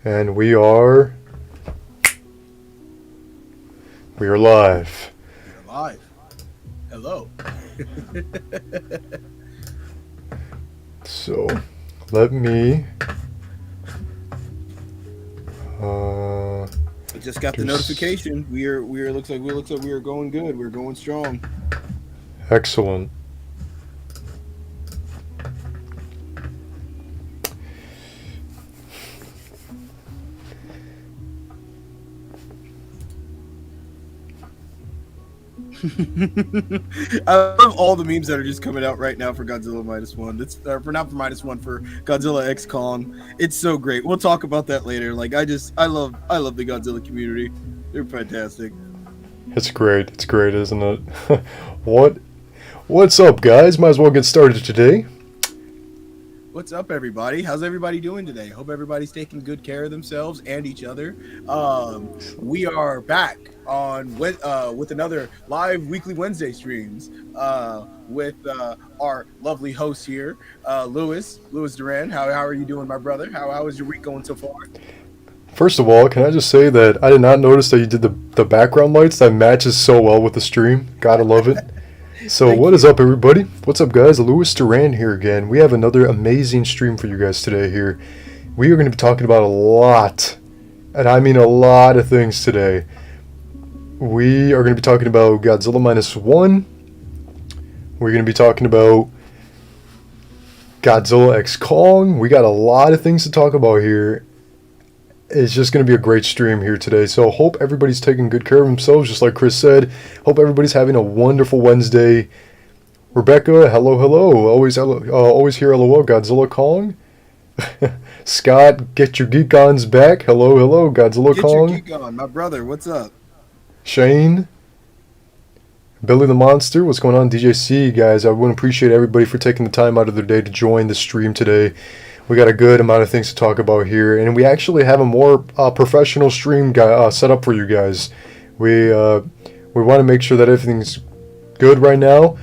And we are live. You're live. Hello. So let me I just got the notification. We are looks like we are going good. We're going strong. Excellent. I love all the memes that are just coming out right now for Godzilla -1. It's for not for -1 for Godzilla X Kong. It's so great. We'll talk about that later. Like I love the Godzilla community. They're fantastic. It's great. It's great, isn't it? What's up, guys? Might as well get started today. What's up, everybody? How's everybody doing today? Hope everybody's taking good care of themselves and each other. We are back on with another live weekly Wednesday streams with our lovely host here, Lwws Duran. How are you doing, my brother? How is your week going so far? First of all, can I just say that I did not notice that you did the background lights. That matches so well with the stream. Gotta love it. So what is up, everybody? What's up, guys? Lwws Duran here again. We have another amazing stream for you guys today here. We are going to be talking about a lot, and I mean a lot of things today. We are going to be talking about Godzilla -1. We're going to be talking about Godzilla X Kong. We got a lot of things to talk about here. It's just going to be a great stream here today. So hope everybody's taking good care of themselves, just like Chris said. Hope everybody's having a wonderful Wednesday. Rebecca, hello. Always here, LOL. Godzilla Kong. Scott, get your geek ons back. Hello, Godzilla Kong. Get your geek on, my brother. What's up? Shane. Billy the Monster, what's going on? DJC, guys, I would appreciate everybody for taking the time out of their day to join the stream today. We got a good amount of things to talk about here, and we actually have a more professional stream set up for you guys. We want to make sure that everything's good right now.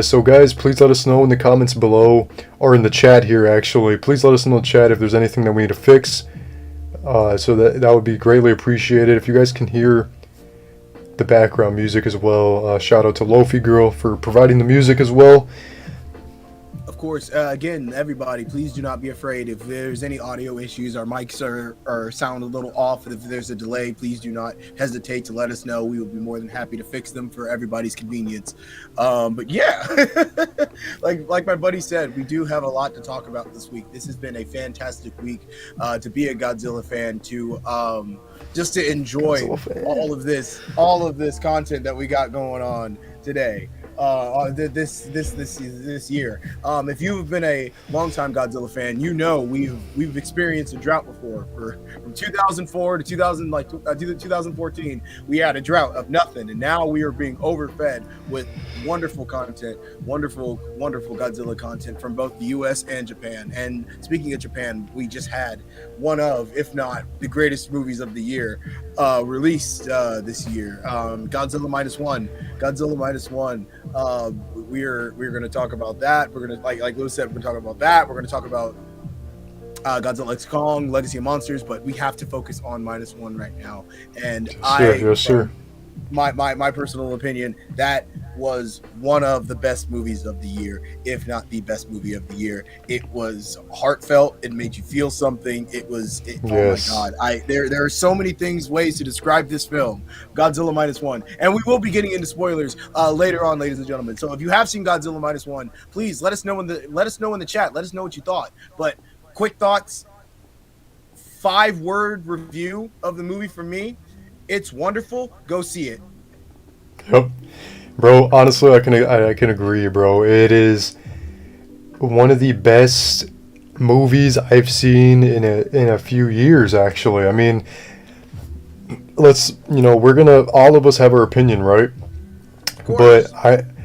So guys, please let us know in the comments below, or in the chat here actually. Please let us know in the chat if there's anything that we need to fix. So that would be greatly appreciated. If you guys can hear the background music as well, shout out to Lofi girl for providing the music as well. Of course, again, everybody, please do not be afraid. If there's any audio issues, our mics are sound a little off. If there's a delay, please do not hesitate to let us know. We will be more than happy to fix them for everybody's convenience. But yeah, like my buddy said, we do have a lot to talk about this week. This has been a fantastic week to be a Godzilla fan, to just to enjoy all of this content that we got going on today. This year. If you've been a longtime Godzilla fan, you know we've experienced a drought before. From 2004 to 2014, we had a drought of nothing, and now we are being overfed with wonderful content, wonderful Godzilla content from both the U.S. and Japan. And speaking of Japan, we just had one of, if not the greatest movies of the year, released this year. Godzilla -1. We're going to talk about that. We're going to, like Lewis said, we're going to talk about that. We're going to talk about Godzilla X Kong, Legacy of Monsters, but we have to focus on -1 right now. And Yes, sir. My personal opinion, that was one of the best movies of the year, if not the best movie of the year. It was heartfelt. It made you feel something. Yes. Oh my God. There are so many ways to describe this film, Godzilla -1. And we will be getting into spoilers later on, ladies and gentlemen. So if you have seen Godzilla -1, please let us know in the chat. Let us know what you thought. But quick thoughts, 5-word review of the movie for me. It's wonderful. Go see it. Yep. Bro, honestly, I can agree, bro. It is one of the best movies I've seen in a few years, actually. I mean, we're gonna, all of us have our opinion, right? But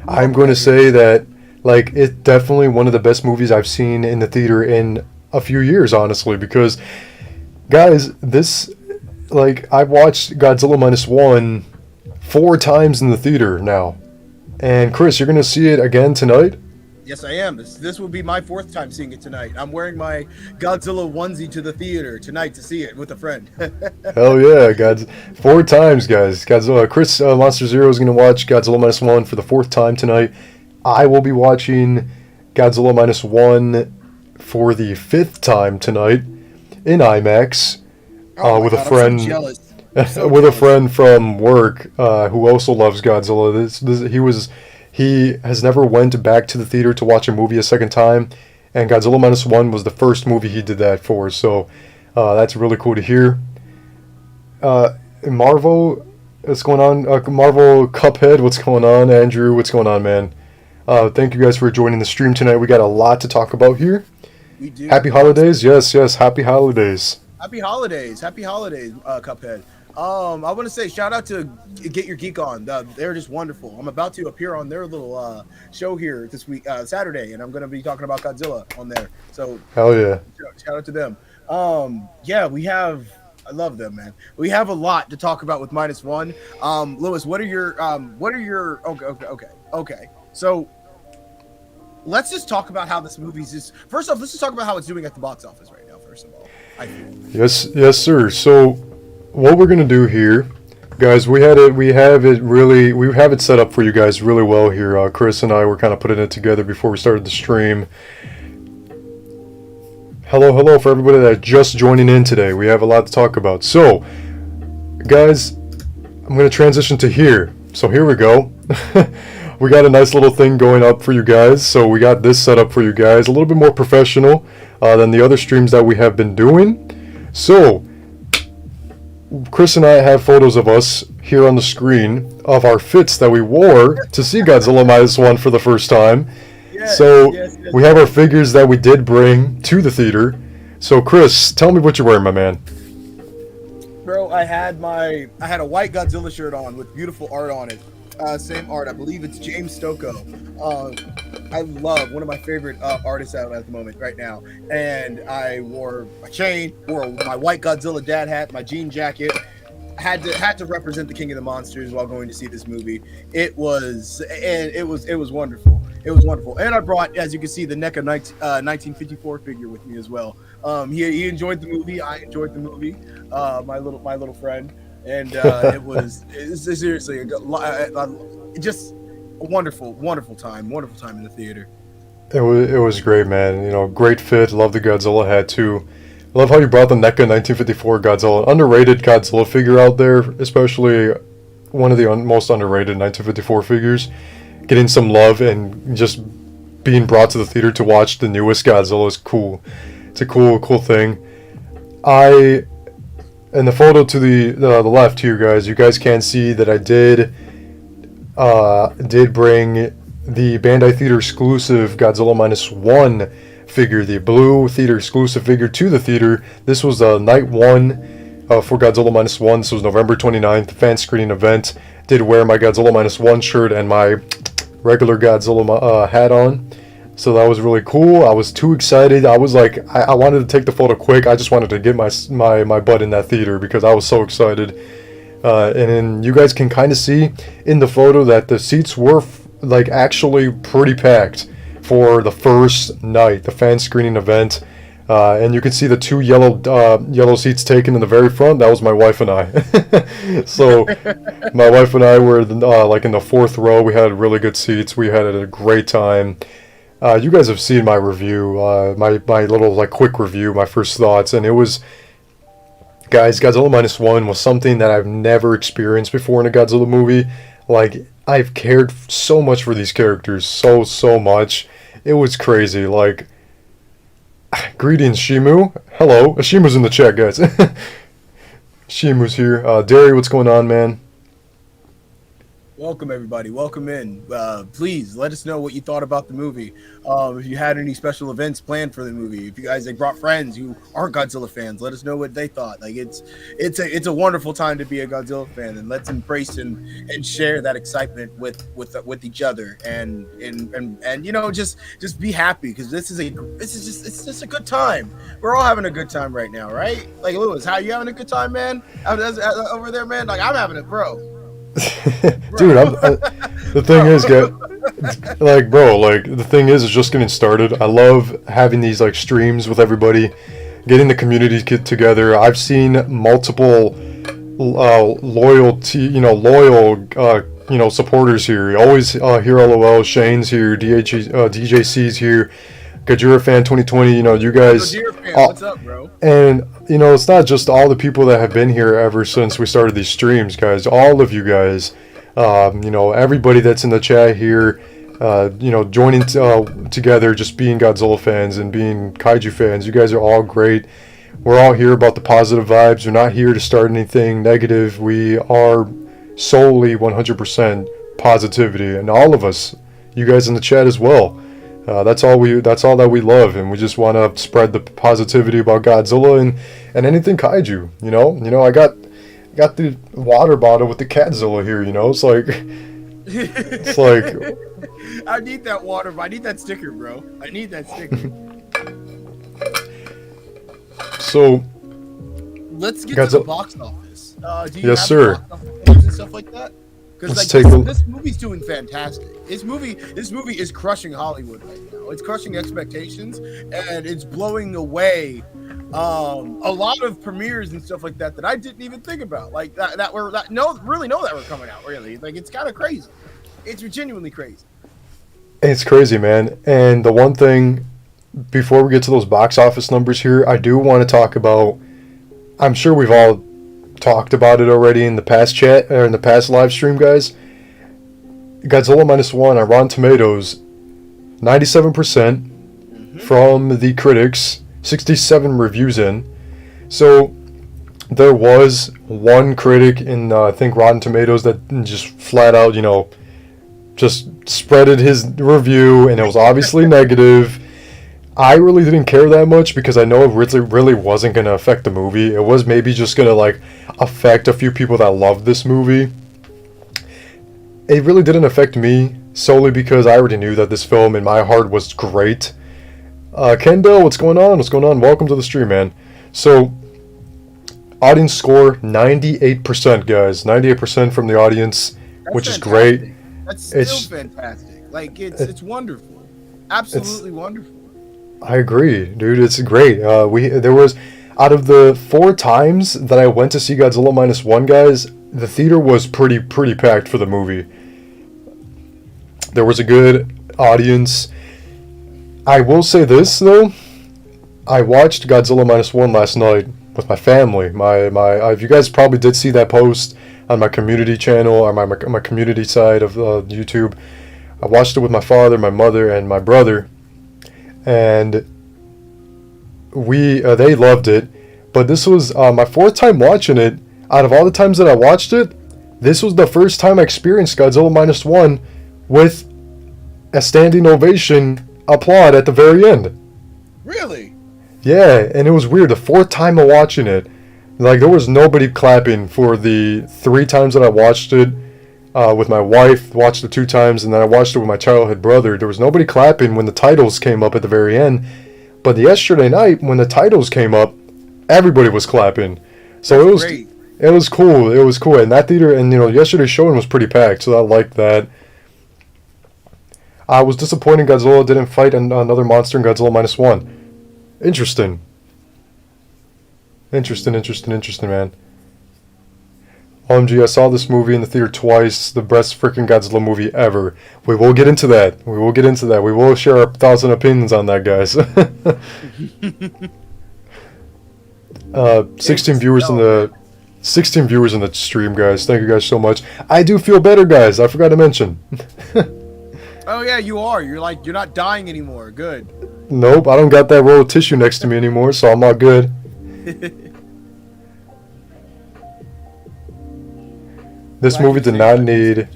I'm going to say that, like, it's definitely one of the best movies I've seen in the theater in a few years, honestly, because, guys, I've watched Godzilla -1 4 times in the theater now. And Chris, you're going to see it again tonight? Yes, I am. This will be my fourth time seeing it tonight. I'm wearing my Godzilla onesie to the theater tonight to see it with a friend. Hell yeah, God. 4 times, guys. Godzilla. Chris Monster Zero is going to watch Godzilla Minus One for the 4th time tonight. I will be watching Godzilla Minus One for the 5th time tonight in IMAX with a friend. I'm so jealous. With a friend from work who also loves Godzilla. He has never went back to the theater to watch a movie a second time, and Godzilla Minus One was the first movie he did that for. So that's really cool to hear. Marvel, what's going on? Marvel Cuphead, what's going on? Andrew, what's going on, man? Thank you guys for joining the stream tonight. We got a lot to talk about here. We do. Happy holidays, yes, happy holidays. Happy holidays, Cuphead. I want to say shout out to Get Your Geek On. They're just wonderful. I'm about to appear on their little show here this week, Saturday, and I'm going to be talking about Godzilla on there. So hell yeah, shout out to them. Yeah, I love them, man. We have a lot to talk about with Minus One. Lewis, what are your okay. So let's just talk about how this movie's just. First off, let's just talk about how it's doing at the box office right now. First of all, I feel. Yes, sir. So what we're gonna do here, guys, we have it set up for you guys really well here. Chris and I were kind of putting it together before we started the stream. Hello for everybody that's just joining in today. We have a lot to talk about. So, guys, I'm gonna transition to here. So here we go. We got a nice little thing going up for you guys. So we got this set up for you guys, a little bit more professional than the other streams that we have been doing. So Chris and I have photos of us here on the screen of our fits that we wore to see Godzilla Minus One for the first time. Yes. We have our figures that we did bring to the theater. So Chris, tell me what you're wearing, my man. Bro, I had a white Godzilla shirt on with beautiful art on it. Same art, I believe it's James Stocco. I love one of my favorite artists out at the moment right now. And I wore my chain, wore my white Godzilla dad hat, my jean jacket. Had to represent the King of the Monsters while going to see this movie. It was wonderful. It was wonderful. And I brought, as you can see, the NECA 1954 figure with me as well. He enjoyed the movie. I enjoyed the movie. My little friend. And it's seriously just a wonderful time in the theater. It was great, man. You know, great fit. Love the Godzilla hat too. Love how you brought the NECA 1954 Godzilla, underrated Godzilla figure out there, especially one of the most underrated 1954 figures. Getting some love and just being brought to the theater to watch the newest Godzilla is cool. It's a cool thing. In the photo to the left here, guys, you guys can see that I did bring the Bandai Theater exclusive Godzilla Minus One figure, the blue theater exclusive figure to the theater. This was night one for Godzilla Minus One. This was November 29th, fan screening event. Did wear my Godzilla Minus One shirt and my regular Godzilla hat on. So that was really cool. I was too excited. I was like, I wanted to take the photo quick. I just wanted to get my butt in that theater because I was so excited. And then you guys can kind of see in the photo that the seats were like actually pretty packed for the first night, the fan screening event. And you can see the two yellow seats taken in the very front. That was my wife and I. So my wife and I were like in the 4th row. We had really good seats. We had a great time. You guys have seen my review, my little like quick review, my first thoughts, and it was, guys, Godzilla Minus One was something that I've never experienced before in a Godzilla movie. Like, I've cared so much for these characters, so much. It was crazy. Like, greetings, Shimu. Hello, Shimu's in the chat, guys. Shimu's here. Derry, what's going on, man? Welcome, everybody. Welcome in. Please let us know what you thought about the movie. If you had any special events planned for the movie, if you guys brought friends who aren't Godzilla fans, let us know what they thought. Like it's a wonderful time to be a Godzilla fan, and let's embrace and share that excitement with each other, and you know, just be happy because it's just a good time. We're all having a good time right now, right? Like, Lewis, how you having a good time, man? Over there, man. Like, I'm having it, bro. Dude, The thing is, like, bro, like, the thing is, it's just getting started. I love having these, like, streams with everybody, getting the community together. I've seen multiple loyal supporters here. Always here, Lwws, Shane's here, DJC's here, Gajira Fan 2020, you guys. Fan, what's up, bro? And, it's not just all the people that have been here ever since we started these streams, guys. All of you guys. Everybody that's in the chat here, joining together, just being Godzilla fans and being Kaiju fans. You guys are all great. We're all here about the positive vibes. We're not here to start anything negative. We are solely 100% positivity, and all of us, you guys in the chat as well. That's all that we love, and we just want to spread the positivity about Godzilla and anything Kaiju. I got the water bottle with the Catzilla here, it's like I need that water, I need that sticker, bro. I need that sticker. So let's get to the box office. Do you yes, have sir. box office numbers and stuff like that? Because this movie's doing fantastic. This movie is crushing Hollywood right now. It's crushing expectations, and it's blowing away a lot of premieres and stuff like that I didn't even think about, like that were coming out. Really, like, it's kind of crazy. It's genuinely crazy. It's crazy, man. And the one thing, before we get to those box office numbers here, I do want to talk about. I'm sure we've all talked about it already in the past chat or in the past live stream, guys. Godzilla -1 on Rotten Tomatoes, 97% from the critics, 67 reviews in. So there was one critic in I think Rotten Tomatoes that just flat out, just spreaded his review, and it was obviously negative. I really didn't care that much because I know it really wasn't going to affect the movie. It was maybe just going to affect a few people that loved this movie. It really didn't affect me solely because I already knew that this film in my heart was great. Kendall, what's going on? What's going on? Welcome to the stream, man. So, audience score 98%, guys. 98% from the audience, which is great. That's still fantastic. Like, it's wonderful. Absolutely wonderful. I agree, dude. It's great. There was, out of the 4 times that I went to see Godzilla -1, guys, the theater was pretty packed for the movie. There was a good audience. I will say this though, I watched Godzilla -1 last night with my family. You guys probably did see that post on my community channel or my community side of YouTube. I watched it with my father, my mother, and my brother. And they loved it, but this was my 4th time watching it. Out of all the times that I watched it, this was the first time I experienced Godzilla -1 with a standing ovation applaud at the very end. Really? Yeah, and it was weird. The 4th time of watching it, like, there was nobody clapping for the 3 times that I watched it. With my wife, watched it 2 times, and then I watched it with my childhood brother. There was nobody clapping when the titles came up at the very end, but yesterday night when the titles came up, everybody was clapping. So it was great. It was cool. It was cool, and that theater, and yesterday's showing was pretty packed, so I liked that. I was disappointed Godzilla didn't fight another monster in Godzilla -1. Interesting, man. OMG, I saw this movie in the theater twice. The best freaking Godzilla movie ever. We will get into that. We will share our thoughts and opinions on that, guys. 16 viewers in the stream, guys. Thank you guys so much. I do feel better, guys. I forgot to mention. Oh yeah, you are. You're not dying anymore. Good. Nope, I don't got that roll of tissue next to me anymore, so I'm all good. This movie did not need...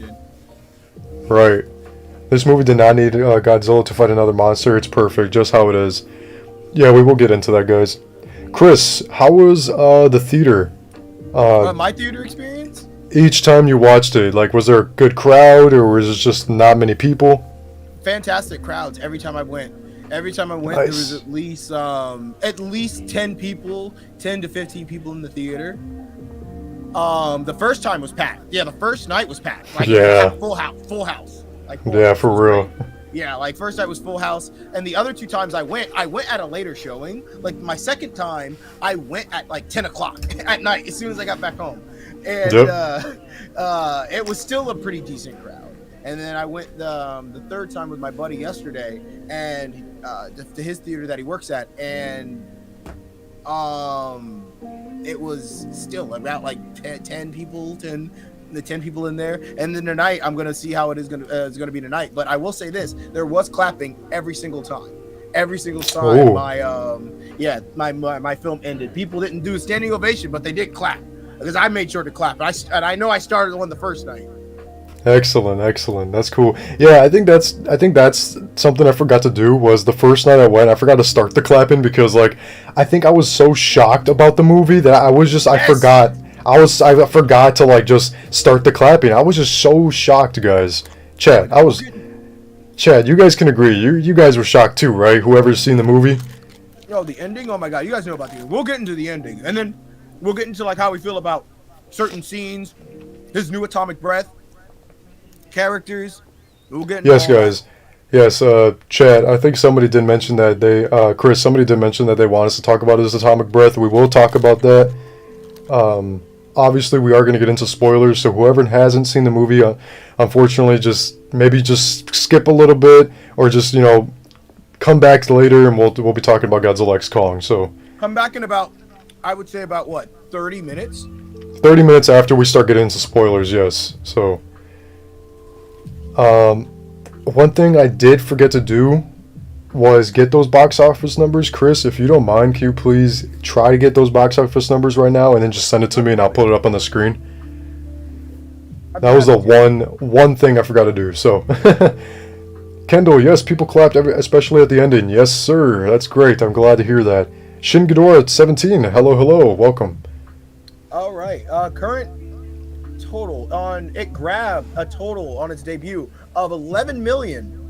Right. This movie did not need Godzilla to fight another monster. It's perfect, just how it is. Yeah, we will get into that, guys. Chris, how was the theater? My theater experience? Each time you watched it, like, was there a good crowd, or was it just not many people? Fantastic crowds every time I went. Nice. There was at least 10 to 15 people in the theater. The first time was packed. Yeah, the first night was packed. Like, Yeah. full house. Like, Yeah, house. for real. Yeah, like first night was full house, and the other 2 times I went at a later showing. Like my second time, I went at like 10 o'clock at night as soon as I got back home, and it was still a pretty decent crowd. And then I went the third time with my buddy yesterday, and to his theater that he works at, and it was still about like 10 people in there. And then tonight I'm gonna see how it's gonna be tonight. But I will say this: there was clapping every single time. Ooh. My film ended. People didn't do a standing ovation, but they did clap because I made sure to clap. And I know I started on the first night. Excellent. That's cool. Yeah, I think that's something I forgot to do. Was the first night I went, I forgot to start the clapping because like I think I was so shocked about the movie that I forgot to like just start the clapping. I was just so shocked, guys. Chad, you guys can agree. You guys were shocked too, right? Whoever's seen the movie. Yo, the ending. Oh my god, you guys know about the ending. We'll get into the ending, and then we'll get into like how we feel about certain scenes, his new atomic breath, characters. We'll get into Yes, all guys. Yes, Chad, I think somebody did mention that somebody did mention that they want us to talk about his atomic breath. We will talk about that. Obviously, we are going to get into spoilers, so whoever hasn't seen the movie, unfortunately, just skip a little bit, or just, come back later, and we'll be talking about Godzilla X Kong. So come back in about, I would say about what, 30 minutes? 30 minutes after we start getting into spoilers, yes. So, one thing I did forget to do was get those box office numbers. Chris, if you don't mind, can you please try to get those box office numbers right now and then just send it to me and I'll put it up on the screen? That was the one thing I forgot to do. So, Kendall, yes, people clapped, especially at the ending. Yes, sir. That's great. I'm glad to hear that. Shin Ghidorah at 17. Hello. Welcome. All right. Current total it grabbed a total on its debut of 11 million.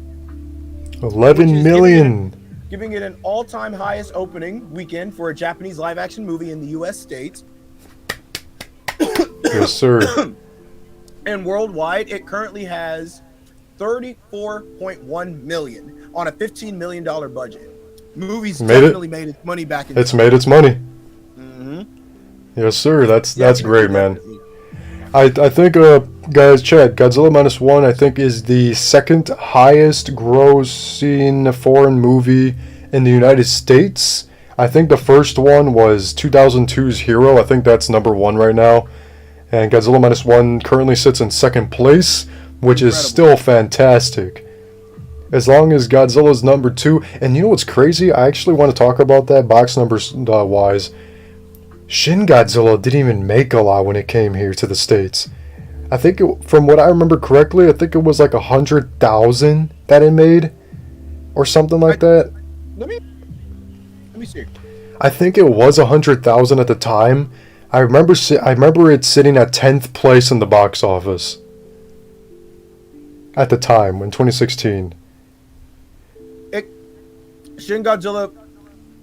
11 million. Giving it an all-time highest opening weekend for a Japanese live-action movie in the U.S. states. Yes, sir. And worldwide, it currently has 34.1 million on a $15 million budget. Movies definitely made its money back. It's made its money. Mm-hmm. Yes, sir. That's great, man. I think, guys, Chad, Godzilla Minus One, I think, is the second highest grossing foreign movie in the United States. I think the first one was 2002's Hero. I think that's number 1 right now. And Godzilla Minus One currently sits in second place, which is still fantastic. As long as Godzilla's number 2. And you know what's crazy? I actually want to talk about that box numbers wise. Shin Godzilla didn't even make a lot when it came here to the States. I think, from what I remember correctly, I think it was like 100,000 that it made, or something like that. Let me see. I think it was 100,000 at the time. I remember it sitting at 10th place in the box office at the time in 2016. Shin Godzilla,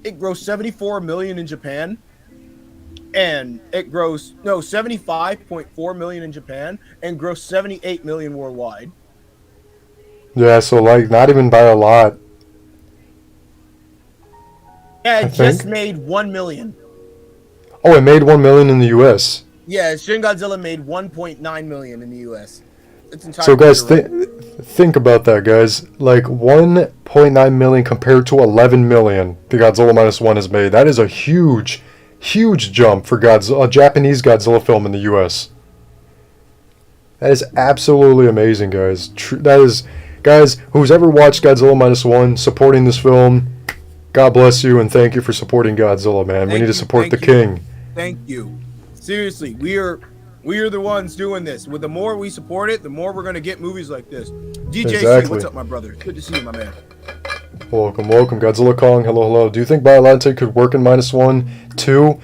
it grossed 74 million in Japan. And it grossed 75.4 million in Japan and grossed 78 million worldwide. Yeah, so like not even by a lot. Yeah, it just made 1 million. Oh, it made 1 million in the US. Yeah, Shin Godzilla made 1.9 million in the US. It's entirely so guys, think about that, guys. Like 1.9 million compared to 11 million the Godzilla Minus One has made. That is a huge jump for a Japanese Godzilla film in the U.S. That is absolutely amazing, guys. Guys, who's ever watched Godzilla Minus One, supporting this film, God bless you and thank you for supporting Godzilla, man. We need to support the king. Thank you. Seriously, we are the ones doing this. With the more we support it, the more we're gonna get movies like this. DJ, exactly. what's up, my brother? Good to see you, my man. Welcome. Godzilla Kong, hello. Do you think Biollante could work in Minus One, 2?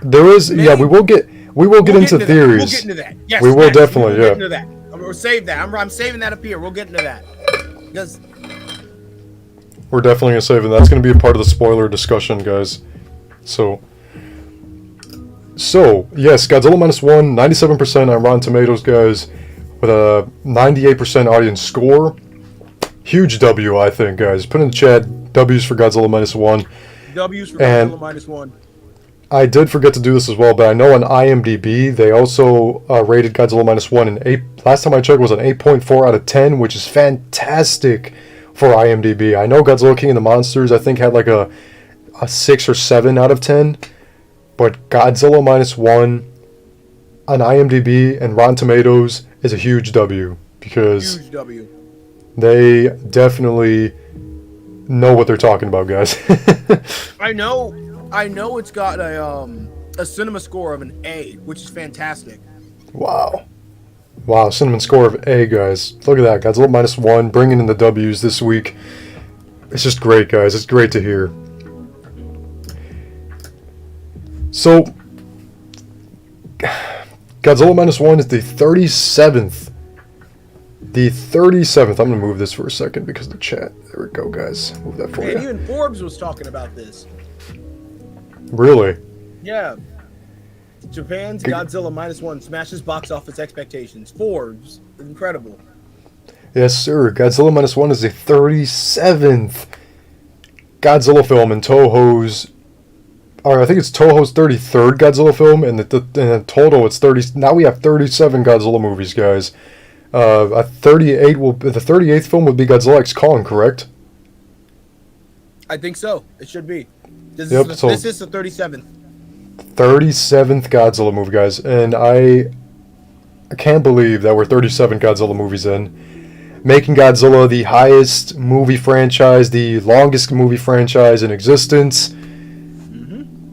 There is, maybe. Yeah, we will get into theories. We'll get into that. Yes, we will definitely, get into that. We'll save that. I'm saving that up here. We'll get into that. Because we're definitely going to save it. That's going to be a part of the spoiler discussion, guys. So So, yes, Godzilla Minus One, 97% on Rotten Tomatoes, guys, with a 98% audience score. Huge W, I think, guys. Put in the chat, W's for Godzilla Minus One. W's for And Godzilla Minus One. I did forget to do this as well, but I know on IMDb, they also rated Godzilla Minus One an 8. Last time I checked was an 8.4 out of 10, which is fantastic for IMDb. I know Godzilla King of the Monsters, I think, had like a 6 or 7 out of 10. But Godzilla Minus One on IMDb and Rotten Tomatoes is a huge W, because Huge W. they definitely know what they're talking about, guys. I know it's got a cinema score of an A, which is fantastic. Wow, cinnamon score of A, guys. Look at that, Godzilla Minus One bringing in the W's this week. It's just great, guys. It's great to hear. So, Godzilla Minus One is the 37th. The 37th. I'm going to move this for a second because of the chat. There we go, guys. Move that for you. And even Forbes was talking about this. Really? Yeah. Japan's Godzilla Minus One smashes box office expectations. Forbes. Incredible. Yes, sir. Godzilla Minus One is the 37th Godzilla film in Toho's... Or I think it's Toho's 33rd Godzilla film, and in total it's 30. Now we have 37 Godzilla movies, guys. A 38 the 38th film would be Godzilla X Kong, correct? I think so. It should be. This is the 37th. 37th Godzilla movie, guys, and I can't believe that we're 37 Godzilla movies in, making Godzilla the highest movie franchise, the longest movie franchise in existence.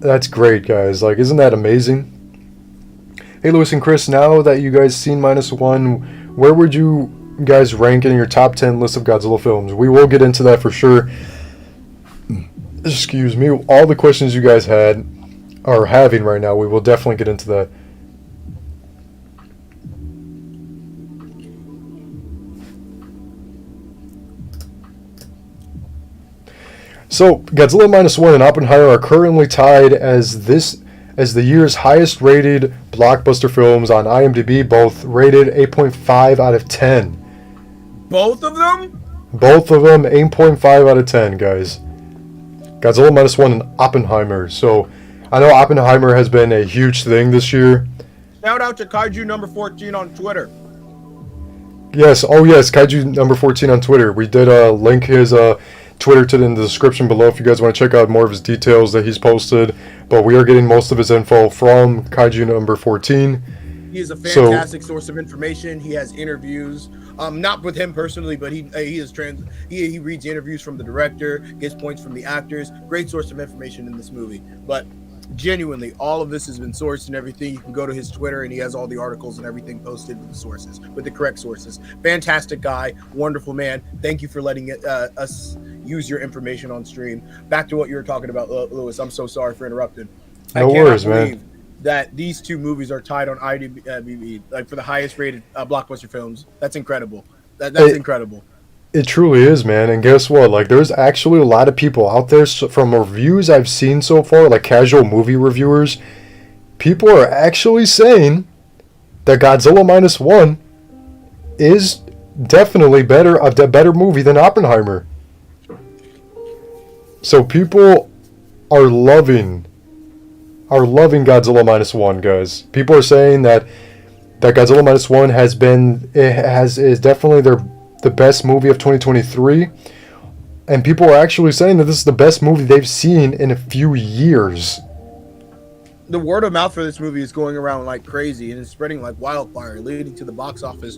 That's great, guys. Like, isn't that amazing? Hey, Lewis and Chris, now that you guys seen Minus One, where would you guys rank in your top 10 list of Godzilla films? We will get into that for sure. Excuse me. All the questions you guys are having right now, we will definitely get into that. So, Godzilla Minus One and Oppenheimer are currently tied as the year's highest rated blockbuster films on IMDb, both rated 8.5 out of 10. Both of them? Both of them 8.5 out of 10, guys. Godzilla Minus One and Oppenheimer. So, I know Oppenheimer has been a huge thing this year. Shout out to KAIJU number 14 on Twitter. Yes, KAIJU number 14 on Twitter. We did link his Twitter in the description below if you guys want to check out more of his details that he's posted. But we are getting most of his info from KAIJU number 14. He is a fantastic source of information. He has interviews, not with him personally, but he reads interviews from the director, gets points from the actors. Great source of information in this movie. But genuinely, all of this has been sourced and everything. You can go to his Twitter and he has all the articles and everything posted with the sources, with the correct sources. Fantastic guy, wonderful man. Thank you for letting us use your information on stream. Back to what you were talking about, Lewis. I'm so sorry for interrupting. No worries, man. That these two movies are tied on IMDb, like for the highest rated blockbuster films. That's incredible. That's incredible. It truly is, man. And guess what? Like, there's actually a lot of people out there, from reviews I've seen so far, like casual movie reviewers, people are actually saying that Godzilla Minus One is definitely a better movie than Oppenheimer. So people are loving Godzilla Minus One, guys. People are saying that Godzilla Minus One is definitely the best movie of 2023, and people are actually saying that this is the best movie they've seen in a few years. The word of mouth for this movie is going around like crazy, and it's spreading like wildfire, leading to the box office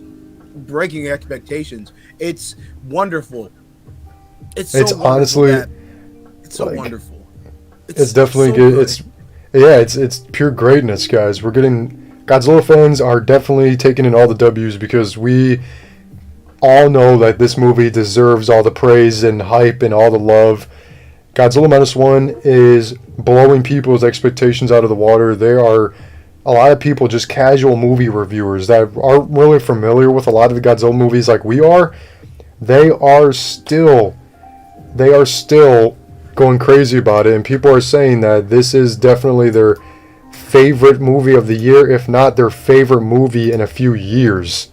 breaking expectations. It's wonderful. It's honestly, it's so wonderful. It's definitely good. It's pure greatness, guys. Godzilla fans are definitely taking in all the W's, because we all know that this movie deserves all the praise and hype and all the love. Godzilla Minus One is blowing people's expectations out of the water. There are a lot of people, just casual movie reviewers, that aren't really familiar with a lot of the Godzilla movies like we are. They are still going crazy about it, and people are saying that this is definitely their favorite movie of the year, if not their favorite movie in a few years.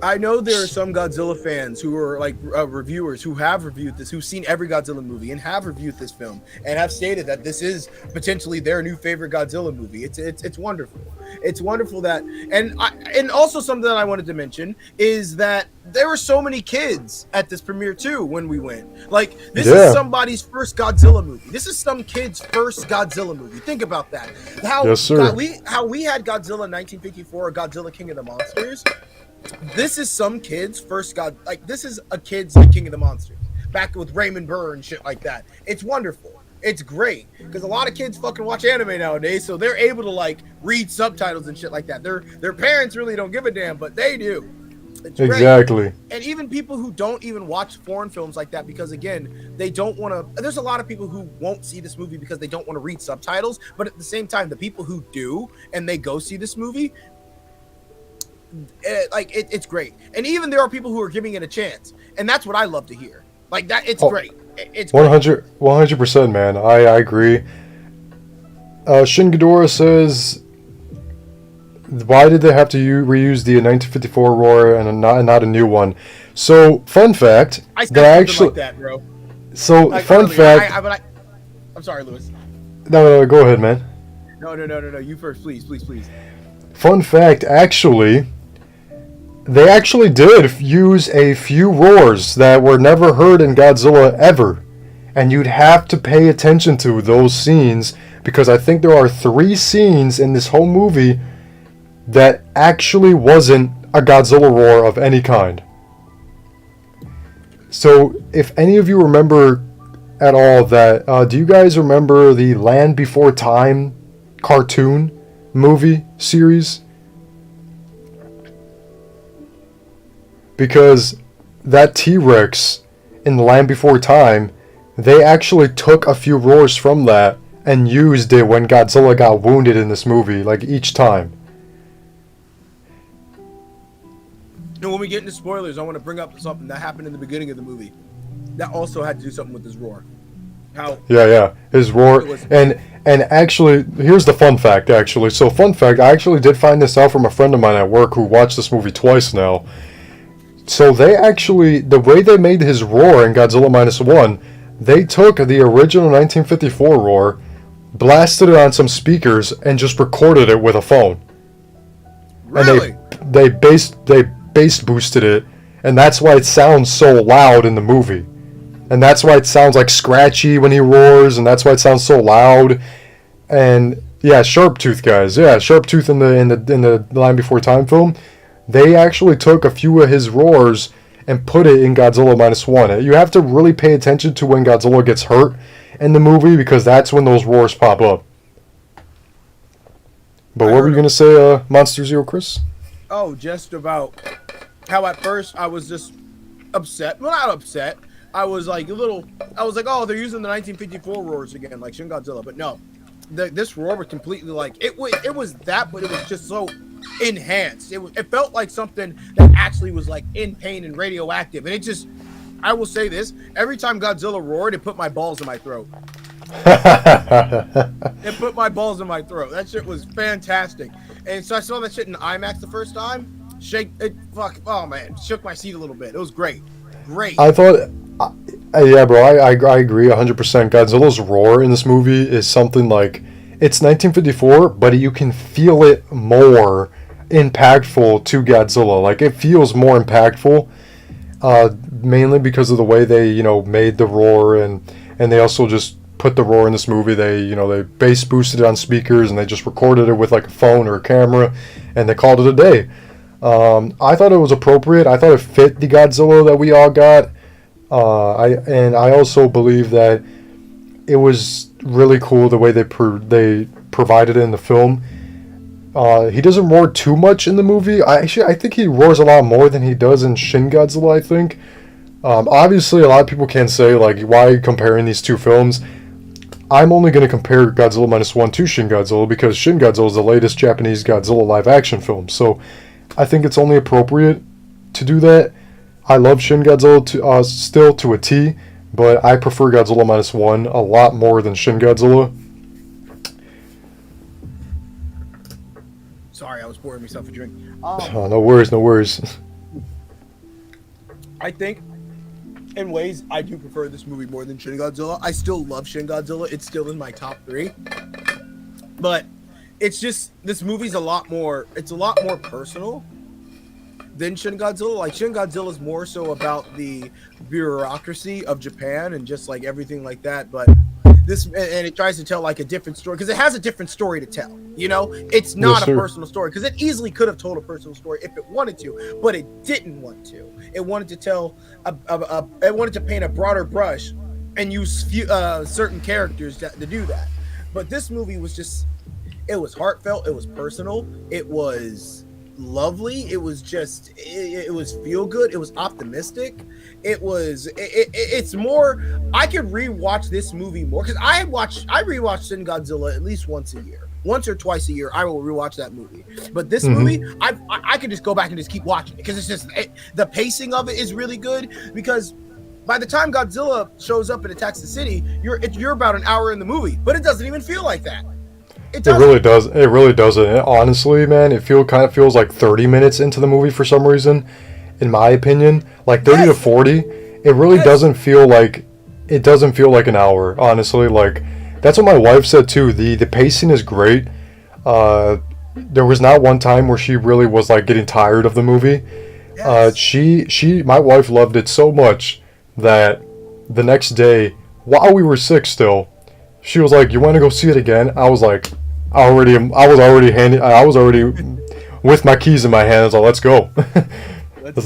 I know there are some Godzilla fans who are like reviewers who have reviewed this, who've seen every Godzilla movie and have reviewed this film and have stated that this is potentially their new favorite Godzilla movie. It's wonderful. It's wonderful that, and also something that I wanted to mention is that there were so many kids at this premiere too when we went. Like, this is somebody's first Godzilla movie. This is some kid's first Godzilla movie. Think about that. Yes, sir. How we had Godzilla 1954 or Godzilla King of the Monsters. This is some kid's first this is a kid's King of the Monsters back with Raymond Burr and shit like that. It's wonderful. It's great because a lot of kids fucking watch anime nowadays, so they're able to like read subtitles and shit like that. Their parents really don't give a damn, but they do. It's exactly great. And even people who don't even watch foreign films like that, because again, they don't want to. There's a lot of people who won't see this movie because they don't want to read subtitles, but at the same time, the people who do and they go see this movie, it's great. And even there are people who are giving it a chance, and that's what I love to hear. Like that, it's great. It's 100%, man. I agree. Shin Ghidorah says, why did they have to reuse the 1954 roar and not a new one? So, fun fact, I said something like that, bro. So, like, fun fact. I'm sorry, Lewis. No, go ahead, man. No. You first, please. Fun fact, actually, they actually did use a few roars that were never heard in Godzilla ever. And you'd have to pay attention to those scenes, because I think there are 3 scenes in this whole movie that actually wasn't a Godzilla roar of any kind. So, if any of you remember at all that, do you guys remember the Land Before Time cartoon movie series? Because that T-Rex in The Land Before Time, they actually took a few roars from that and used it when Godzilla got wounded in this movie, like each time. And when we get into spoilers, I want to bring up something that happened in the beginning of the movie that also had to do something with his roar. His roar. And actually, here's the fun fact, actually. So, fun fact, I actually did find this out from a friend of mine at work who watched this movie twice now. So, they actually, the way they made his roar in Godzilla -1, they took the original 1954 roar, blasted it on some speakers, and just recorded it with a phone. Really? And they bass boosted it, and that's why it sounds so loud in the movie. And that's why it sounds like scratchy when he roars, and that's why it sounds so loud. And yeah, Sharptooth, guys. Yeah, Sharptooth in the Land Before Time film, they actually took a few of his roars and put it in Godzilla -1. You have to really pay attention to when Godzilla gets hurt in the movie, because that's when those roars pop up. But what were you gonna say, Monster Zero, Chris? Oh, just about how at first I was just upset. Well, not upset. I was like, oh, they're using the 1954 roars again, like Shin Godzilla. But no, this roar was completely like, it was that, but it was just so enhanced. It felt like something that actually was like in pain and radioactive. And it just, I will say this, every time Godzilla roared, it put my balls in my throat. It put my balls in my throat. That shit was fantastic. And so I saw that shit in IMAX the first time. Oh man, shook my seat a little bit. It was great. I thought, yeah, bro, I agree 100%. Godzilla's roar in this movie is something like, it's 1954, but you can feel it more impactful to Godzilla. Like, it feels more impactful, mainly because of the way they, made the roar, and they also just put the roar in this movie. They bass boosted it on speakers, and they just recorded it with like a phone or a camera, and they called it a day. I thought it was appropriate. I thought it fit the Godzilla that we all got. I also believe that it was really cool the way they provided it in the film. He doesn't roar too much in the movie. I think he roars a lot more than he does in Shin Godzilla, I think. Obviously, a lot of people can say, like, why are you comparing these two films? I'm only going to compare Godzilla -1 to Shin Godzilla because Shin Godzilla is the latest Japanese Godzilla live-action film. So I think it's only appropriate to do that. I love Shin Godzilla still to a T, but I prefer Godzilla -1 a lot more than Shin Godzilla. Sorry, I was pouring myself a drink. Oh, no worries, no worries. I think, in ways, I do prefer this movie more than Shin Godzilla. I still love Shin Godzilla. It's still in my top 3. But it's just, this movie's a lot more personal than Shin Godzilla. Like, Shin Godzilla is more so about the bureaucracy of Japan and just like everything like that. But this, and it tries to tell like a different story because it has a different story to tell. You know, it's not a personal story because it easily could have told a personal story if it wanted to, but it didn't want to. It wanted to tell it wanted to paint a broader brush and use certain characters to do that. But this movie was just, it was heartfelt, it was personal, it was lovely, it was just, it was feel good, it was optimistic, it's more, I could rewatch this movie more because I rewatch Shin Godzilla at least once a year. Once or twice a year, I will rewatch that movie. But this movie, I could just go back and just keep watching it because it's just the pacing of it is really good. Because by the time Godzilla shows up and attacks the city, you're about an hour in the movie, but it doesn't even feel like that. It really does. It really doesn't. And honestly, man, it kind of feels like 30 minutes into the movie for some reason, in my opinion, like 30 to 40. It really doesn't feel like an hour. Honestly, like. That's what my wife said too. The pacing is great. There was not one time where she really was like getting tired of the movie. My wife loved it so much that the next day, while we were sick still, she was like, "You want to go see it again?" I was like, I was already with my keys in my hands. Like, let's go. It's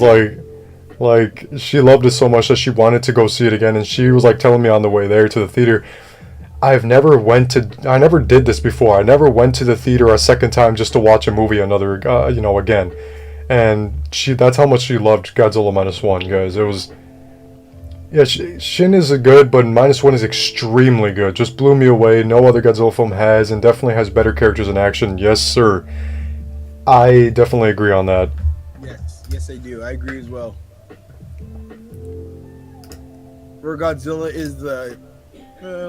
like she loved it so much that she wanted to go see it again, and she was like telling me on the way there to the theater. I never did this before. I never went to the theater a second time just to watch a movie again. And that's how much she loved Godzilla -1, guys. It was, Shin is good, but -1 is extremely good. Just blew me away. No other Godzilla film has, and definitely has better characters in action. Yes, sir. I definitely agree on that. Yes, I do. I agree as well. Where Godzilla is the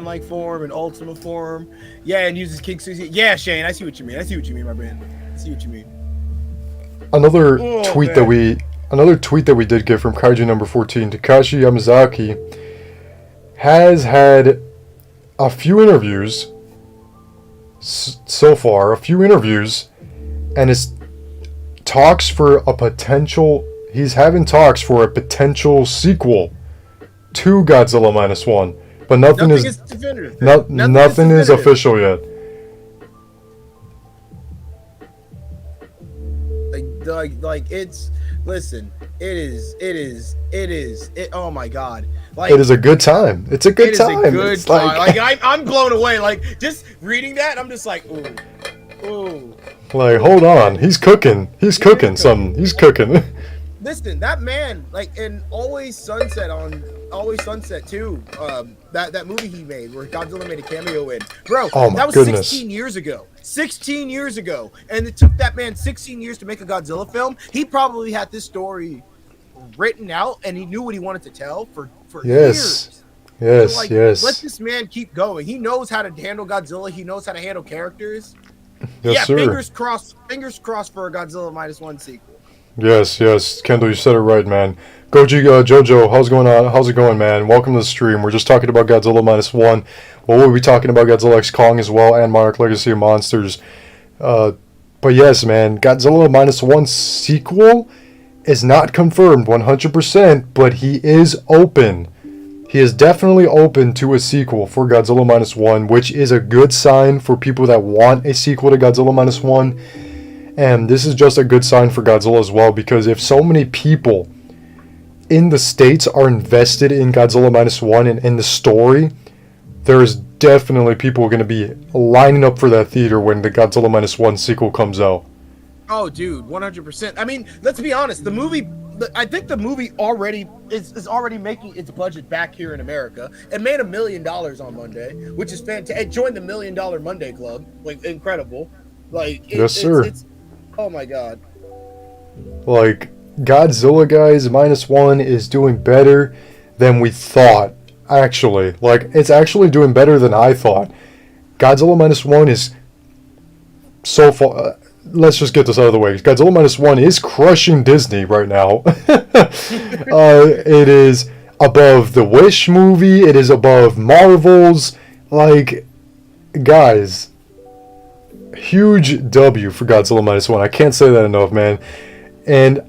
like form and Ultima form, and uses King Susie. Yeah, Shane, I see what you mean. My man. I see what you mean. Another tweet that we did get from KAIJU number 14, Takashi Yamazaki, has had a few interviews so far, and is talks for a potential. He's having talks for a potential sequel to Godzilla -1. But nothing is definitive. Nothing is official yet. Like it's, listen, it is. Oh my God! Like, it is a good time. It's a good time. It is a good time. Like I'm blown away. Like, just reading that, I'm just like, ooh. Like, hold on, he's cooking. He's cooking something. He's cooking. Listen, that man, like in Always Sunset too. That movie he made where Godzilla made a cameo in. Bro, that was 16 years ago. 16 years ago. And it took that man 16 years to make a Godzilla film. He probably had this story written out and he knew what he wanted to tell for years. Yes, so, like, yes. Let this man keep going. He knows how to handle Godzilla. He knows how to handle characters. Yes, sir. Fingers crossed for a Godzilla -1 sequel. Yes, Kendall, you said it right, man. Goji, Jojo, how's it going, man? Welcome to the stream. We're just talking about Godzilla -1. Well, we'll be talking about Godzilla X Kong as well, and Monarch Legacy of Monsters. But yes, man, Godzilla -1 sequel is not confirmed 100%, but he is open. He is definitely open to a sequel for Godzilla -1, which is a good sign for people that want a sequel to Godzilla -1. And this is just a good sign for Godzilla as well, because if so many people in the States are invested in Godzilla -1 and in the story, there's definitely people going to be lining up for that theater when the Godzilla -1 sequel comes out. Oh, dude, 100%. I mean, let's be honest. I think the movie already is already making its budget back here in America. It made $1 million on Monday, which is fantastic. It joined the $1 Million Monday Club. Like, incredible. Like, yes, sir. Oh my God. Like, Godzilla, guys, -1 is doing better than we thought, actually. Like, it's actually doing better than I thought. Godzilla -1 is so far. let's just get this out of the way. Godzilla Minus One is crushing Disney right now. It is above the Wish movie. It is above Marvel's. Like, guys, huge W for Godzilla Minus One. I can't say that enough, man. And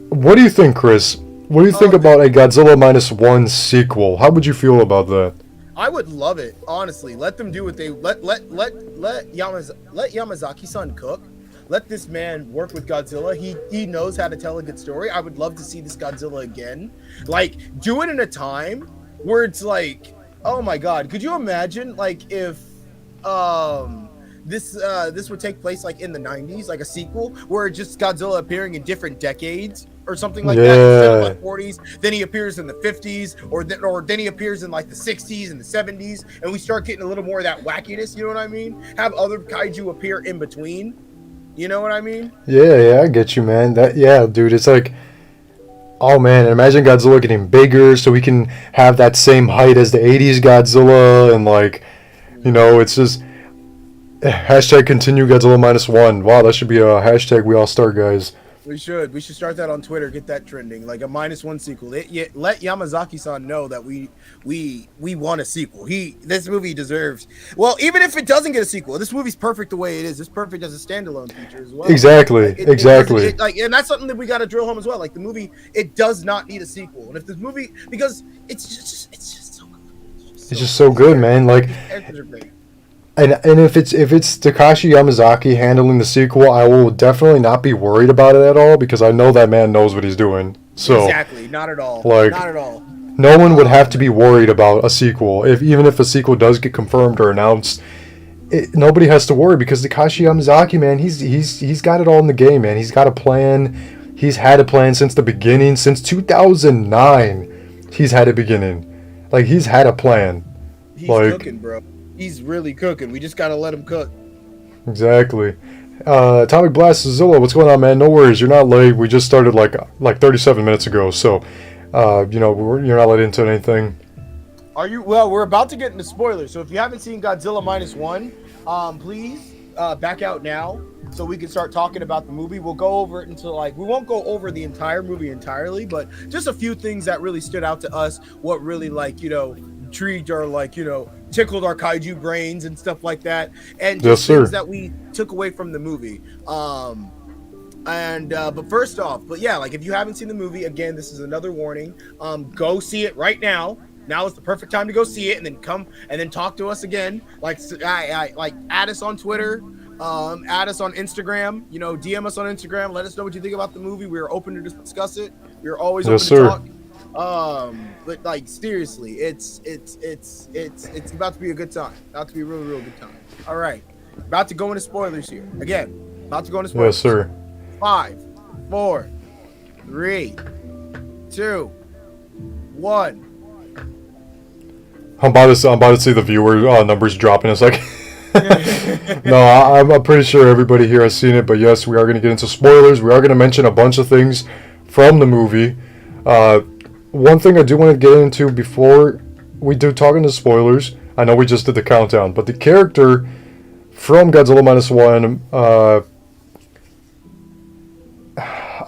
what do you think, Chris? What do you think about a Godzilla Minus One sequel? How would you feel about that? I would love it, honestly. Let them do what they let Yamazaki-san cook. Let this man work with Godzilla. He knows how to tell a good story. I would love to see this Godzilla again. Like, do it in a time where it's like, oh my god, could you imagine like if this would take place like in the 90s, like a sequel where just Godzilla appearing in different decades or something like that, instead of like 40s, then he appears in the 50s, or then he appears in like the 60s and the 70s, and we start getting a little more of that wackiness, you know what I mean? Have other kaiju appear in between, you know what I mean? Yeah, I get you, man. Dude, it's like, oh man, imagine Godzilla getting bigger so we can have that same height as the 80s Godzilla, and like, you know, it's just hashtag continue Godzilla Minus One. Wow, that should be a hashtag we all start, guys. We should start that on Twitter, get that trending, like a -1 sequel. Let Yamazaki-san know that we want a sequel. This movie deserves, well, even if it doesn't get a sequel, this movie's perfect the way it is. It's perfect as a standalone feature as well. Exactly, exactly. And that's something that we got to drill home as well. Like, the movie, it does not need a sequel. And if this movie, because it's just so good. It's just so good, man. Like, characters are great. And if it's Takashi Yamazaki handling the sequel, I will definitely not be worried about it at all, because I know that man knows what he's doing. So exactly, not at all. Like, not at all. No one would have to be worried about a sequel. Even if a sequel does get confirmed or announced, nobody has to worry, because Takashi Yamazaki, man, he's got it all in the game, man. He's got a plan. He's had a plan since the beginning, since 2009. He's had a beginning. Like, he's had a plan. He's cooking, bro. He's really cooking. We just gotta let him cook. Exactly. Atomic Blast Zilla, what's going on, man? No worries, you're not late. We just started like 37 minutes ago, so you know, you're not let into anything. Are you? Well, we're about to get into spoilers, so if you haven't seen Godzilla Minus One, please back out now so we can start talking about the movie. We'll go over it until, like, we won't go over the entire movie entirely, but just a few things that really stood out to us. What really, like, you know, intrigued or, like, you know, tickled our kaiju brains and stuff like that, and just things that we took away from the movie. But first off, like, if you haven't seen the movie, again, this is another warning. Go see it right now. Now is the perfect time to go see it, and then come and then talk to us again. Like, like, add us on Twitter, add us on Instagram. You know, DM us on Instagram. Let us know what you think about the movie. We're open to discuss it. We're always open to talk. But, like, seriously, it's about to be a good time. About to be a real, real good time. All right, about to go into spoilers here. Again, about to go into spoilers. Yes, sir. 5, 4, 3, 2, 1. I'm about to see the viewer numbers drop in a second. No, I'm pretty sure everybody here has seen it, but yes, we are going to get into spoilers. We are going to mention a bunch of things from the movie. One thing I do want to get into before we do talk into spoilers, I know we just did the countdown, but the character from Godzilla Minus One,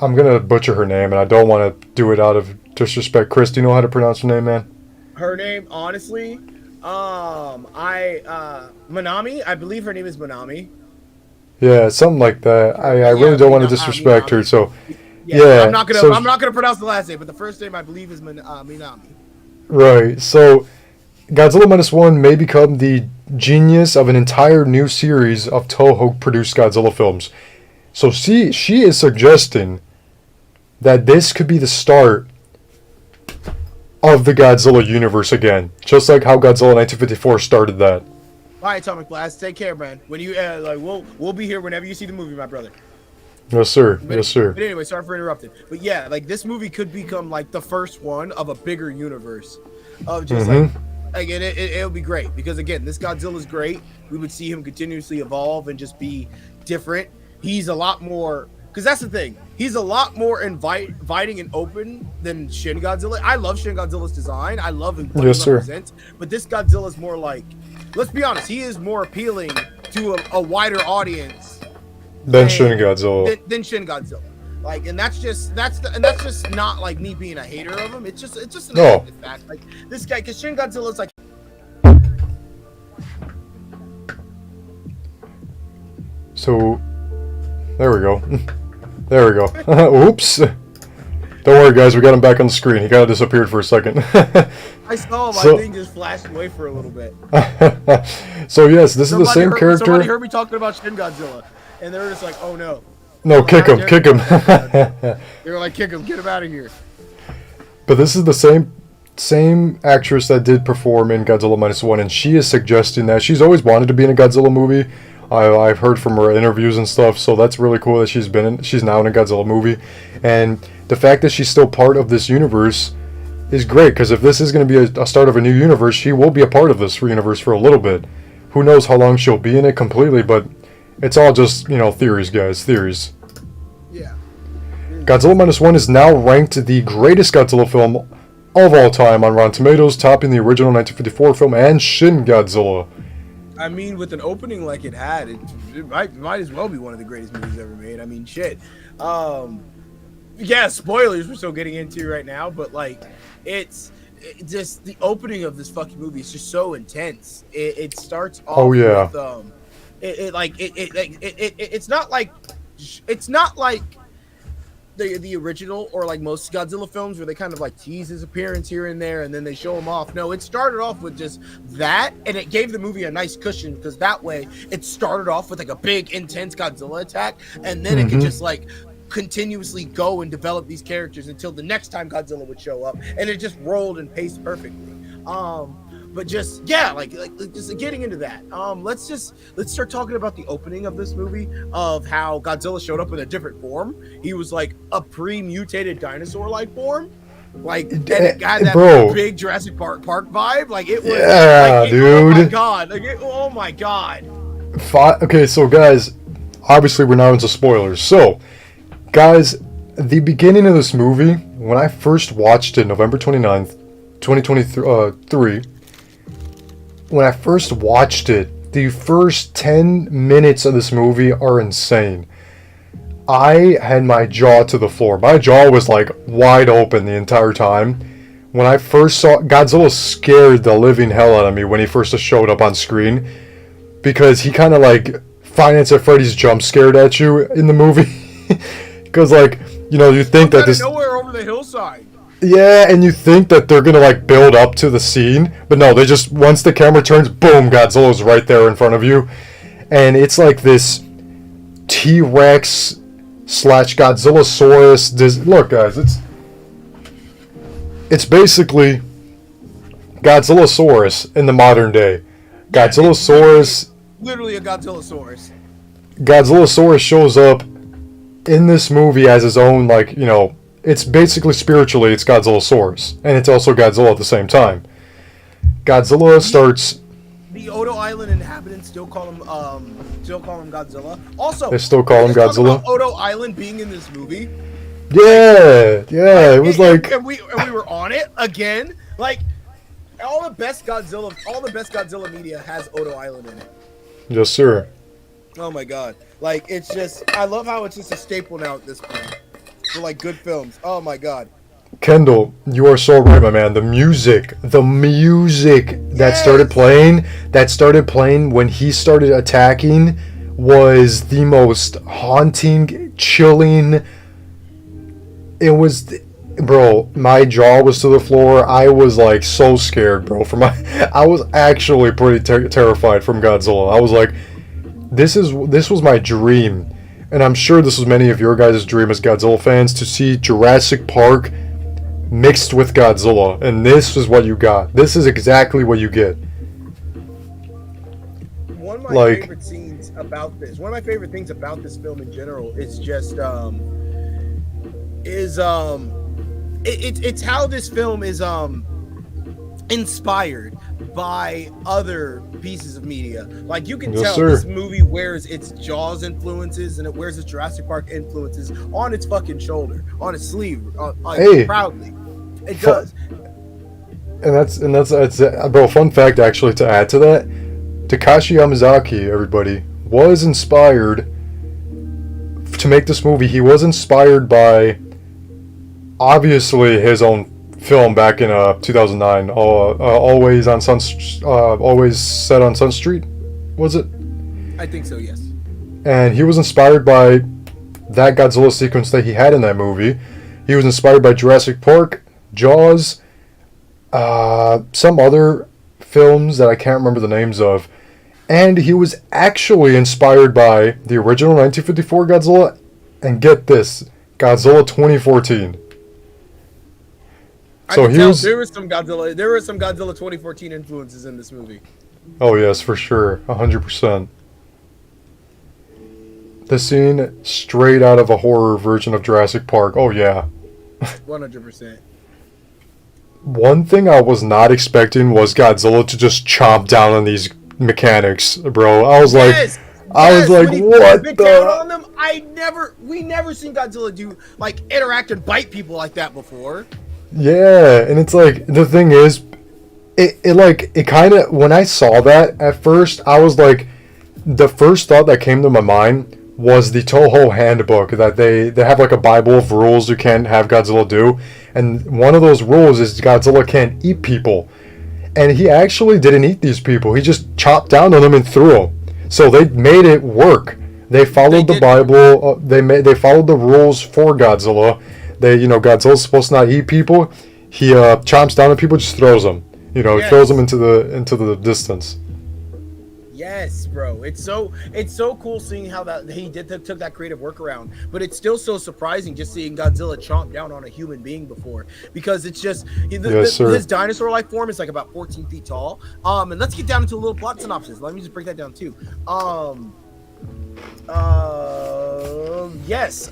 I'm going to butcher her name, and I don't want to do it out of disrespect. Chris, do you know how to pronounce her name, man? Her name, honestly, Manami, I believe her name is Manami. Yeah, something like that. I really don't want to disrespect her, so... Yeah, I'm not gonna pronounce the last name, but the first name I believe is Minami. Right. So, Godzilla Minus One may become the genius of an entire new series of Toho-produced Godzilla films. So, she is suggesting that this could be the start of the Godzilla universe again, just like how Godzilla 1954 started that. All right, Atomic Blast, take care, man. When you like, we'll be here whenever you see the movie, my brother. Yes, sir. Yes, sir. But anyway, sorry for interrupting. But yeah, like, this movie could become like the first one of a bigger universe of just like it'll be great, because again, this Godzilla's great. We would see him continuously evolve and just be different. He's a lot more, because that's the thing. He's a lot more inviting and open than Shin Godzilla. I love Shin Godzilla's design. I love what he represents. But this Godzilla's more like, let's be honest, he is more appealing to a wider audience Then Shin Godzilla. Than Shin Godzilla. Like, and that's just not like me being a hater of him. It's just an objective fact. Like this guy, because Shin Godzilla is like. So, there we go. There we go. Oops. Don't worry, guys. We got him back on the screen. He kind of disappeared for a second. I saw my thing just flashed away for a little bit. So yes, this is the same character. Somebody heard me talking about Shin Godzilla, and they were just like, "Oh no." No, kick him, kick him. They were like, "Kick him, get him out of here." But this is the same actress that did perform in Godzilla -1, and she is suggesting that she's always wanted to be in a Godzilla movie. I've heard from her interviews and stuff, so that's really cool that she's now in a Godzilla movie. And the fact that she's still part of this universe is great, because if this is going to be a start of a new universe, she will be a part of this universe for a little bit. Who knows how long she'll be in it completely, but it's all just, theories, guys, theories. Yeah. Godzilla -1 is now ranked the greatest Godzilla film of all time on Rotten Tomatoes, topping the original 1954 film and Shin Godzilla. I mean, with an opening like it had, it might as well be one of the greatest movies ever made. I mean, shit. Yeah, spoilers we're still getting into right now, but like, it's just the opening of this fucking movie is just so intense. It starts off with it's not like the original or like most Godzilla films where they kind of like tease his appearance here and there and then they show him off. No, it started off with just that, and it gave the movie a nice cushion because that way it started off with like a big intense Godzilla attack, and then it could just like continuously go and develop these characters until the next time Godzilla would show up, and it just rolled and paced perfectly. But just like just getting into that. Let's start talking about the opening of this movie, of how Godzilla showed up in a different form. He was like a pre-mutated dinosaur-like form. Like, and it had that big Jurassic Park vibe. Like, it was dude. Oh my god. Oh my god. Okay, so guys, obviously we're now into spoilers. So, guys, the beginning of this movie, when I first watched it, November 29th, 2023, when I first watched it, the first 10 minutes of this movie are insane. I had my jaw to the floor. My jaw was like wide open the entire time. When I first saw Godzilla, scared the living hell out of me when he first showed up on screen, because he kind of like Five Nights at Freddy's jump scared at you in the movie. Because like, you think that this nowhere over the hillside. Yeah, and you think that they're gonna like build up to the scene, but no, they just, once the camera turns, boom, Godzilla's right there in front of you. And it's like this T-Rex / Godzillasaurus. Look, guys, it's basically Godzillasaurus in the modern day. Godzillasaurus. Literally a Godzillasaurus. Godzillasaurus shows up in this movie as his own, like, it's basically spiritually, it's Godzillasaurus, and it's also Godzilla at the same time. Godzilla starts. The Odo Island inhabitants still call him Godzilla. Also, they still call him Godzilla. Odo Island being in this movie. Yeah, it was like, and we were on it again. Like, all the best Godzilla media has Odo Island in it. Yes, sir. Oh my god! Like, it's just, I love how it's just a staple now at this point. For like good films. Oh my god. Kendall, you are so right, my man. The music that started playing when he started attacking was the most haunting, chilling. It was, bro, my jaw was to the floor. I was like so scared, bro. I was actually pretty terrified from Godzilla. I was like, this was my dream. And I'm sure this was many of your guys' dream as Godzilla fans, to see Jurassic Park mixed with Godzilla. And this is what you got. This is exactly what you get. One of my favorite scenes about this, one of my favorite things about this film in general is just, it's how this film is, inspired by other pieces of media. Like, you can tell this movie wears its Jaws influences and it wears its Jurassic Park influences on its fucking shoulder, on its sleeve, proudly. It does. And that's bro. Fun fact, actually, to add to that, Takashi Yamazaki, everybody, was inspired to make this movie, he was inspired by obviously his own film back in 2009, always set on Sun Street, was it? I think so, yes. And he was inspired by that Godzilla sequence that he had in that movie. He was inspired by Jurassic Park, Jaws, some other films that I can't remember the names of. And he was actually inspired by the original 1954 Godzilla, and get this, Godzilla 2014. So there were some Godzilla 2014 influences in this movie. Oh yes, for sure, 100%. The scene straight out of a horror version of Jurassic Park. Oh yeah. 100%. One thing I was not expecting was Godzilla to just chomp down on these mechanics, bro. I was like, what the? Down on them, we never seen Godzilla do like interact and bite people like that before. Yeah, and it's like, the thing is, it kind of, when I saw that at first, I was like, the first thought that came to my mind was the Toho handbook, that they have like a Bible of rules you can't have Godzilla do, and one of those rules is Godzilla can't eat people, and he actually didn't eat these people. He just chopped down on them and threw them. So they made it work. They followed the Bible. They followed the rules for Godzilla. Godzilla's supposed to not eat people. He chomps down on people, just throws them. Throws them into the distance. Yes, bro. It's so cool seeing how that he took that creative workaround, but it's still so surprising just seeing Godzilla chomp down on a human being before, because it's just his dinosaur-like form is like about 14 feet tall. And let's get down into a little plot synopsis. Let me just break that down too. Yes.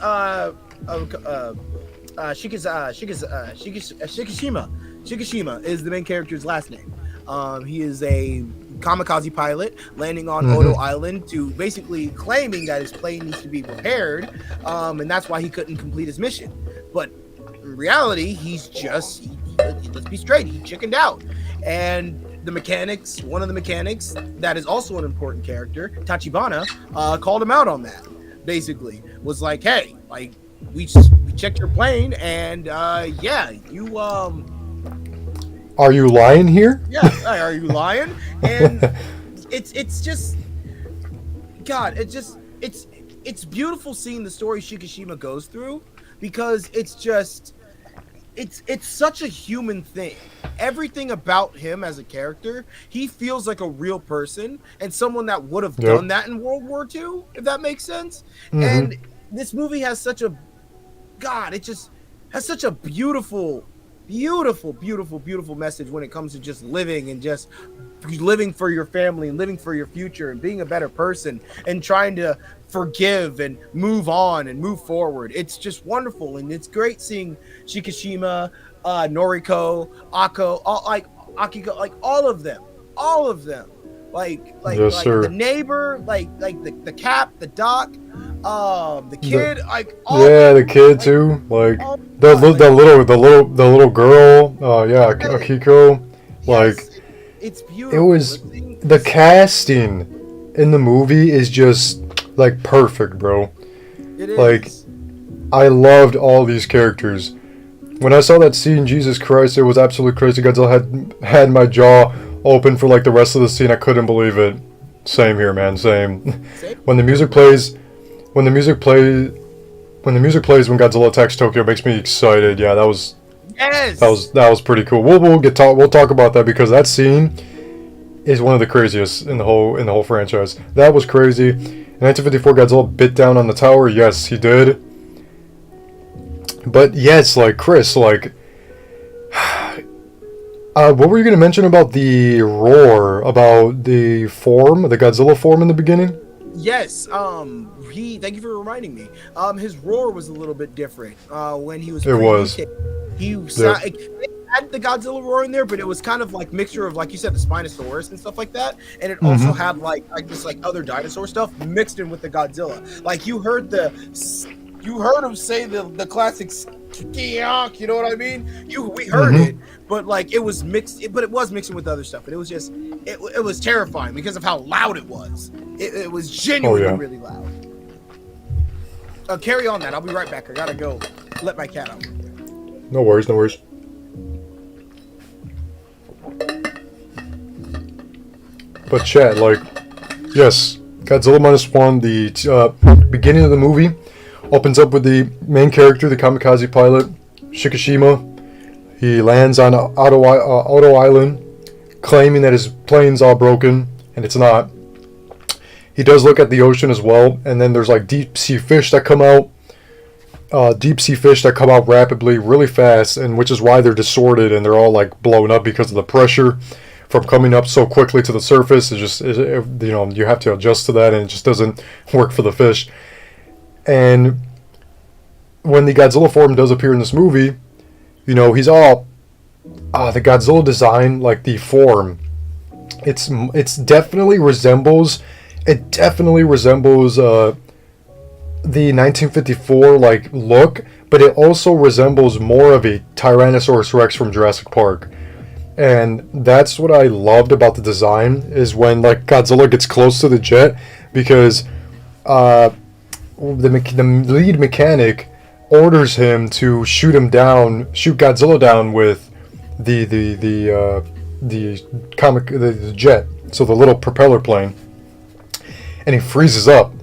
Shikishima is the main character's last name. He is a kamikaze pilot landing on Odo Island to basically claiming that his plane needs to be repaired, and that's why he couldn't complete his mission. But in reality, let's be straight, he chickened out. And one of the mechanics that is also an important character, Tachibana, called him out on that. Basically, was like, hey, like, we checked your plane, and you Are you lying here? Yeah, are you lying? And it's just, God, it's beautiful seeing the story Shikishima goes through, because it's such a human thing. Everything about him as a character, he feels like a real person and someone that would have done that in World War II, if that makes sense. And this movie has such a beautiful message when it comes to just living and just living for your family and living for your future and being a better person and trying to forgive and move on and move forward. It's just wonderful, and it's great seeing Shikishima, Noriko, Akiko, like all of them, like the neighbor, like the Cap, the Doc, the kid, the kid too, like the little girl, Akiko, like it's beautiful. It was the casting in the movie is just like perfect, bro. It is. Like, I loved all these characters. When I saw that scene, Jesus Christ, it was absolutely crazy. Godzilla had my jaw open for like the rest of the scene. I couldn't believe it. Same here, man. Same. When the music plays when Godzilla attacks Tokyo, it makes me excited. Yeah, that was pretty cool. We'll talk about that, because that scene is one of the craziest in the whole franchise. That was crazy. In 1954, Godzilla bit down on the tower. Yes, he did. But yes, like Chris, like what were you going to mention about the roar, about the Godzilla form in the beginning? Yes, thank you for reminding me. His roar was a little bit different when he was. It was. It had the Godzilla roar in there, but it was kind of like mixture of, like you said, the Spinosaurus and stuff like that, and it also had like other dinosaur stuff mixed in with the Godzilla. Like you heard him say the classic "Skiyak," you know what I mean? We heard it, but like it was mixed. But it was mixing with other stuff, and it was just it was terrifying because of how loud it was. It was genuinely really loud. carry on that. I'll be right back. I gotta go let my cat out. No worries, no worries. But chat, like, yes, Godzilla -1, the beginning of the movie opens up with the main character, the kamikaze pilot, Shikishima. He lands on Auto Island, claiming that his plane's all broken, and it's not. He does look at the ocean as well, and then there's like deep sea fish that come out. Rapidly, really fast, and which is why they're distorted and they're all like blown up because of the pressure from coming up so quickly to the surface. You have to adjust to that, and it just doesn't work for the fish. And when the Godzilla form does appear in this movie, he's all the Godzilla design, like the form. It definitely resembles the 1954 like look, but it also resembles more of a Tyrannosaurus Rex from Jurassic Park. And that's what I loved about the design, is when like Godzilla gets close to the jet, because the lead mechanic orders him to shoot Godzilla down with the jet, so the little propeller plane, and he freezes up.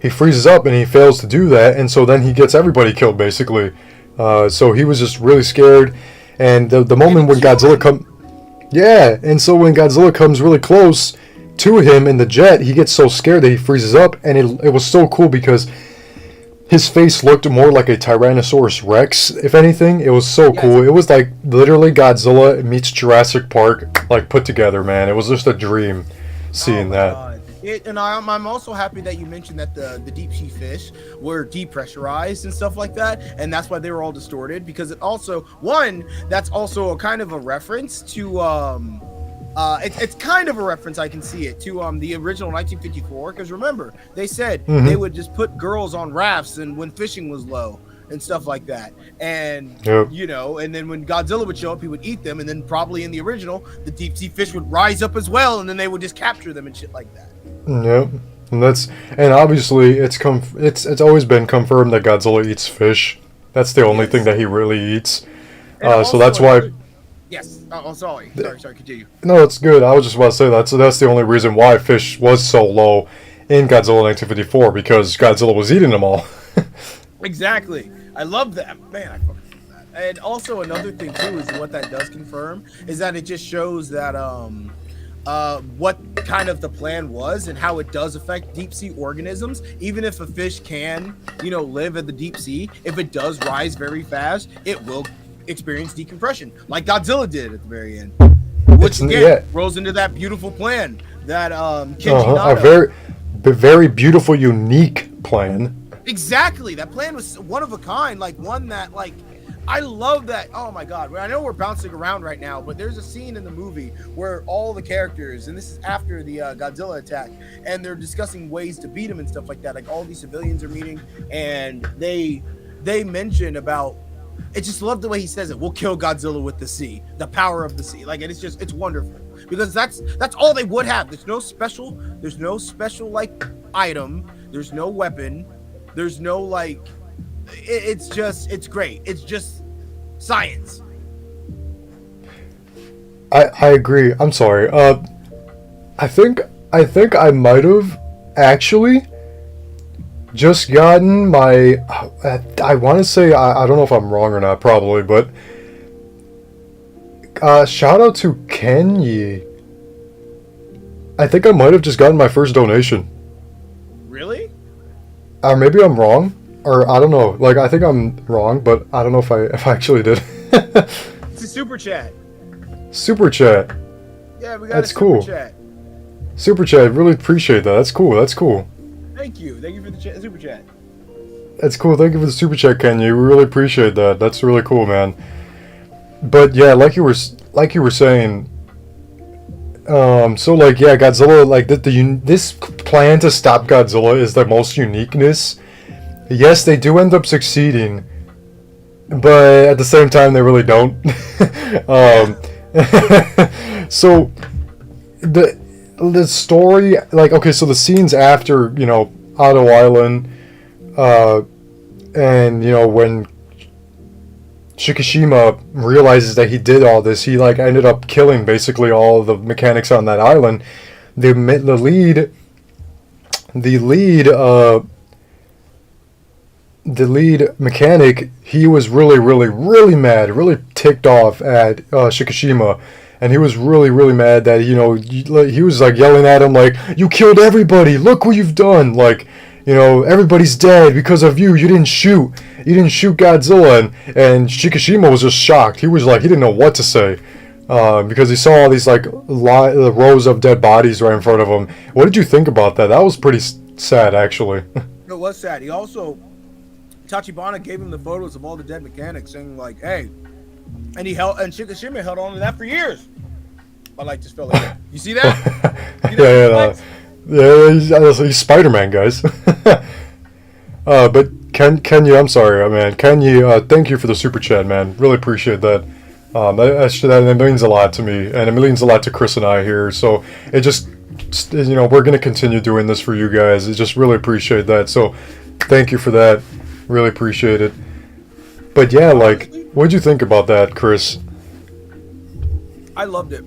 And he fails to do that, and so then he gets everybody killed basically. So he was just really scared, and the moment when Godzilla when Godzilla comes really close to him in the jet, he gets so scared that he freezes up, and it was so cool because his face looked more like a Tyrannosaurus Rex, if anything. It was so cool. It was like literally Godzilla meets Jurassic Park, like put together, man. It was just a dream seeing that. God. I'm also happy that you mentioned that the deep sea fish were depressurized and stuff like that, and that's why they were all distorted, because that's also a kind of a reference to it's kind of a reference, I can see it, to the original 1954, because remember, they said they would just put girls on rafts and when fishing was low and stuff like that, and and then when Godzilla would show up, he would eat them, and then probably in the original, the deep sea fish would rise up as well, and then they would just capture them and shit like that. Yep, and obviously it's always been confirmed that Godzilla eats fish. That's the only thing that he really eats. So that's why. Yes. Oh, sorry. Continue. No, it's good. I was just about to say that's the only reason why fish was so low in Godzilla 1954, because Godzilla was eating them all. Exactly. I love that, man. I fucking love that. And also another thing too is what that does confirm is that it just shows that what kind of the plan was and how it does affect deep sea organisms. Even if a fish can, live in the deep sea, if it does rise very fast, it will experience decompression, like Godzilla did at the very end. Which again rolls into that beautiful plan that Kenji Nada. A very beautiful, unique plan. Exactly. That plan was one of a kind, like one that like I love that. Oh my god. I know we're bouncing around right now, but there's a scene in the movie where all the characters, and this is after the Godzilla attack, and they're discussing ways to beat him and stuff like that. Like all these civilians are meeting, and they mention about. I just love the way he says it. We'll kill Godzilla with the sea, the power of the sea. Like, and it's wonderful, because that's all they would have. There's no special like item. There's no weapon. There's no like. It's great. It's just science. I agree. I'm sorry. I think I might have actually just gotten my. I want to say I don't know if I'm wrong or not. Probably, but shout out to Kenyi. I think I might have just gotten my first donation. Really? Or maybe I'm wrong. Or I don't know. Like, I think I'm wrong, but I don't know if I actually did. It's a super chat. Super chat. Yeah, we got That's a super cool. chat. Super chat. Really appreciate that. That's cool. Thank you for the super chat. That's cool. Thank you for the super chat, Kenya. We really appreciate that. That's really cool, man. But yeah, like you were saying. So like yeah, Godzilla, like this plan to stop Godzilla is the most uniqueness. Yes, they do end up succeeding, but at the same time, they really don't. So, the story, like, okay, so the scenes after, Auto Island, And, when Shikishima realizes that he did all this, he, ended up killing basically all of the mechanics on that island. The lead mechanic, he was really, really, really mad, really ticked off at Shikishima. And he was really, really mad that, he was, yelling at him, you killed everybody, look what you've done, everybody's dead because of you, you didn't shoot Godzilla, and Shikishima was just shocked. He was he didn't know what to say, because he saw all these, rows of dead bodies right in front of him. What did you think about that? That was pretty sad, actually. It was sad. He also, Tachibana gave him the photos of all the dead mechanics, saying, hey, and Shikishima held on to that for years. I just felt like, you see that? He's Spider-Man, guys. But Kenya, I'm sorry, man. Kenya, thank you for the super chat, man. Really appreciate that. That means a lot to me, and it means a lot to Chris and I here. So it just, we're gonna continue doing this for you guys. I just really appreciate that. So thank you for that. Really appreciate it. But yeah, what'd you think about that, Chris? I loved it.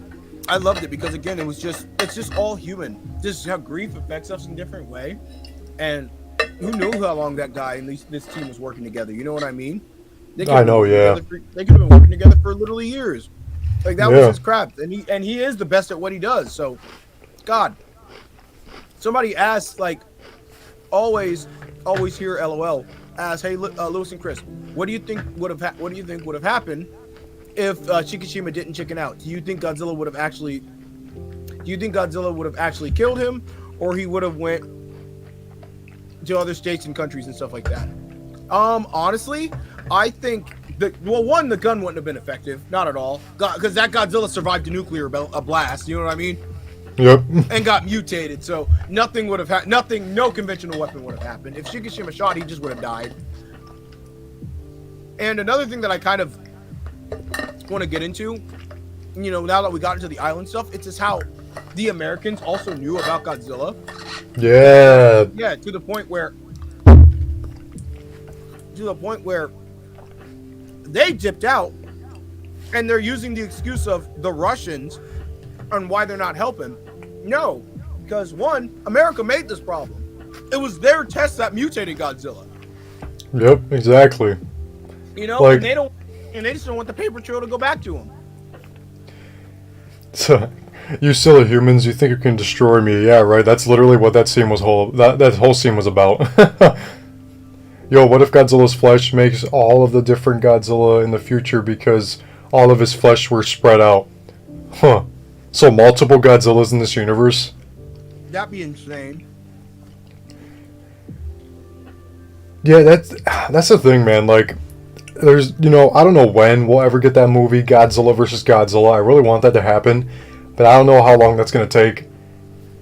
Because again, it's just all human. Just how grief affects us in a different way. And who knew how long that guy and this team was working together? You know what I mean? I know, yeah. They could have been working together for literally years. That was his craft, and he is the best at what he does. So, God, somebody asked, always hear LOL. Ask, hey, Lewis and Chris, what do you think would have happened if Shikishima didn't chicken out? Do you think Godzilla would have actually killed him, or he would have went to other states and countries and stuff like that? Honestly, I think the gun wouldn't have been effective, not at all, because that Godzilla survived a nuclear blast. You know what I mean? Yep. And got mutated, so nothing would have no conventional weapon would have happened. If Shikishima shot, he just would have died. And another thing that I kind of want to get into, now that we got into the island stuff, it's just how the Americans also knew about Godzilla. Yeah. Yeah, to the point where they dipped out, and they're using the excuse of the Russians on why they're not helping. No, because one, America made this problem. It was their test that mutated Godzilla. Yep, exactly. And they just don't want the paper trail to go back to them. So, you silly humans, you think you can destroy me? Yeah, right. That's literally what that scene was that whole scene was about. Yo, what if Godzilla's flesh makes all of the different Godzilla in the future because all of his flesh were spread out? Huh. So multiple Godzillas in this universe? That'd be insane. Yeah, that's the thing, man. There's, I don't know when we'll ever get that movie, Godzilla versus Godzilla. I really want that to happen, but I don't know how long that's going to take.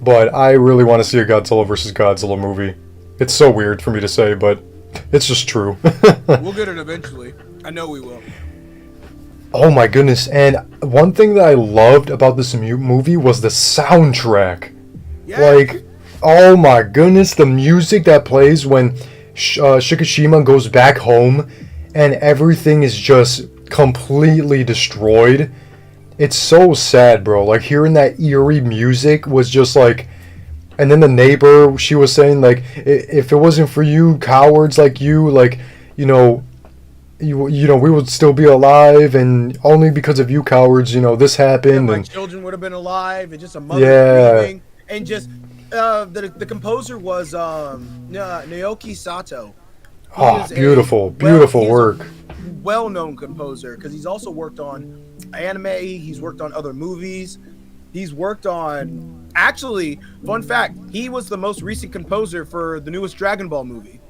But I really want to see a Godzilla versus Godzilla movie. It's so weird for me to say, but it's just true. We'll get it eventually. I know we will. Oh my goodness, and one thing that I loved about this movie was the soundtrack. Yes. Oh my goodness, the music that plays when Shikishima goes back home and everything is just completely destroyed. It's so sad, bro. Hearing that eerie music was just and then the neighbor, she was saying if it wasn't for you cowards like you, we would still be alive, and only because of you cowards, this happened. My children would have been alive, and just a mother grieving, and just the composer was Naoki Sato. Beautiful work. Well-known composer, because he's also worked on anime. He's worked on other movies. He's worked on, actually, fun fact, he was the most recent composer for the newest Dragon Ball movie.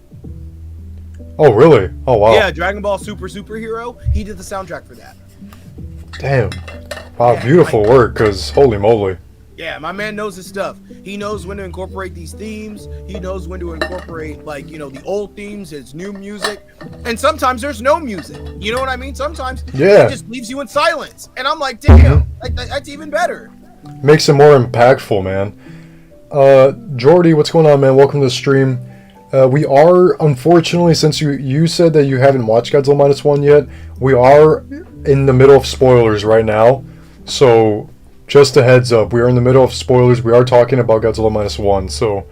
Oh, really? Oh, wow. Yeah, Dragon Ball Superhero. He did the soundtrack for that. Damn. Wow, yeah, beautiful work, because holy moly. Yeah, my man knows his stuff. He knows when to incorporate these themes. He knows when to incorporate, the old themes, his new music. And sometimes there's no music. You know what I mean? Sometimes it just leaves you in silence. And I'm like, damn, that's even better. Makes it more impactful, man. Jordy, what's going on, man? Welcome to the stream. We are, unfortunately, since you said that you haven't watched Godzilla Minus One yet, we are in the middle of spoilers right now. So, just a heads up, we are in the middle of spoilers. We are talking about Godzilla Minus One. So,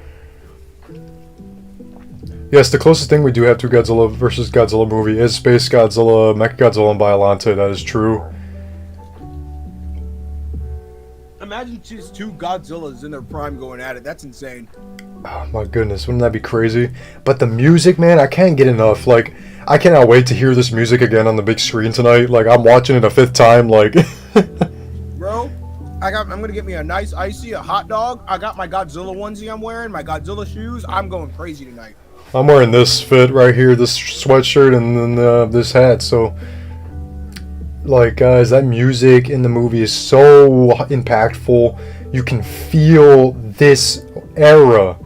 yes, the closest thing we do have to Godzilla versus Godzilla movie is Space Godzilla, Mechagodzilla, and Biollante. That is true. Imagine just two Godzillas in their prime going at it. That's insane. Oh my goodness, wouldn't that be crazy? But the music, man, I can't get enough. Like, I cannot wait to hear this music again on the big screen tonight. Like, I'm watching it a fifth time. Like, bro, I'm gonna get me a nice icy, a hot dog. I got my Godzilla onesie I'm wearing, my Godzilla shoes. I'm going crazy tonight. I'm wearing this fit right here, this sweatshirt, and then this hat. So, like, guys, that music in the movie is so impactful. You can feel this era.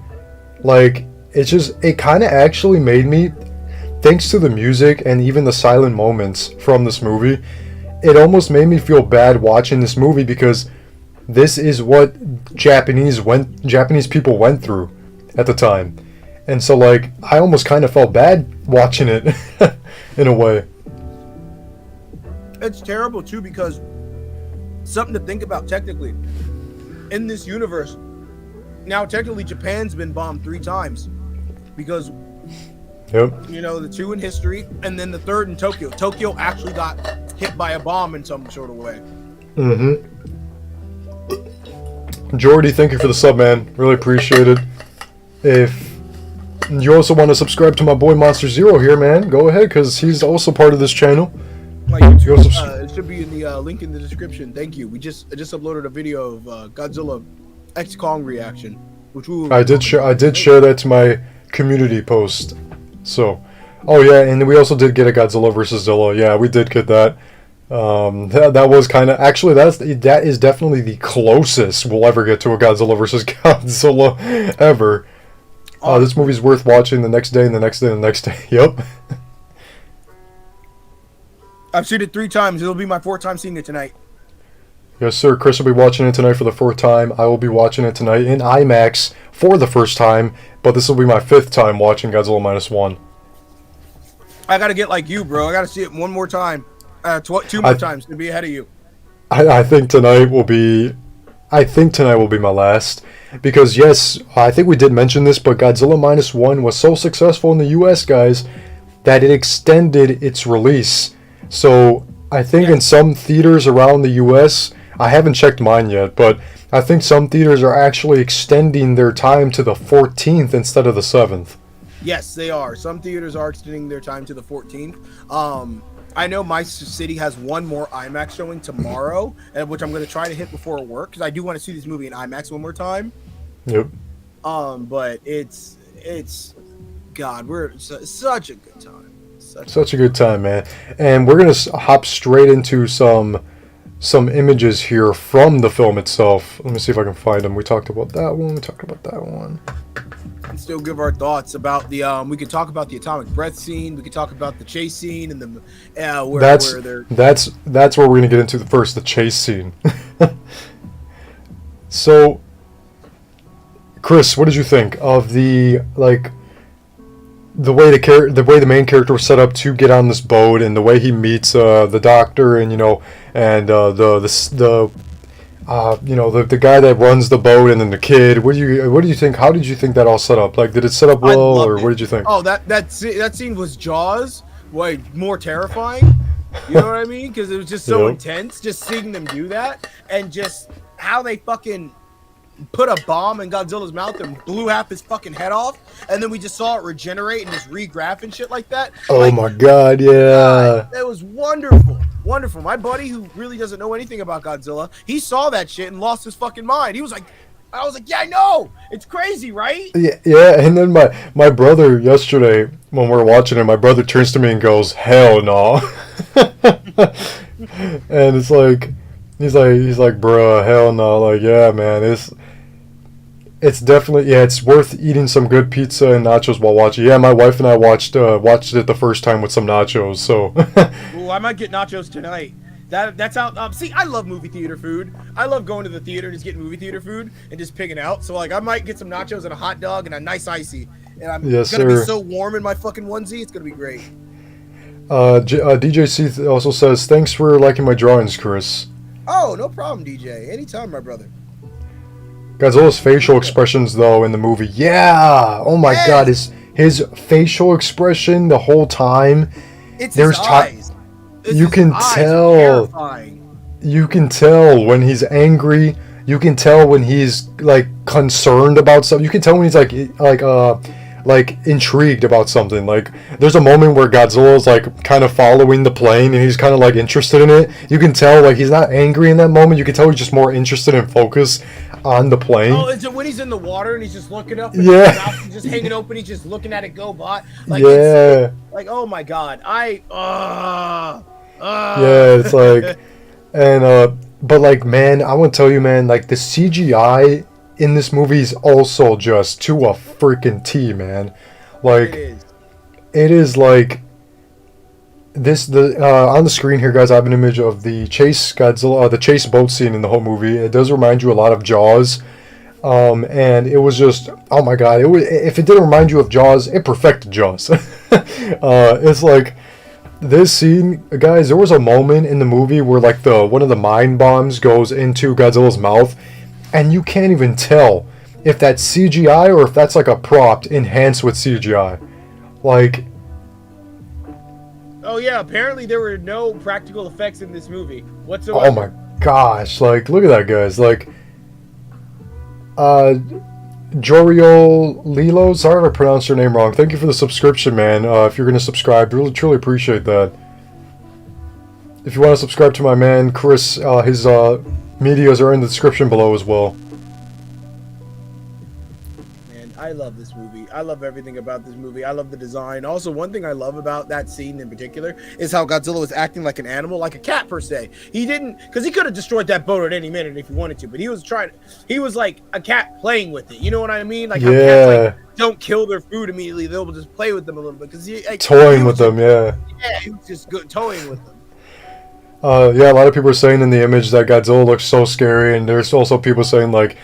Like, it kind of actually made me, thanks to the music and even the silent moments from this movie, it almost made me feel bad watching this movie because this is what Japanese people went through at the time. And so, like, I almost kind of felt bad watching it in a way. It's terrible too because something to think about technically in this universe. Now technically Japan's been bombed 3 times because you know, the 2 in history and then the 3rd in Tokyo. Tokyo actually got hit by a bomb in some sort of way. Jordy, thank you for the sub, man. Really appreciate it. If you also want to subscribe to my boy Monster Zero here, man, go ahead because he's also part of this channel. My YouTube, it should be in the link in the description. Thank you. I just uploaded a video of Godzilla X Kong reaction, which I did share that to my community post. So, oh yeah, and we also did get a Godzilla versus Zilla. Yeah, we did get that. That was kind of actually that is definitely the closest we'll ever get to a Godzilla versus Godzilla ever. This movie's worth watching the next day and the next day and the next day. Yep. I've seen it 3 times. It'll be my 4th time seeing it tonight. Yes, sir. Chris will be watching it tonight for the 4th time. I will be watching it tonight in IMAX for the first time, but this will be my 5th time watching Godzilla Minus One. I gotta get like you, bro. I gotta see it one more time. 2 more times to be ahead of you. I think tonight will be my last. Because, yes, I think we did mention this, but Godzilla Minus One was so successful in the US, guys, that it extended its release. So, I think in some theaters around the US, I haven't checked mine yet, but I think some theaters are actually extending their time to the 14th instead of the 7th. Yes, they are. Some theaters are extending their time to the 14th. I know my city has one more IMAX showing tomorrow, which I'm going to try to hit before work, because I do want to see this movie in IMAX one more time. Yep. But it's God, we're such a good time. Such a good time, man. And we're going to hop straight into some images here from the film itself. Let me see if I can find them. We talked about that one. And still give our thoughts about the we could talk about the atomic breath scene, we could talk about the chase scene and the that's where we're going to get into the chase scene. So, Chris, what did you think of the way the main character was set up to get on this boat, and the way he meets the doctor, and the guy that runs the boat, and then the kid? What do you think? How did you think that all set up? Like, did it set up well, or what did you think? Oh, that scene was Jaws, way more terrifying. You know what I mean? Because it was just so intense, just seeing them do that, and just how they fucking put a bomb in Godzilla's mouth and blew half his fucking head off, and then we just saw it regenerate and just regraph and shit like that. Oh my god, yeah. That was wonderful. Wonderful. My buddy, who really doesn't know anything about Godzilla, he saw that shit and lost his fucking mind. I was like, yeah, I know. It's crazy, right? Yeah, and then my brother yesterday, when we were watching it, my brother turns to me and goes, "Hell no." And it's like, he's like, "Bruh, hell no." Like, yeah, man, it's definitely, it's worth eating some good pizza and nachos while watching. Yeah, my wife and I watched it the first time with some nachos, so. Ooh, I might get nachos tonight. That's how. See, I love movie theater food. I love going to the theater and just getting movie theater food and just picking out. So, like, I might get some nachos and a hot dog and a nice icy and I'm Yes, gonna be sir. so warm in my fucking onesie. It's gonna be great. DJC also says, thanks for liking my drawings, Chris. Oh, no problem, DJ. Anytime, my brother. Godzilla's facial expressions, though, in the movie. Yeah! Oh my Yes! god, his facial expression the whole time. It's There's his eyes. You can tell. You can tell when he's angry. You can tell when he's like concerned about something. You can tell when he's like intrigued about something. Like there's a moment where Godzilla's like kind of following the plane and he's kind of like interested in it. You can tell like he's not angry in that moment. You can tell he's just more interested and focused on the plane. Oh, is it when he's in the water and he's just looking up and yeah, his mouth is just hanging open, he's just looking at it go by? Like, yeah. It's like, oh my god. Yeah, it's like and but like man, I want to tell you man, like the CGI in this movie is also just to a freaking T, man. Like it is like this on the screen here, guys. I have an image of the chase Godzilla, the chase boat scene in the whole movie. It does remind you a lot of Jaws, and it was just oh my god. It was, if it didn't remind you of Jaws, it perfected Jaws. It's like this scene, guys. There was a moment in the movie where like one of the mind bombs goes into Godzilla's mouth, and you can't even tell if that's CGI or if that's like a prop enhanced with CGI, like. Oh yeah, apparently there were no practical effects in this movie whatsoever. Oh my gosh, like look at that, guys. Like Lwws, sorry if I pronounced your name wrong. Thank you for the subscription, man. If you're gonna subscribe, really truly appreciate that. If you want to subscribe to my man Chris, his medias are in the description below as well. I love this movie. I love everything about this movie. I love the design. Also, one thing I love about that scene in particular is how Godzilla was acting like an animal, like a cat per se. He didn't, because he could have destroyed that boat at any minute if he wanted to, but he was like a cat playing with it. You know what I mean? Like how cats like, don't kill their food immediately. They'll just play with them a little bit because toying with them, yeah. Yeah, he was just good toying with them. Yeah, a lot of people are saying in the image that Godzilla looks so scary, and there's also people saying like.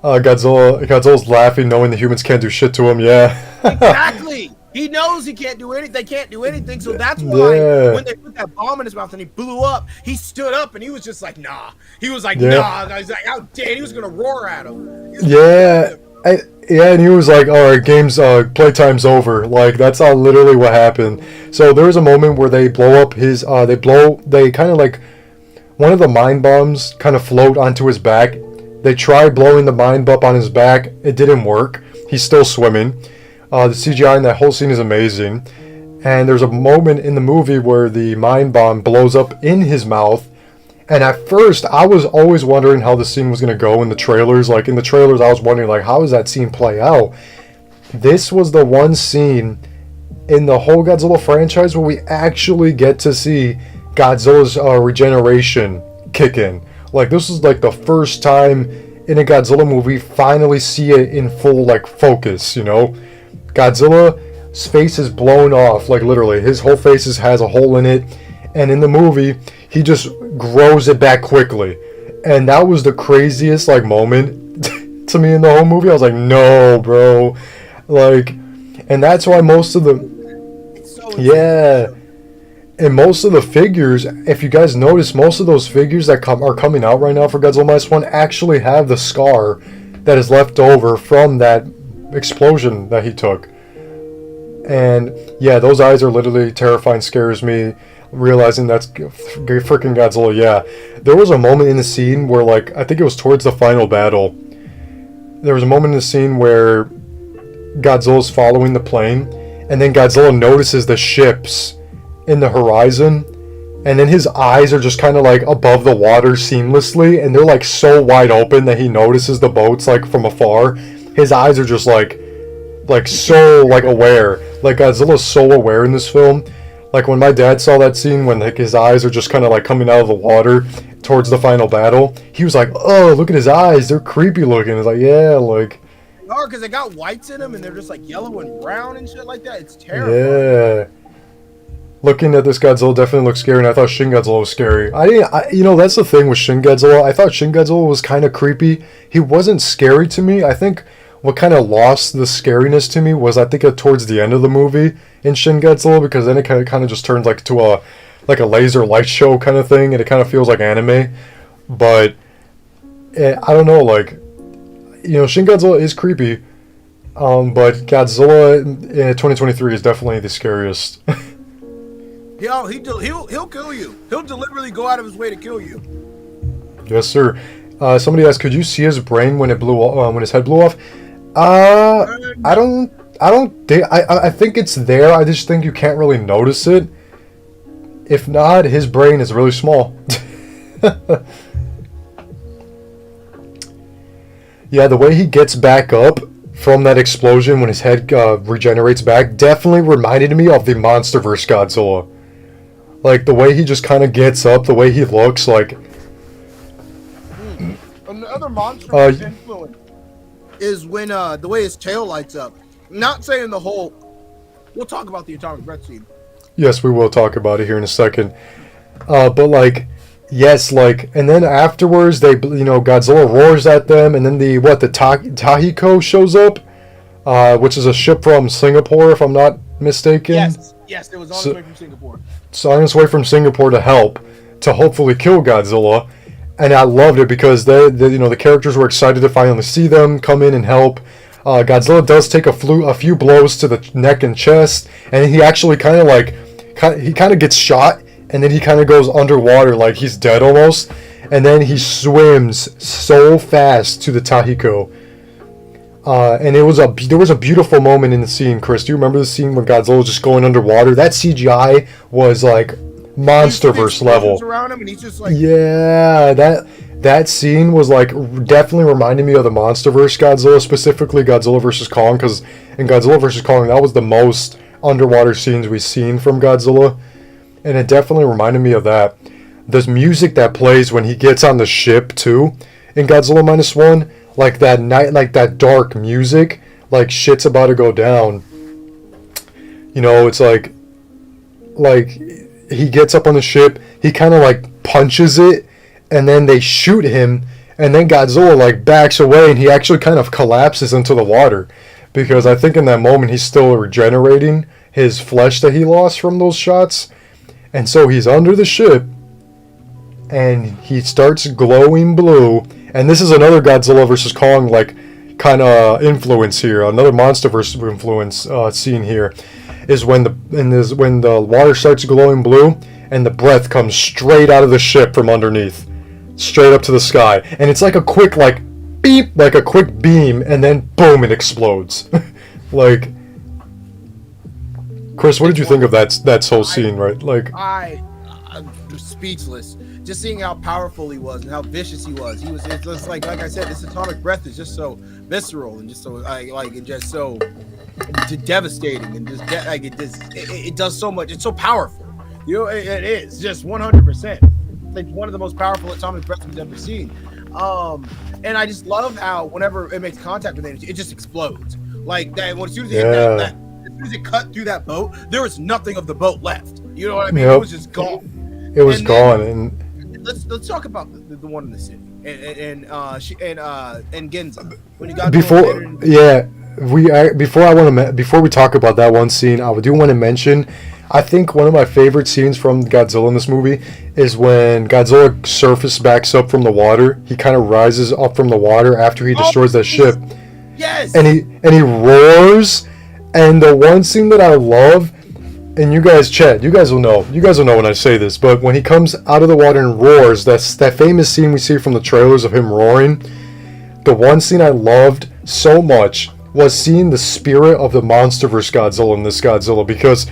Godzilla's laughing, knowing the humans can't do shit to him. Yeah, exactly. He knows he can't do anything. They can't do anything. So that's why when they put that bomb in his mouth and he blew up, he stood up and he was just like, nah. He was like, nah. He's like, how dare he was gonna roar at him. Yeah, and he was like, all right, playtime's over. Like that's literally what happened. So there was a moment where they blow up his. They kind of like one of the mind bombs kind of float onto his back. They tried blowing the mind up on his back. It didn't work. He's still swimming. The CGI in that whole scene is amazing. And there's a moment in the movie where the mind bomb blows up in his mouth. And at first, I was always wondering how the scene was going to go in the trailers. Like, in the trailers, I was wondering, like, how does that scene play out? This was the one scene in the whole Godzilla franchise where we actually get to see Godzilla's regeneration kick in. Like, this is like the first time in a Godzilla movie finally see it in full, like, focus, you know? Godzilla's face is blown off, like, literally. His whole face has a hole in it. And in the movie, he just grows it back quickly. And that was the craziest, like, moment to me in the whole movie. I was like, no, bro. Like, and that's why most of the... Yeah. And most of the figures, if you guys notice, most of those figures that are coming out right now for Godzilla Minus One actually have the scar that is left over from that explosion that he took. And yeah, those eyes are literally terrifying. Scares me, realizing that's freaking Godzilla. Yeah, there was a moment in the scene where, like, I think it was towards the final battle. There was a moment in the scene where Godzilla's following the plane, and then Godzilla notices the ships in the horizon, and then his eyes are just kind of like above the water seamlessly, and they're like so wide open that he notices the boats like from afar. His eyes are just like so like aware. Like Godzilla's so aware in this film. Like when my dad saw that scene when like his eyes are just kind of like coming out of the water towards the final battle, he was like, oh, look at his eyes, they're creepy looking. It's like, yeah, like because they got whites in them and they're just like yellow and brown and shit like that. It's terrible. Yeah. Looking at this Godzilla definitely looks scary, and I thought Shin Godzilla was scary. You know, that's the thing with Shin Godzilla. I thought Shin Godzilla was kind of creepy. He wasn't scary to me. I think what kind of lost the scariness to me was I think towards the end of the movie in Shin Godzilla, because then it kind of just turns like to a laser light show kind of thing, and it kind of feels like anime. But I don't know, like, Shin Godzilla is creepy, but Godzilla in 2023 is definitely the scariest. He'll kill you. He'll deliberately go out of his way to kill you. Yes, sir. Somebody asked, could you see his brain when when his head blew off? I think it's there. I just think you can't really notice it. If not, his brain is really small. Yeah, the way he gets back up from that explosion when his head regenerates back definitely reminded me of the MonsterVerse Godzilla. Like, the way he just kind of gets up, the way he looks, like... Another MonsterVerse influence is when the way his tail lights up. Not saying the whole... We'll talk about the atomic breath scene. Yes, we will talk about it here in a second. But, like... Yes, like, and then afterwards, Godzilla roars at them, and then the Tahiko shows up, which is a ship from Singapore, if I'm not mistaken. Yes, it was on its way from Singapore. So on its way from Singapore to help, to hopefully kill Godzilla, and I loved it because the characters were excited to finally see them come in and help. Godzilla does take a few blows to the neck and chest, and he actually kind of gets shot. And then he kind of goes underwater like he's dead almost. And then he swims so fast to the Tahiko. And there was a beautiful moment in the scene, Chris. Do you remember the scene when Godzilla was just going underwater? That CGI was like MonsterVerse level. Around him and he's just like... Yeah, that scene was like definitely reminding me of the MonsterVerse Godzilla, specifically Godzilla vs. Kong. Because in Godzilla vs. Kong, that was the most underwater scenes we've seen from Godzilla. And it definitely reminded me of that. The music that plays when he gets on the ship too, in Godzilla -1, like that dark music, like shit's about to go down. It's like he gets up on the ship, he kind of like punches it, and then they shoot him, and then Godzilla like backs away, and he actually kind of collapses into the water, because I think in that moment he's still regenerating his flesh that he lost from those shots. And so he's under the ship, and he starts glowing blue. And this is another Godzilla vs. Kong like kind of influence here. Another MonsterVerse influence scene here is when the water starts glowing blue, and the breath comes straight out of the ship from underneath, straight up to the sky. And it's like a quick beep, like a quick beam, and then boom, it explodes. Like. Chris, what did you think of that whole scene, right? Like, I'm speechless. Just seeing how powerful he was and how vicious he was. It's just like I said, this atomic breath is just so visceral and just so just so devastating and just it does so much. It's so powerful. It is just 100%. Like one of the most powerful atomic breaths we've ever seen. And I just love how whenever it makes contact with it, it just explodes. Like that. As soon as it hit that. As soon as it cut through that boat, there was nothing of the boat left. You know what I mean? Yep. It was just gone. It was gone. And let's talk about the one in the city and Ginza. When you got before we talk about that one scene, I do want to mention. I think one of my favorite scenes from Godzilla in this movie is when Godzilla backs up from the water. He kind of rises up from the water after he destroys that ship. Yes. And he roars. And the one scene that I love, and you guys, Chad, you guys will know when I say this, but when he comes out of the water and roars, that's that famous scene we see from the trailers of him roaring. The one scene I loved so much was seeing the spirit of the MonsterVerse Godzilla in this Godzilla, because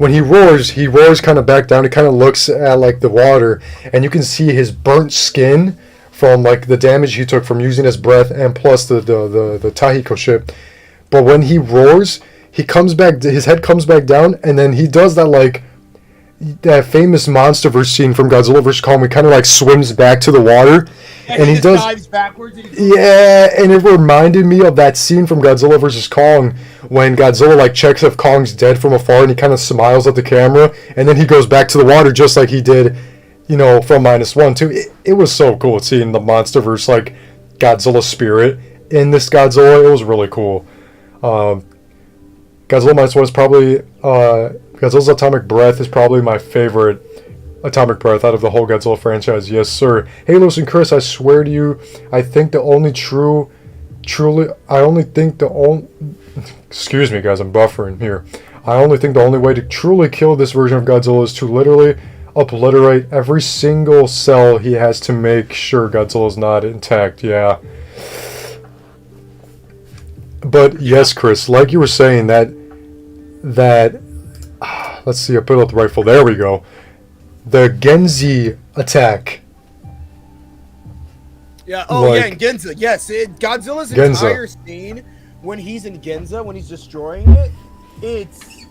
when he roars kind of back down. He kind of looks at like the water, and you can see his burnt skin from like the damage he took from using his breath, and plus the Tahiko ship. But when he roars, he comes back. His head comes back down, and then he does that famous MonsterVerse scene from Godzilla vs. Kong. He kind of like swims back to the water, and he does dives backwards. And it reminded me of that scene from Godzilla vs. Kong when Godzilla like checks if Kong's dead from afar, and he kind of smiles at the camera, and then he goes back to the water just like he did, from -1 too. It was so cool seeing the MonsterVerse like Godzilla spirit in this Godzilla. It was really cool. Godzilla Minus One is probably Godzilla's Atomic Breath is probably my favorite Atomic Breath out of the whole Godzilla franchise. Yes, sir. Hey, Lewis and Chris, I swear to you, I think the only excuse me, guys, I'm buffering here. I only think the only way to truly kill this version of Godzilla is to literally obliterate every single cell he has to make sure Godzilla's not intact. Yeah. But yes, Chris, like you were saying, that let's see, I put out the rifle. There we go. The Genzi attack. Yeah. Oh, yeah, in Ginza. Yes, Godzilla's entire scene when he's in Ginza, when he's destroying it, it's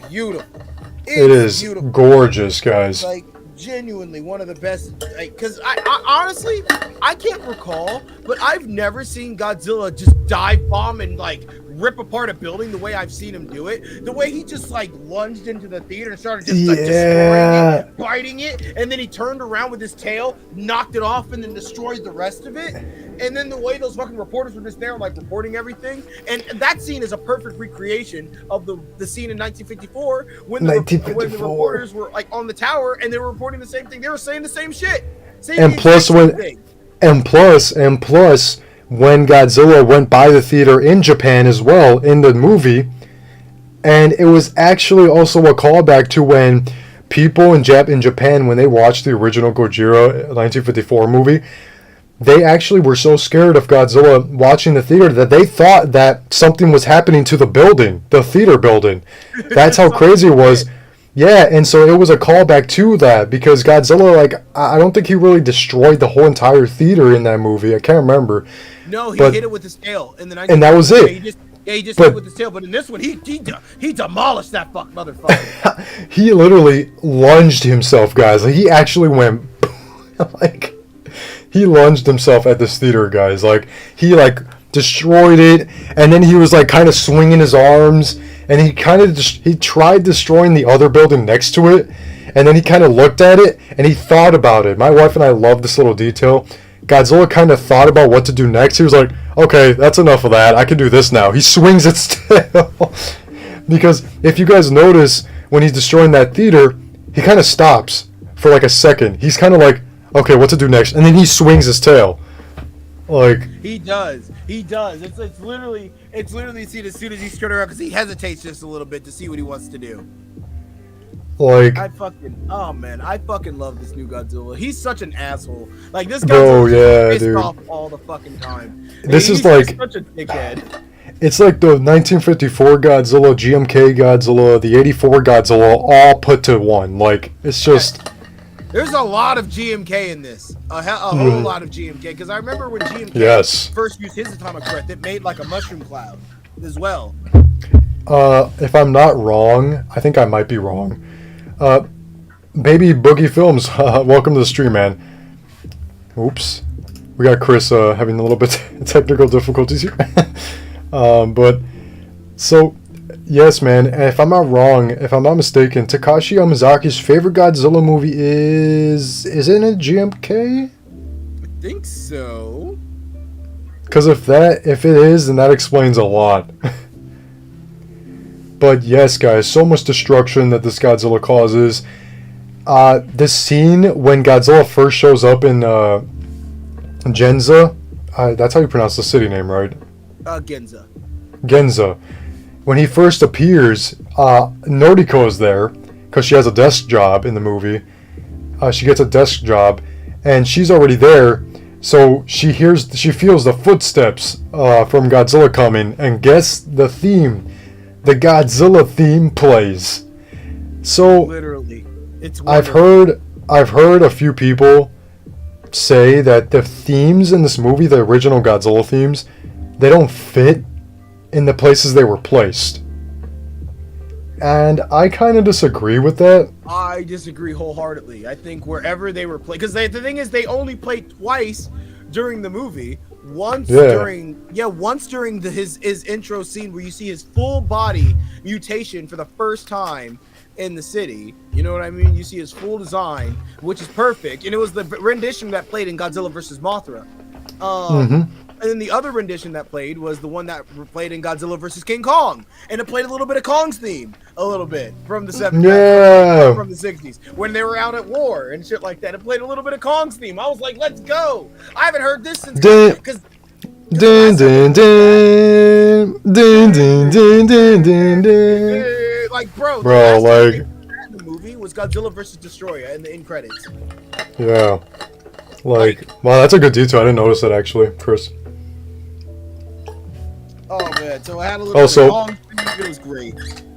beautiful. It is beautiful. Gorgeous, guys. Like, genuinely one of the best. Because I honestly, I can't recall, but I've never seen Godzilla just dive bomb and like rip apart a building the way I've seen him do it. The way he just like lunged into the theater and started just like destroying it, biting it, and then he turned around with his tail, knocked it off, and then destroyed the rest of it. And then the way those fucking reporters were just there like reporting everything, and that scene is a perfect recreation of the scene in 1954 when the reporters were like on the tower and they were reporting the same thing. They were saying the same shit. And plus when Godzilla went by the theater in Japan as well in the movie, and it was actually also a callback to when people in Japan, when they watched the original Gojira 1954 movie, they actually were so scared of Godzilla watching the theater that they thought that something was happening to the building, the theater building. That's how crazy it was. Yeah, and so it was a callback to that, because Godzilla, like, I don't think he really destroyed the whole entire theater in that movie. I can't remember. No, he hit it with his tail in the 1950s. And that was it. He just hit it with his tail, but in this one, he demolished that motherfucker. He literally lunged himself, guys. Like, he actually went, like, he lunged himself at this theater, guys. Like, he, like, destroyed it, and then he was, like, kind of swinging his arms, and he kind of he tried destroying the other building next to it, and then he kind of looked at it and he thought about it. My wife and I love this little detail. Godzilla kind of thought about what to do next. He was like, okay, that's enough of that. I can do this now. He swings its tail. Because if you guys notice, when he's destroying that theater, he kind of stops for like a second. He's kind of like, okay, what to do next? And then he swings his tail. Like, he does. It's literally seen as soon as he's turned around, because he hesitates just a little bit to see what he wants to do. Like, I fucking love this new Godzilla. He's such an asshole. Like, this Godzilla's pissed off all the fucking time. This is like such a dickhead. It's like the 1954 Godzilla, GMK Godzilla, the 84 Godzilla, all put to one. Like, it's just. There's a lot of GMK in this. A whole lot of GMK. Because I remember when GMK first used his atomic breath, it made like a mushroom cloud as well. If I'm not wrong, I think I might be wrong. Baby Boogie Films, welcome to the stream, man. Oops. We got Chris having a little bit technical difficulties here. But, so, yes, man, if I'm not wrong, if I'm not mistaken, Takashi Yamazaki's favorite Godzilla movie is it a GMK? I think so. Because if it is, then that explains a lot. But yes, guys, so much destruction that this Godzilla causes. This scene when Godzilla first shows up in Genza, that's how you pronounce the city name, right? Genza. Genza. When he first appears, Noriko is there because she has a desk job in the movie. She gets a desk job, and she's already there. So she feels the footsteps from Godzilla coming, and guess the theme. The Godzilla theme plays. So literally, it's wonderful. I've heard a few people say that the themes in this movie, the original Godzilla themes, they don't fit in the places they were placed. And I kind of disagree with that. I disagree wholeheartedly. I think wherever they were played, because the thing is, they only played twice during the movie. Once during his intro scene where you see his full body mutation for the first time in the city. You know what I mean? You see his full design, which is perfect. And it was the rendition that played in Godzilla vs. Mothra. And then the other rendition that played was the one that played in Godzilla versus King Kong, and it played a little bit of Kong's theme, a little bit from the 70s, Yeah. from the 60s, when they were out at war and shit like that. It played a little bit of Kong's theme. I was like, let's go! I haven't heard this since because. Dun dun dun dun dun dun dun dun dun. Like, bro, like the movie was Godzilla versus Destroyer in the end credits. yeah, like wow, that's a good detail. I didn't notice that actually, Chris. Oh man, so I had a little bit of long theme. It was great.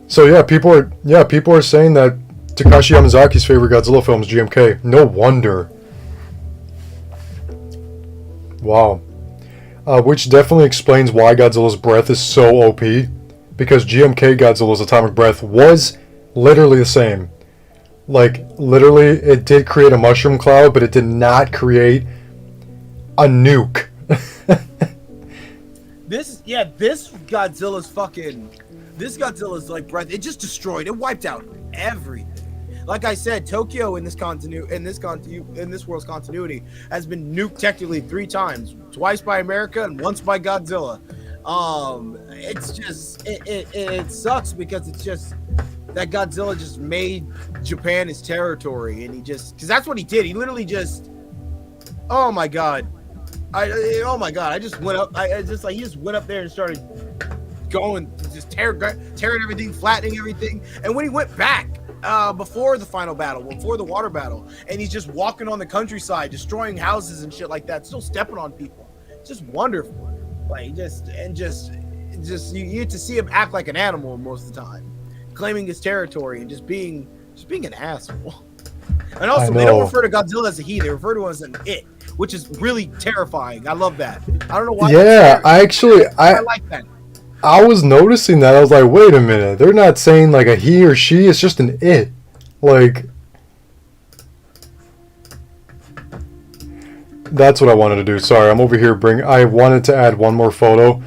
So people are saying that Takashi Yamazaki's favorite Godzilla film is GMK. No wonder. Wow. Which definitely explains why Godzilla's breath is so OP, because GMK Godzilla's atomic breath was literally the same. Like, literally, it did create a mushroom cloud, but it did not create a nuke. This Godzilla's like breath, it just destroyed, it wiped out everything. Like I said, Tokyo in this world's continuity has been nuked technically 3 times, twice by America and once by Godzilla. It's just it sucks because it's just that Godzilla just made Japan his territory, and because that's what he did. He literally just, oh my god, I just went up. He just went up there and started going, just tearing everything, flattening everything. And when he went back before the final battle, before the water battle, and he's just walking on the countryside, destroying houses and shit like that, still stepping on people. It's just wonderful. Like just you get to see him act like an animal most of the time, claiming his territory and just being an asshole. And also, they don't refer to Godzilla as a he; they refer to him as an it, which is really terrifying. I love that. I don't know why. Yeah, I like that. I was noticing that. I was like, wait a minute. They're not saying like a he or she. It's just an it. Like, that's what I wanted to do. Sorry, I'm over here I wanted to add one more photo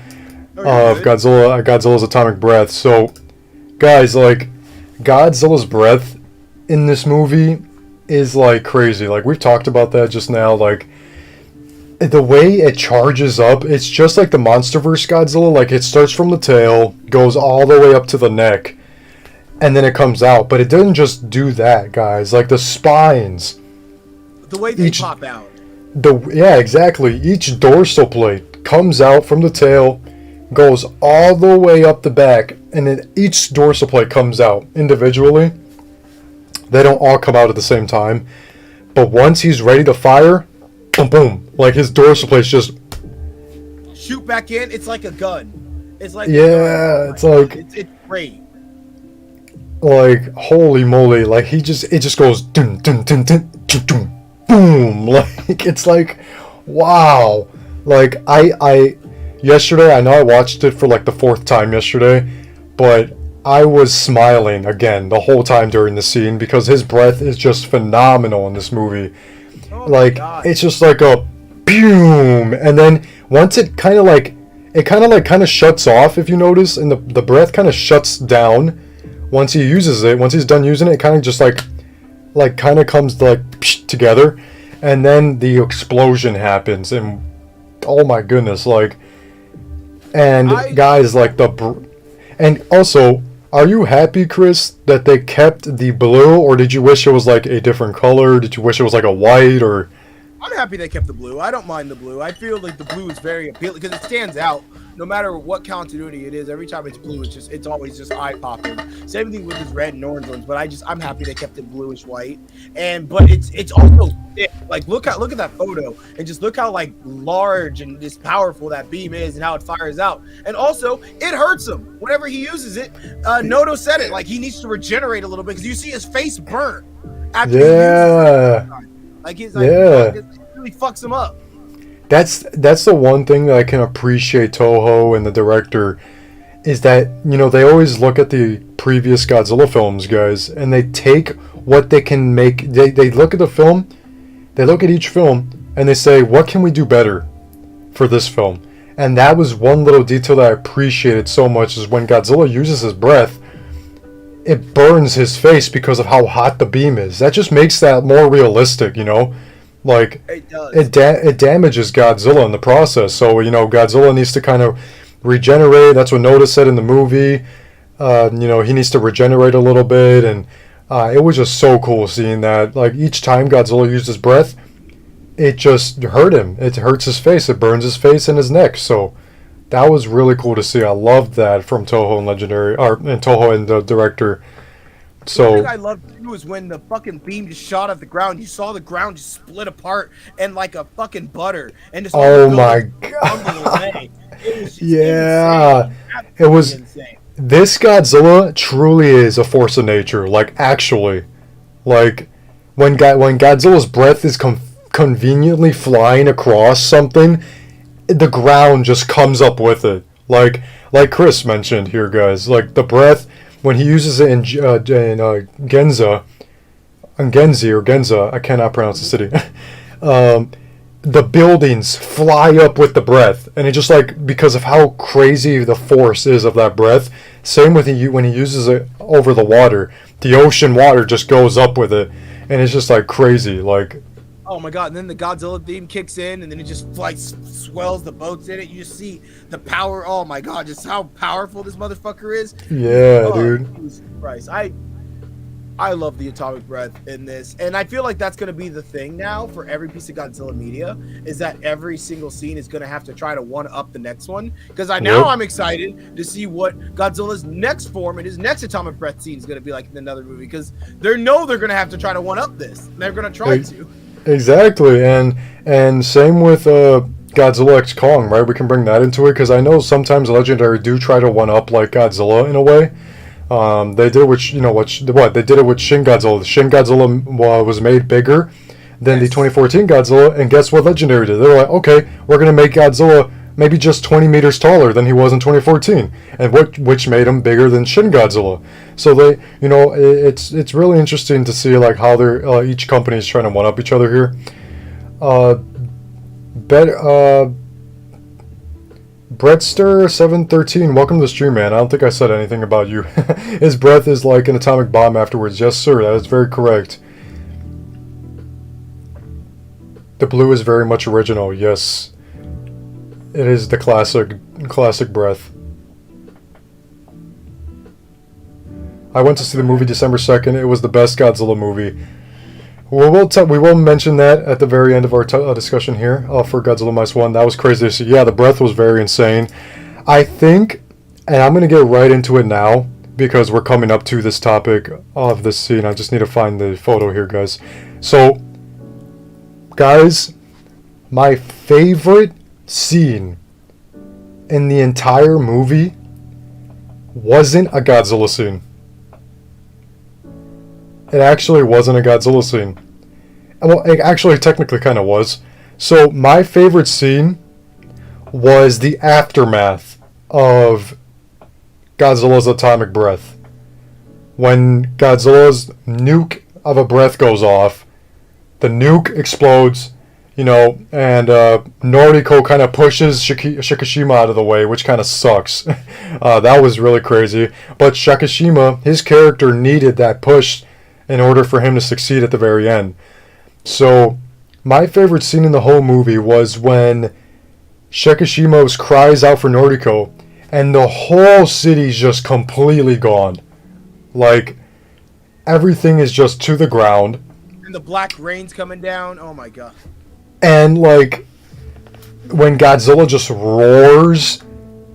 of Godzilla's atomic breath. So, guys, like, Godzilla's breath in this movie is like crazy. Like, we've talked about that just now. Like, the way it charges up, it's just like the MonsterVerse Godzilla. Like, it starts from the tail, goes all the way up to the neck, and then it comes out. But it doesn't just do that, guys. Like, the spines, the way they pop out. Yeah, exactly. Each dorsal plate comes out from the tail, goes all the way up the back, and then each dorsal plate comes out individually. They don't all come out at the same time. But once he's ready to fire, boom, boom. Like, his dorsal plates just shoot back in. It's like a gun. It's like it's like it's great. Like, holy moly! Like, it just goes dun dun dun dun dun dun boom. Like, it's like, wow. Like, I yesterday, I know I watched it for like the 4th time yesterday, but I was smiling again the whole time during the scene because his breath is just phenomenal in this movie. Oh, like, it's just like a boom, and then once it kind of shuts off, if you notice, and the breath kind of shuts down once he uses it. Once he's done using it, it kind of just like kind of comes like together, and then the explosion happens, and oh my goodness, like, and guys, like and also, are you happy, Chris, that they kept the blue, or did you wish it was like a different color? Did you wish it was like a white, or? I'm happy they kept the blue. I don't mind the blue. I feel like the blue is very appealing because it stands out. No matter what continuity it is, every time it's blue, it's always just eye popping. Same thing with his red and orange ones, but I'm happy they kept it bluish white. But it's also thick. Like, look at that photo and just look how like large and just powerful that beam is and how it fires out. And also, it hurts him whenever he uses it. Noto said it, like, he needs to regenerate a little bit because you see his face burnt after he uses it. Like, he's like, it really fucks him up. That's the one thing that I can appreciate Toho and the director is that, you know, they always look at the previous Godzilla films, guys, and they take what they can make. They look at the film, they look at each film, and they say, what can we do better for this film? And that was one little detail that I appreciated so much, is when Godzilla uses his breath, it burns his face because of how hot the beam is. That just makes that more realistic, you know? Like, It does. it damages Godzilla in the process. So, you know, Godzilla needs to kind of regenerate. That's what Noda said in the movie. You know, he needs to regenerate a little bit. And it was just so cool seeing that. Like, each time Godzilla used his breath, it just hurt him. It hurts his face. It burns his face and his neck. So that was really cool to see. I loved that from Toho and Toho and the director. So the thing I loved too is when the fucking beam just shot at the ground. You saw the ground just split apart and like a fucking butter, and just oh my god, it was just yeah, insane. it was. Insane. This Godzilla truly is a force of nature. Like actually, like when Godzilla's breath is conveniently flying across something, the ground just comes up with it. Like Chris mentioned here, guys. Like the breath. When he uses it in Genza, I cannot pronounce the city. The buildings fly up with the breath, and it just like because of how crazy the force is of that breath. Same with when he uses it over the water, the ocean water just goes up with it, and it's just like crazy. Like, oh my god! And then the Godzilla theme kicks in, and then it just like swells the boats in it. You just see the power. Oh my god! Just how powerful this motherfucker is. yeah, dude. Jesus Christ! I love the atomic breath in this, and I feel like that's going to be the thing now for every piece of Godzilla media. Is that every single scene is going to have to try to one up the next one? Because I'm excited to see what Godzilla's next form and his next atomic breath scene is going to be like in another movie. Because they're going to have to try to one up this. They're going to try to. Exactly, and same with Godzilla X Kong, right? We can bring that into it because I know sometimes Legendary do try to one up like Godzilla in a way. They did it with they did it with Shin Godzilla. Shin Godzilla was made bigger than the 2014 Godzilla, and guess what Legendary did? They were like, okay, we're gonna make Godzilla maybe just 20 meters taller than he was in 2014, and which made him bigger than Shin Godzilla. So they, you know, it's really interesting to see like how they're each company is trying to one up each other here. Breadster713, welcome to the stream, man. I don't think I said anything about you. His breath is like an atomic bomb afterwards. Yes, sir, that is very correct. The blue is very much original. Yes, it is the classic breath. I went to see the movie December 2nd. It was the best Godzilla movie. We will mention that at the very end of our discussion here for Godzilla Minus One. That was crazy to see. Yeah, the breath was very insane. I think, and I'm going to get right into it now because we're coming up to this topic of this scene. I just need to find the photo here, guys. So, guys, my favorite scene in the entire movie wasn't a Godzilla scene. It actually wasn't a Godzilla scene. Well, it actually technically kind of was. So my favorite scene was the aftermath of Godzilla's atomic breath. When Godzilla's nuke of a breath goes off, the nuke explodes, you know, and Noriko kind of pushes Shikishima out of the way, which kind of sucks. That was really crazy. But Shikishima, his character needed that push in order for him to succeed at the very end. So, my favorite scene in the whole movie was when Shikishima cries out for Noriko, and the whole city's just completely gone. Like, everything is just to the ground. And the black rain's coming down. Oh my god. And, like, when Godzilla just roars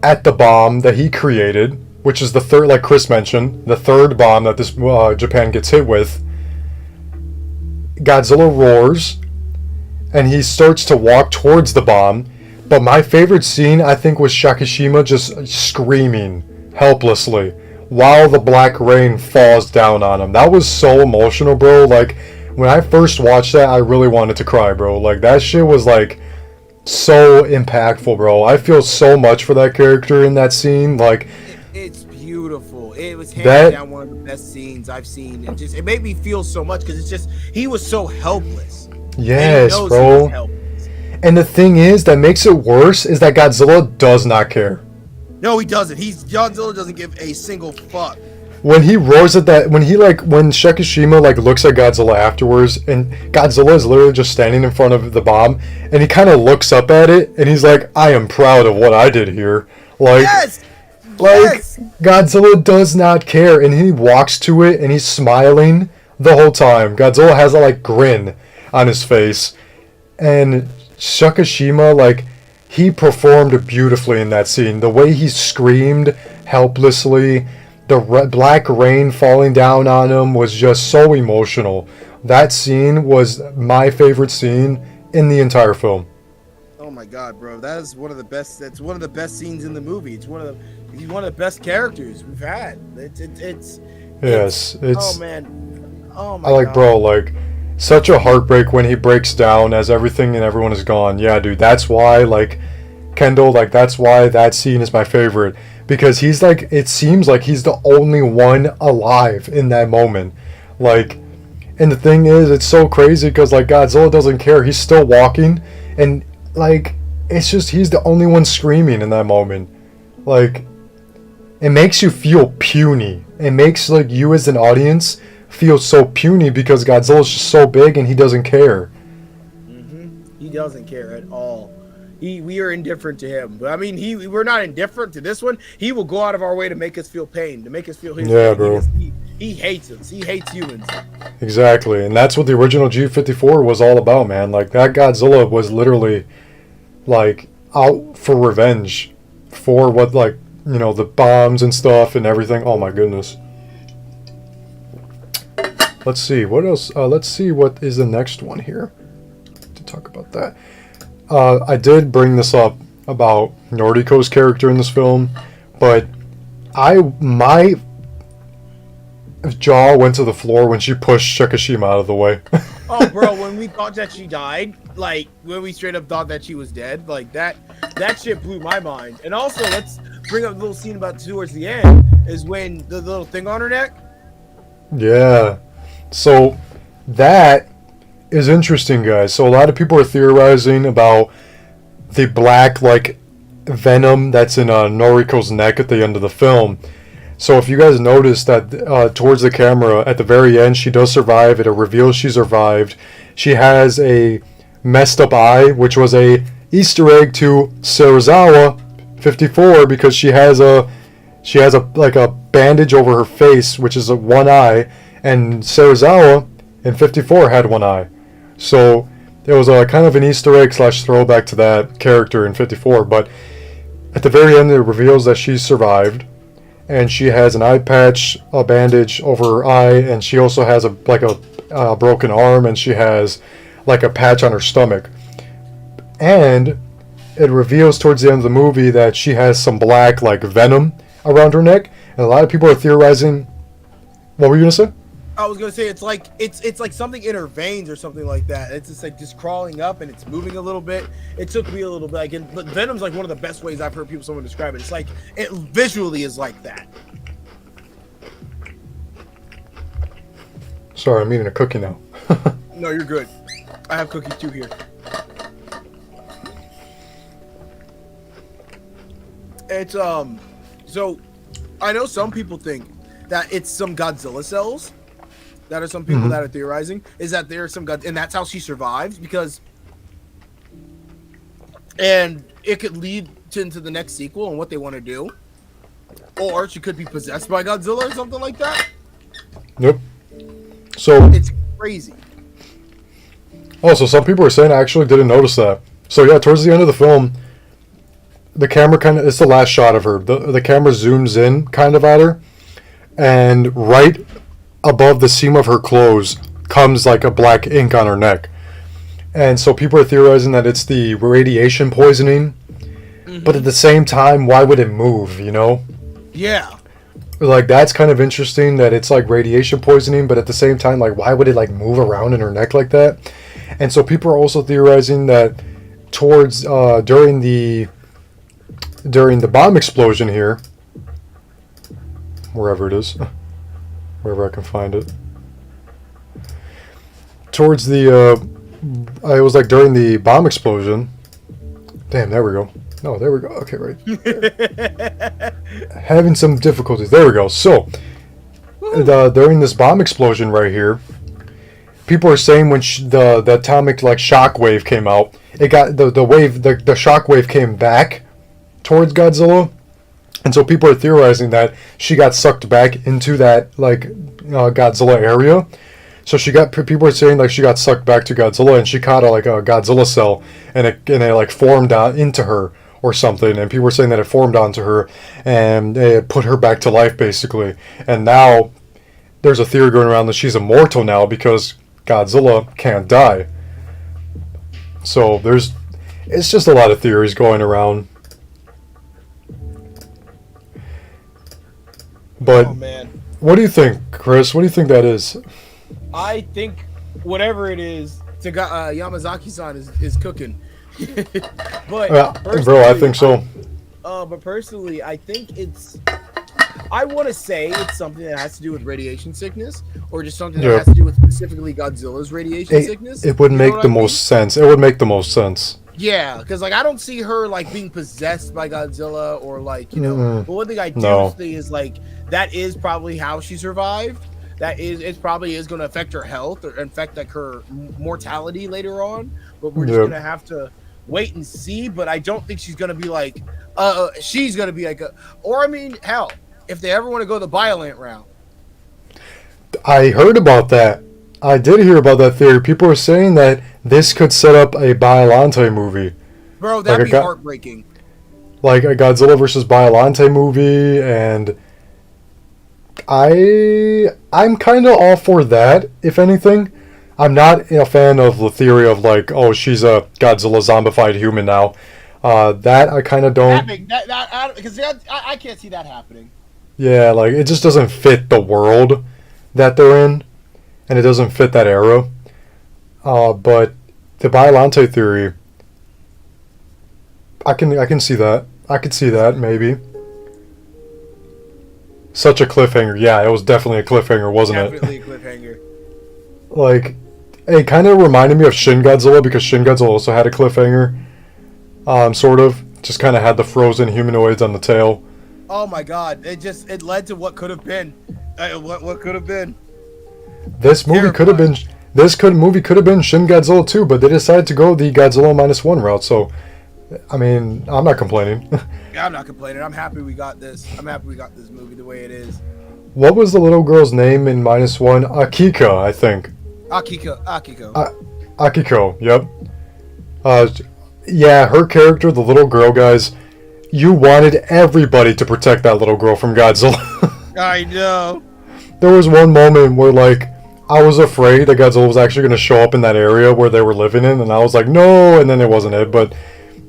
at the bomb that he created, which is the third, like Chris mentioned, the third bomb that this Japan gets hit with. Godzilla roars, and he starts to walk towards the bomb. But my favorite scene, I think, was Shikishima just screaming helplessly while the black rain falls down on him. That was so emotional, bro. Like, when I first watched that, I really wanted to cry, bro. Like, that shit was, like, so impactful, bro. I feel so much for that character in that scene. Like, it's beautiful. It was hands down one of the best scenes I've seen. And just it made me feel so much because it's just he was so helpless. Yes, bro. And the thing is that makes it worse is that Godzilla does not care. No, he doesn't. Godzilla doesn't give a single fuck. when he roars at that, when Shikishima like looks at Godzilla afterwards, and Godzilla is literally just standing in front of the bomb, and he kind of looks up at it, and he's like, "I am proud of what I did here." Like, Yes. like Yes. Godzilla does not care, and he walks to it, and he's smiling the whole time. Godzilla has a like grin on his face, and Shikishima, like, he performed beautifully in that scene. The way he screamed helplessly, the black rain falling down on him was just so emotional. That scene was my favorite scene in the entire film. Oh my god, bro, that is one of the best. That's one of the best scenes in the movie. He's one of the best characters we've had. Yes, it's. Oh man, oh my. I like, god. bro, like, such a heartbreak when he breaks down as everything and everyone is gone. Yeah, dude, that's why, like, Kendall, like, that's why that scene is my favorite. Because he's like, it seems like he's the only one alive in that moment. Like, and the thing is, it's so crazy because, like, Godzilla doesn't care. He's still walking. And, like, it's just, he's the only one screaming in that moment. Like, it makes you feel puny. It makes, like, you as an audience feel so puny because Godzilla's just so big and he doesn't care. He doesn't care at all. We are indifferent to him, but I mean, we're not indifferent to this one. He will go out of our way to make us feel pain, to make us feel his Yeah, pain. bro. He hates us. He hates humans. Exactly, and that's what the original G54 was all about, man. Like, that Godzilla was literally, like, out for revenge for what, like, you know, the bombs and stuff and everything. Oh my goodness. Let's see, what else? Let's see what is the next one here to talk about that. I did bring this up about Noriko's character in this film, but my jaw went to the floor when she pushed Shikishima out of the way. Oh, bro, when we thought that she died, like, when we straight up thought that she was dead, like, that shit blew my mind. And also, let's bring up a little scene about towards the end, is when the little thing on her neck. Yeah. So, that is interesting, guys. So, a lot of people are theorizing about the black, like, venom that's in Noriko's neck at the end of the film. So if you guys notice that towards the camera at the very end, she does survive. It reveals she survived. She has a messed up eye, which was a Easter egg to Serizawa 54 because she has a like a bandage over her face, which is a one eye, and Serizawa in 54 had one eye. So it was a kind of an Easter egg / throwback to that character in 54. But at the very end, it reveals that she survived. And she has an eye patch, a bandage over her eye, and she also has a broken arm, and she has like a patch on her stomach. And it reveals towards the end of the movie that she has some black like venom around her neck, and a lot of people are theorizing. What were you gonna say? I was gonna say it's like something in her veins or something like that. It's just like just crawling up and it's moving a little bit. It took me a little bit. Like, but venom's like one of the best ways I've heard someone describe it. It's like it visually is like that. Sorry, I'm eating a cookie now. No, you're good. I have cookies too here. It's so I know some people think that it's some Godzilla cells. That are some people that are theorizing is that there are some and that's how she survives and it could lead into the next sequel and what they want to do, or she could be possessed by Godzilla or something like that. Yep. So it's crazy. Oh, so some people are saying I actually didn't notice that. So yeah, towards the end of the film, the camera it's the last shot of her. The camera zooms in kind of at her, and right above the seam of her clothes comes like a black ink on her neck. And so people are theorizing that it's the radiation poisoning. But at the same time, why would it move, you know? Yeah. Like, that's kind of interesting that it's like radiation poisoning, but at the same time, like, why would it like move around in her neck like that? And so people are also theorizing that towards during the bomb explosion here, wherever it is, wherever I can find it, towards the it was like during the bomb explosion. Damn, there we go. No, there we go. Okay, right. Having some difficulties. There we go. So, during this bomb explosion right here, people are saying when the atomic like shock wave came out, it got the shock wave came back towards Godzilla, and so people are theorizing that she got sucked back into that like Godzilla area. So people are saying like she got sucked back to Godzilla, and she caught a Godzilla cell, and it like formed into her or something, and people were saying that it formed onto her and it put her back to life basically. And now there's a theory going around that she's immortal now because Godzilla can't die. So it's just a lot of theories going around. But Oh man, what do you think, Chris? What do you think that is? I think whatever it is, Yamazaki-san is cooking. But Bro, I think so. But personally, I think I want to say it's something that has to do with radiation sickness, or just something that has to do with specifically Godzilla's radiation sickness. It would make the most sense. It would make the most sense. Yeah, because like I don't see her like being possessed by Godzilla or like But one thing I do see is like that is probably how she survived. It probably is going to affect her health or affect like her mortality later on. But we're just going to have to wait and see. But I don't think she's going to be like she's going to be like or I mean hell, if they ever want to go the violent route. I heard about that. I did hear about that theory. People are saying that this could set up a Biollante movie. Bro, that'd be heartbreaking. Like a Godzilla versus Biollante movie, and I'm kind of all for that, if anything. I'm not a fan of the theory of like, oh, she's a Godzilla zombified human now. That I kind of don't. Because I can't see that happening. Yeah, like it just doesn't fit the world that they're in, and it doesn't fit that era. But the Biollante theory, I can see that. I could see that maybe. Such a cliffhanger. Yeah, it was definitely a cliffhanger, wasn't it? Definitely a cliffhanger. Like, it kind of reminded me of Shin Godzilla because Shin Godzilla also had a cliffhanger. Sort of. Just kind of had the frozen humanoids on the tail. Oh my god! It led to what could have been. What could have been. This movie could have been. Movie could have been Shin Godzilla 2, but they decided to go the Godzilla -1 route. So, I mean, I'm not complaining. Yeah, I'm not complaining. I'm happy we got this. I'm happy we got this movie the way it is. What was the little girl's name in -1? Akiko, I think. Akiko. Akiko. Yep. Yeah, her character, the little girl, guys. You wanted everybody to protect that little girl from Godzilla. I know. There was one moment where, like, I was afraid that Godzilla was actually going to show up in that area where they were living in, and I was like, no, and then it wasn't it, but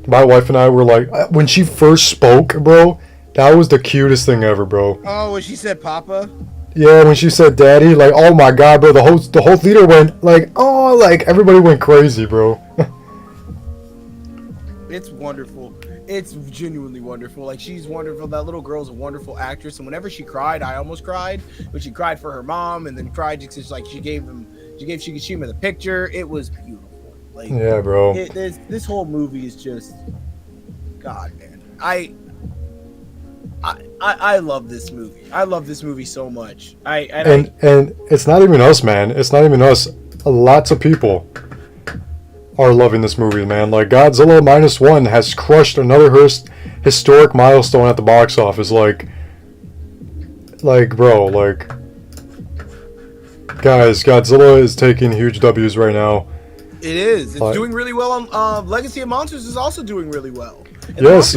my wife and I were like, when she first spoke, bro, that was the cutest thing ever, bro. Oh, when she said Papa? Yeah, when she said Daddy, like, oh my god, bro, the whole theater went, like, oh, like, everybody went crazy, bro. It's wonderful. It's genuinely wonderful. Like, she's wonderful. That little girl's a wonderful actress, and whenever she cried, I almost cried. But she cried for her mom, and then cried because like she gave Shigeshima the picture. It was beautiful. Like, yeah, bro. This whole movie is just, God, man. I love this movie. I love this movie so much. And it's not even us, man. It's not even us. Lots of people are loving this movie, man. Like, Godzilla -1 has crushed another historic milestone at the box office. Like, bro, like, guys, Godzilla is taking huge W's right now. It is. It's doing really well on Legacy of Monsters is also doing really well. Yes,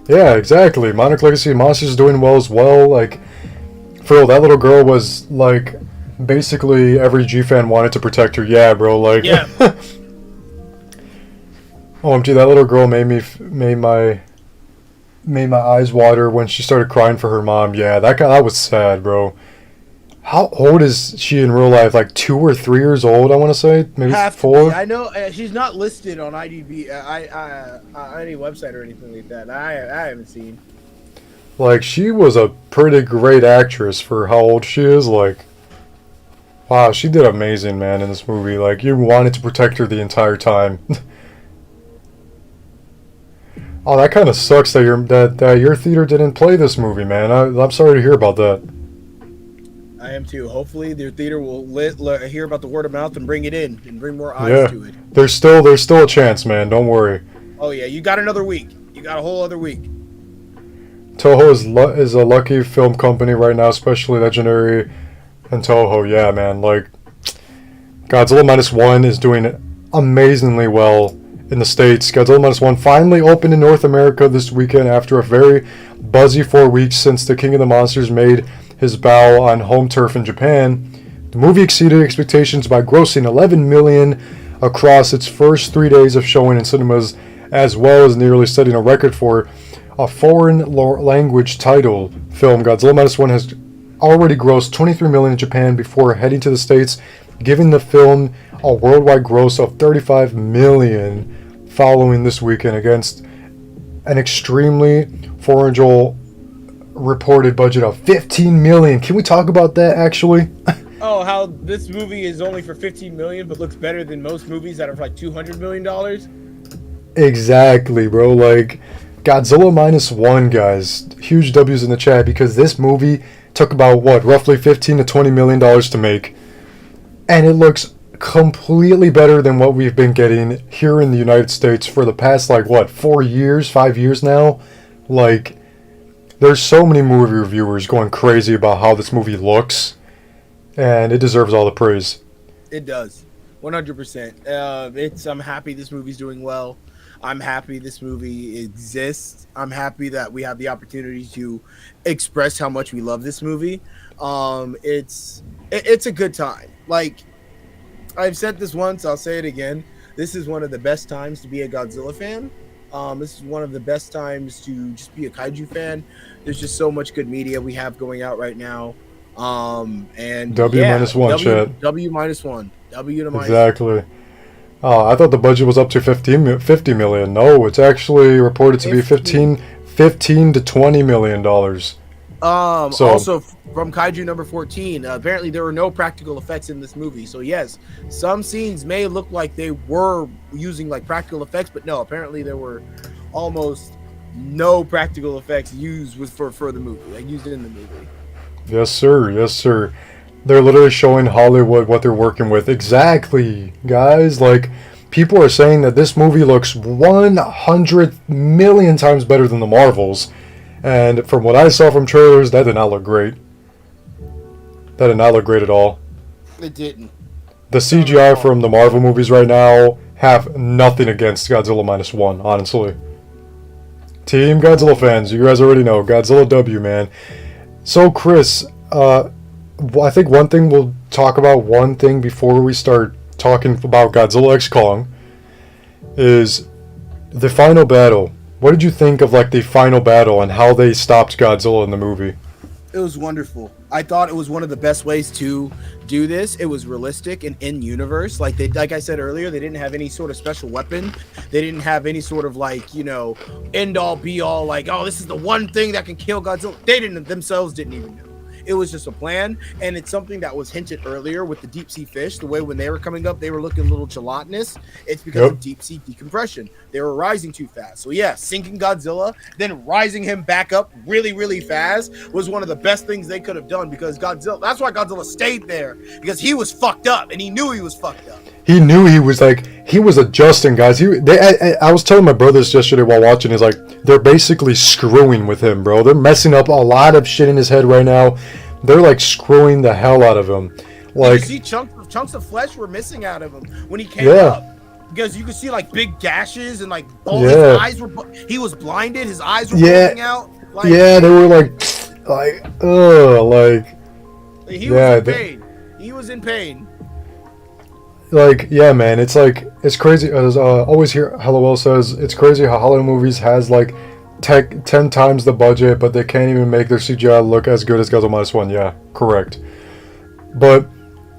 yeah, exactly. Monarch Legacy of Monsters is doing well as well. Like, for real, that little girl was, like, basically every G-fan wanted to protect her. Yeah, bro, like... Yeah. OMG, that little girl made my eyes water when she started crying for her mom. Yeah, that was sad, bro. How old is she in real life? Like 2 or 3 years old, I want to say, maybe 4. I know she's not listed on IDB, any website or anything like that. I haven't seen. Like, she was a pretty great actress for how old she is. Like, wow, she did amazing, man, in this movie. Like, you wanted to protect her the entire time. Oh, that kind of sucks that your theater didn't play this movie, man. I'm sorry to hear about that. I am too. Hopefully, their theater will hear about the word of mouth and bring it in and bring more eyes to it. There's still a chance, man. Don't worry. Oh yeah, you got another week. You got a whole other week. Toho is a lucky film company right now, especially Legendary and Toho. Yeah, man. Like, Godzilla Minus One is doing amazingly well in the States. Godzilla Minus One finally opened in North America this weekend after a very buzzy 4 weeks since the King of the Monsters made his bow on home turf in Japan. The movie exceeded expectations by grossing $11 million across its first 3 days of showing in cinemas, as well as nearly setting a record for a foreign language title film. Godzilla Minus One has already grossed $23 million in Japan before heading to the States, giving the film a worldwide gross of $35 million following this weekend against an extremely frugal reported budget of $15 million. Can we talk about that actually? Oh, how this movie is only for $15 million but looks better than most movies that are for like $200 million? Exactly, bro. Like, Godzilla Minus One, guys. Huge W's in the chat because this movie took about, roughly $15 to $20 million to make. And it looks completely better than what we've been getting here in the United States for the past, 5 years now. Like, there's so many movie reviewers going crazy about how this movie looks, and it deserves all the praise. It does, 100%. I'm happy this movie's doing well. I'm happy this movie exists. I'm happy that we have the opportunity to express how much we love this movie. It's a good time. Like, I've said this once, I'll say it again. This is one of the best times to be a Godzilla fan. This is one of the best times to just be a kaiju fan. There's just so much good media we have going out right now. And W minus one, chat. W minus one. W to minus. Exactly. I thought the budget was up to $50 million. No, it's actually reported to be 15 to $20 million. Also from Kaiju number 14, apparently there were no practical effects in this movie. So yes, some scenes may look like they were using like practical effects, but no, apparently there were almost no practical effects used for the movie, like used in the movie. Yes, sir. Yes, sir. They're literally showing Hollywood what they're working with. Exactly, guys. Like, people are saying that this movie looks 100 million times better than the Marvels. And from what I saw from trailers, that did not look great. That did not look great at all. It didn't. The CGI from the Marvel movies right now have nothing against Godzilla Minus One, honestly. Team Godzilla fans, you guys already know. Godzilla W, man. So, Chris, I think one thing we'll talk about before we start talking about Godzilla X Kong is the final battle. What did you think of the final battle and how they stopped Godzilla in the movie? It was wonderful. I thought it was one of the best ways to do this. It was realistic and in universe. Like I said earlier, they didn't have any sort of special weapon. They didn't have any sort of end all be all oh, this is the one thing that can kill Godzilla. They themselves didn't even know. It was just a plan, and it's something that was hinted earlier with the deep sea fish. The way when they were coming up, they were looking a little gelatinous. It's because of deep sea decompression. They were rising too fast. So yeah, sinking Godzilla, then rising him back up really, really fast was one of the best things they could have done because Godzilla. That's why Godzilla stayed there because he was fucked up, and he knew he was fucked up. He knew he was adjusting, guys. I was telling my brothers yesterday while watching. Is they're basically screwing with him, bro. They're messing up a lot of shit in his head right now. They're screwing the hell out of him. You see chunks of flesh were missing out of him when he came up because you could see big gashes and his eyes were. He was blinded. His eyes were bulging out. They were He was in pain. He was in pain. Man, it's crazy. As always here, Lwws says it's crazy how Hollywood movies has 10 times the budget, but they can't even make their CGI look as good as Godzilla Minus One. Yeah, correct. But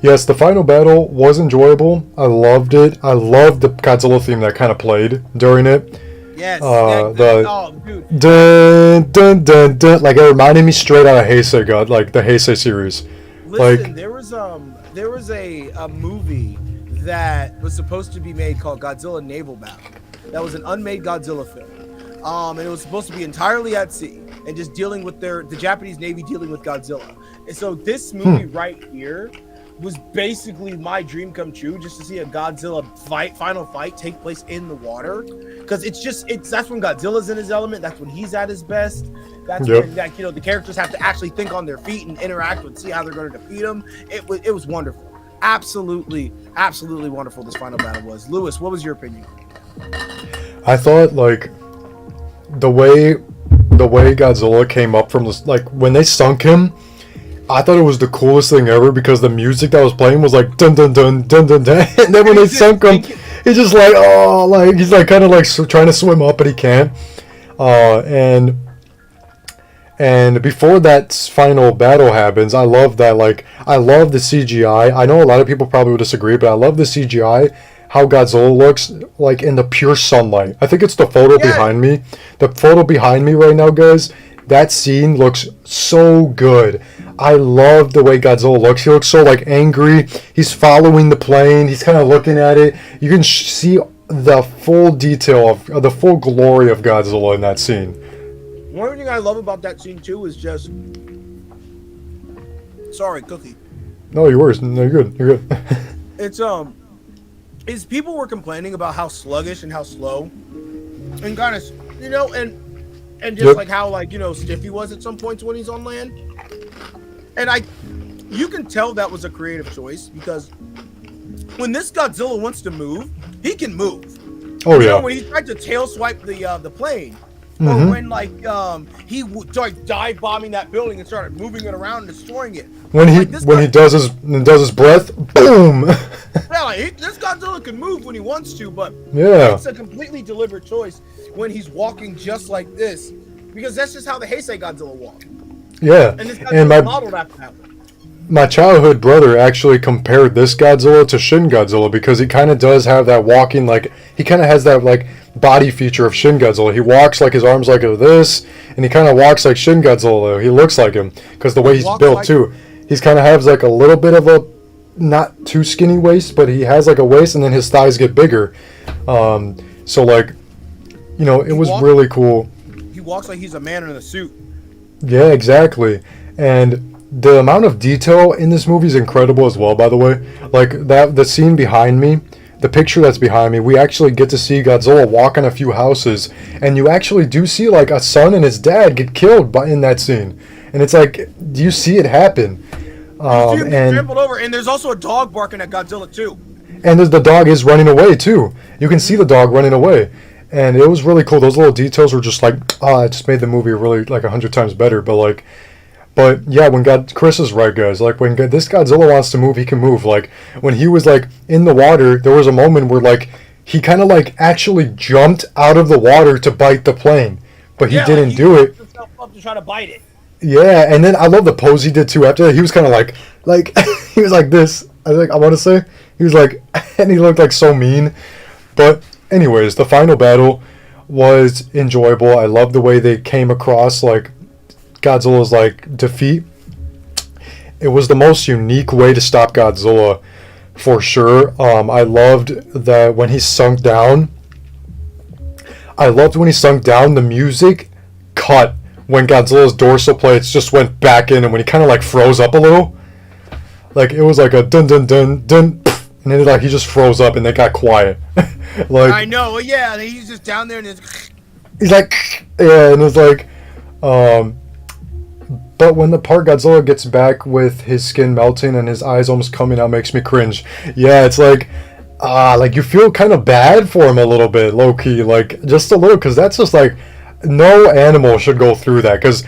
yes, the final battle was enjoyable. I loved it. I loved the Godzilla theme that kind of played during it. Yes. Dude. Dun dun dun dun. It reminded me straight out of Heisei God, the Heisei series. Listen, there was a movie that was supposed to be made called Godzilla Naval Battle. That was an unmade Godzilla film. And it was supposed to be entirely at sea and just dealing with the Japanese Navy dealing with Godzilla. So this movie right here was basically my dream come true, just to see a Godzilla final fight take place in the water, because that's when Godzilla's in his element. That's when he's at his best. That's when the characters have to actually think on their feet and interact and see how they're going to defeat him. It was wonderful, absolutely wonderful. This final battle was. Lewis, what was your opinion? I thought like the way Godzilla came up from this, like when they sunk him, I thought it was the coolest thing ever, because the music that was playing was like dun dun dun dun dun dun, and then when they sunk him, he's just like, oh, like he's like kind of like trying to swim up, but he can't. And before that final battle happens, I love that. Like, I love the CGI. I know a lot of people probably would disagree, but I love the CGI. How Godzilla looks like in the pure sunlight. I think it's the photo behind me. The photo behind me right now, guys. That scene looks so good. I love the way Godzilla looks. He looks so like angry. He's following the plane. He's kind of looking at it. You can see the full detail of the full glory of Godzilla in that scene. One thing I love about that scene too is just, sorry, Cookie. No, you're worse. No, you're good. You're good. It's is people were complaining about how sluggish and how slow, and kind of, and just like how stiff he was at some points when he's on land. And you can tell that was a creative choice, because when this Godzilla wants to move, he can move. Oh yeah. When he tried to tail swipe the plane, or when he started dive bombing that building and started moving it around and destroying it. When he does his breath, boom. Yeah, this Godzilla can move when he wants to, but it's a completely deliberate choice when he's walking just like this, because that's just how the Heisei Godzilla walked. Yeah, and this Godzilla modeled after that one. My childhood brother actually compared this Godzilla to Shin Godzilla, because he kind of does have that walking, like, he kind of has that, like, body feature of Shin Godzilla. He walks like his arms like this, and he kind of walks like Shin Godzilla. He looks like him, because the way he's built, too. He's kind of has, like, a little bit of a not too skinny waist, but he has, like, a waist, and then his thighs get bigger. So, like, it was really cool. He walks like he's a man in a suit. Yeah, exactly. And the amount of detail in this movie is incredible as well, by the way. Like, the scene behind me, the picture that's behind me, we actually get to see Godzilla walk on a few houses, and you actually do see, like, a son and his dad get killed in that scene. And it's like, do you see it happen? And trampled over, and there's also a dog barking at Godzilla, too. And the dog is running away, too. You can see the dog running away. And it was really cool. Those little details were just like, it just made the movie really, like, 100 times better. But yeah, Chris is right, guys. Like, when this Godzilla wants to move, he can move. Like, when he was, like, in the water, there was a moment where, like, he kind of, like, actually jumped out of the water to bite the plane. But he didn't do it. He himself up to try to bite it. Yeah, and then I love the pose he did, too. After that, he was kind of like, he was like this. I want to say. He was like, and he looked, like, so mean. But anyways, the final battle was enjoyable. I love the way they came across, like, Godzilla's, like, defeat. It was the most unique way to stop Godzilla, for sure. I loved that when he sunk down. The music cut when Godzilla's dorsal plates just went back in, and when he kind of, like, froze up a little. Like, it was like a dun dun dun dun, and then, like, he just froze up and they got quiet. Like, I know, yeah, he's just down there and he's like, yeah, and it's like, but when the part Godzilla gets back with his skin melting and his eyes almost coming out, makes me cringe. Yeah, it's like, like, you feel kind of bad for him a little bit, low-key, like, just a little, because that's just, like, no animal should go through that, because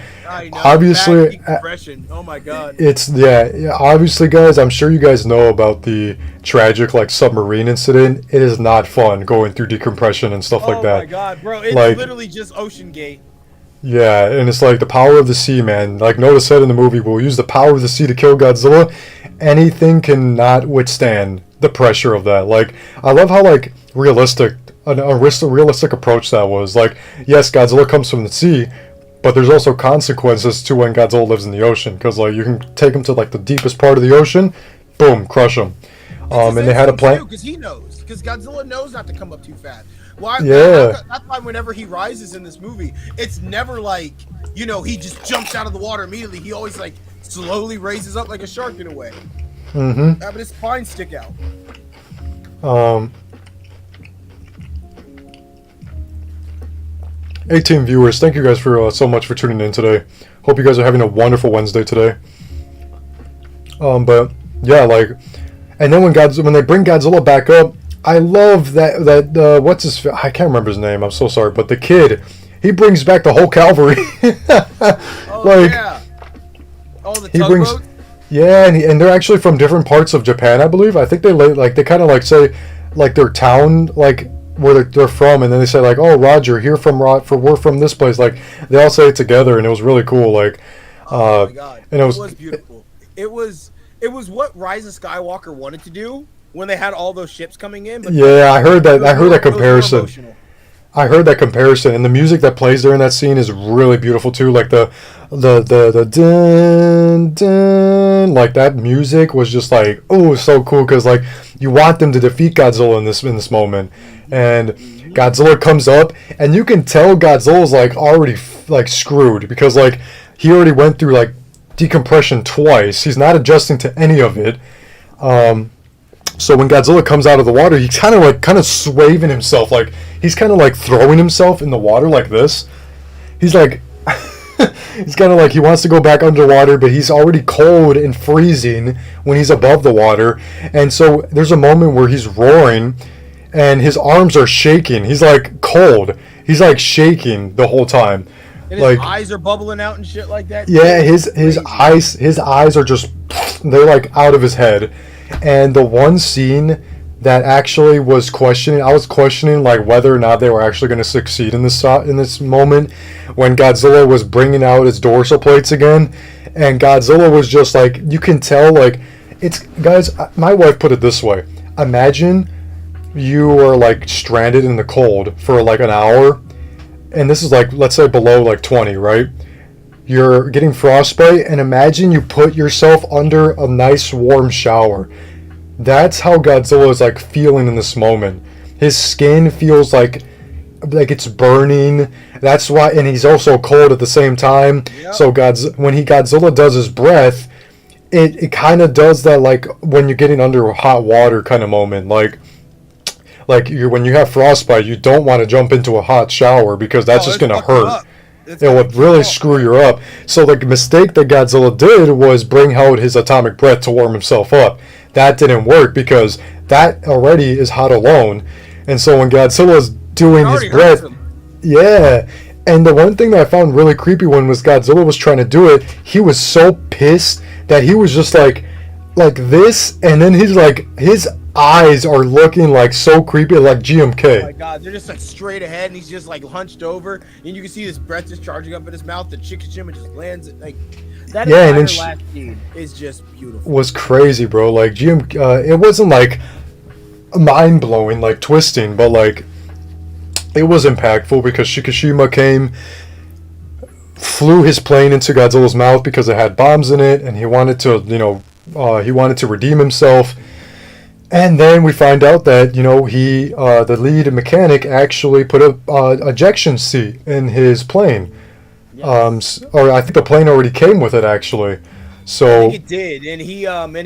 obviously, oh my god, it's, yeah, obviously, guys, I'm sure you guys know about the tragic, like, submarine incident. It is not fun going through decompression and stuff like that. Oh my god, bro, it's like, literally just Ocean Gate. Yeah, and it's like the power of the sea, man. Like Noda said in the movie, we'll use the power of the sea to kill Godzilla. Anything cannot withstand the pressure of that. Like, I love how, like, realistic approach that was. Like, yes, Godzilla comes from the sea, but there's also consequences to when Godzilla lives in the ocean. Because, like, you can take him to, like, the deepest part of the ocean, boom, crush him. And they had a plan. Because he knows. Because Godzilla knows not to come up too fast. Why? Yeah. That's why whenever he rises in this movie, it's never like, he just jumps out of the water immediately. He always, like, slowly raises up like a shark in a way. Mm-hmm. Having his spine stick out. 18 viewers. Thank you guys for so much for tuning in today. Hope you guys are having a wonderful Wednesday today. But yeah, like, and then when they bring Godzilla back up, I love that what's his, I can't remember his name. I'm so sorry, but the kid, he brings back the whole cavalry. Oh, like, yeah. Oh, the he brings, tugboat. yeah, and they're actually from different parts of Japan, I believe. I think they kind of like say like their town, like where they're from, and then they say like, oh, Roger, we're from this place. Like they all say it together, and it was really cool. Like, Oh my god, and it was beautiful. It was what Rise of Skywalker wanted to do when they had all those ships coming in. But yeah, I heard that. it was I heard more- that it was more comparison. emotional. I heard that comparison, and the music that plays during that scene is really beautiful too. Like the dun, dun, like that music was just like, oh, so cool, because like you want them to defeat Godzilla in this moment, and Godzilla comes up, and you can tell Godzilla's like already like screwed, because like he already went through like decompression twice. He's not adjusting to any of it. So when Godzilla comes out of the water, he's kind of swaving himself, like he's kind of like throwing himself in the water like this. He's like, he's kind of like he wants to go back underwater, but he's already cold and freezing when he's above the water. And so there's a moment where he's roaring, and his arms are shaking. He's like cold. He's like shaking the whole time. And like his eyes are bubbling out and shit like that. yeah, his eyes are just, they're like out of his head. And the one scene that actually I was questioning like whether or not they were actually going to succeed in this moment, when Godzilla was bringing out his dorsal plates again, and Godzilla was just like, you can tell, like, it's, guys, my wife put it this way: imagine you were like stranded in the cold for like an hour, and this is like, let's say below like 20, right? You're getting frostbite, and imagine you put yourself under a nice warm shower. That's how Godzilla is like feeling in this moment. His skin feels like it's burning. That's why, and he's also cold at the same time. Yep. So when Godzilla does his breath, it kind of does that, like when you're getting under hot water kind of moment. Like when you have frostbite, you don't want to jump into a hot shower, because that's just gonna hurt. It would really screw you up. So the mistake that Godzilla did was bring out his atomic breath to warm himself up. That didn't work, because that already is hot alone. And so when Godzilla's doing his breath, yeah. And the one thing that I found really creepy when Godzilla was trying to do it, he was so pissed that he was just like this, and then his eyes are looking like so creepy, like GMK. Oh my god, they're just like straight ahead, and he's just like hunched over, and you can see his breath just charging up in his mouth. The Chikashima just lands it like that. Yeah, and then last scene is just beautiful. Was crazy, bro. Like it wasn't like mind blowing, like twisting, but like it was impactful, because Shikishima flew his plane into Godzilla's mouth because it had bombs in it, and he wanted to, he wanted to redeem himself. And then we find out that, the lead mechanic actually put a ejection seat in his plane. Yes. Or I think the plane already came with it, actually. So I think it did, and he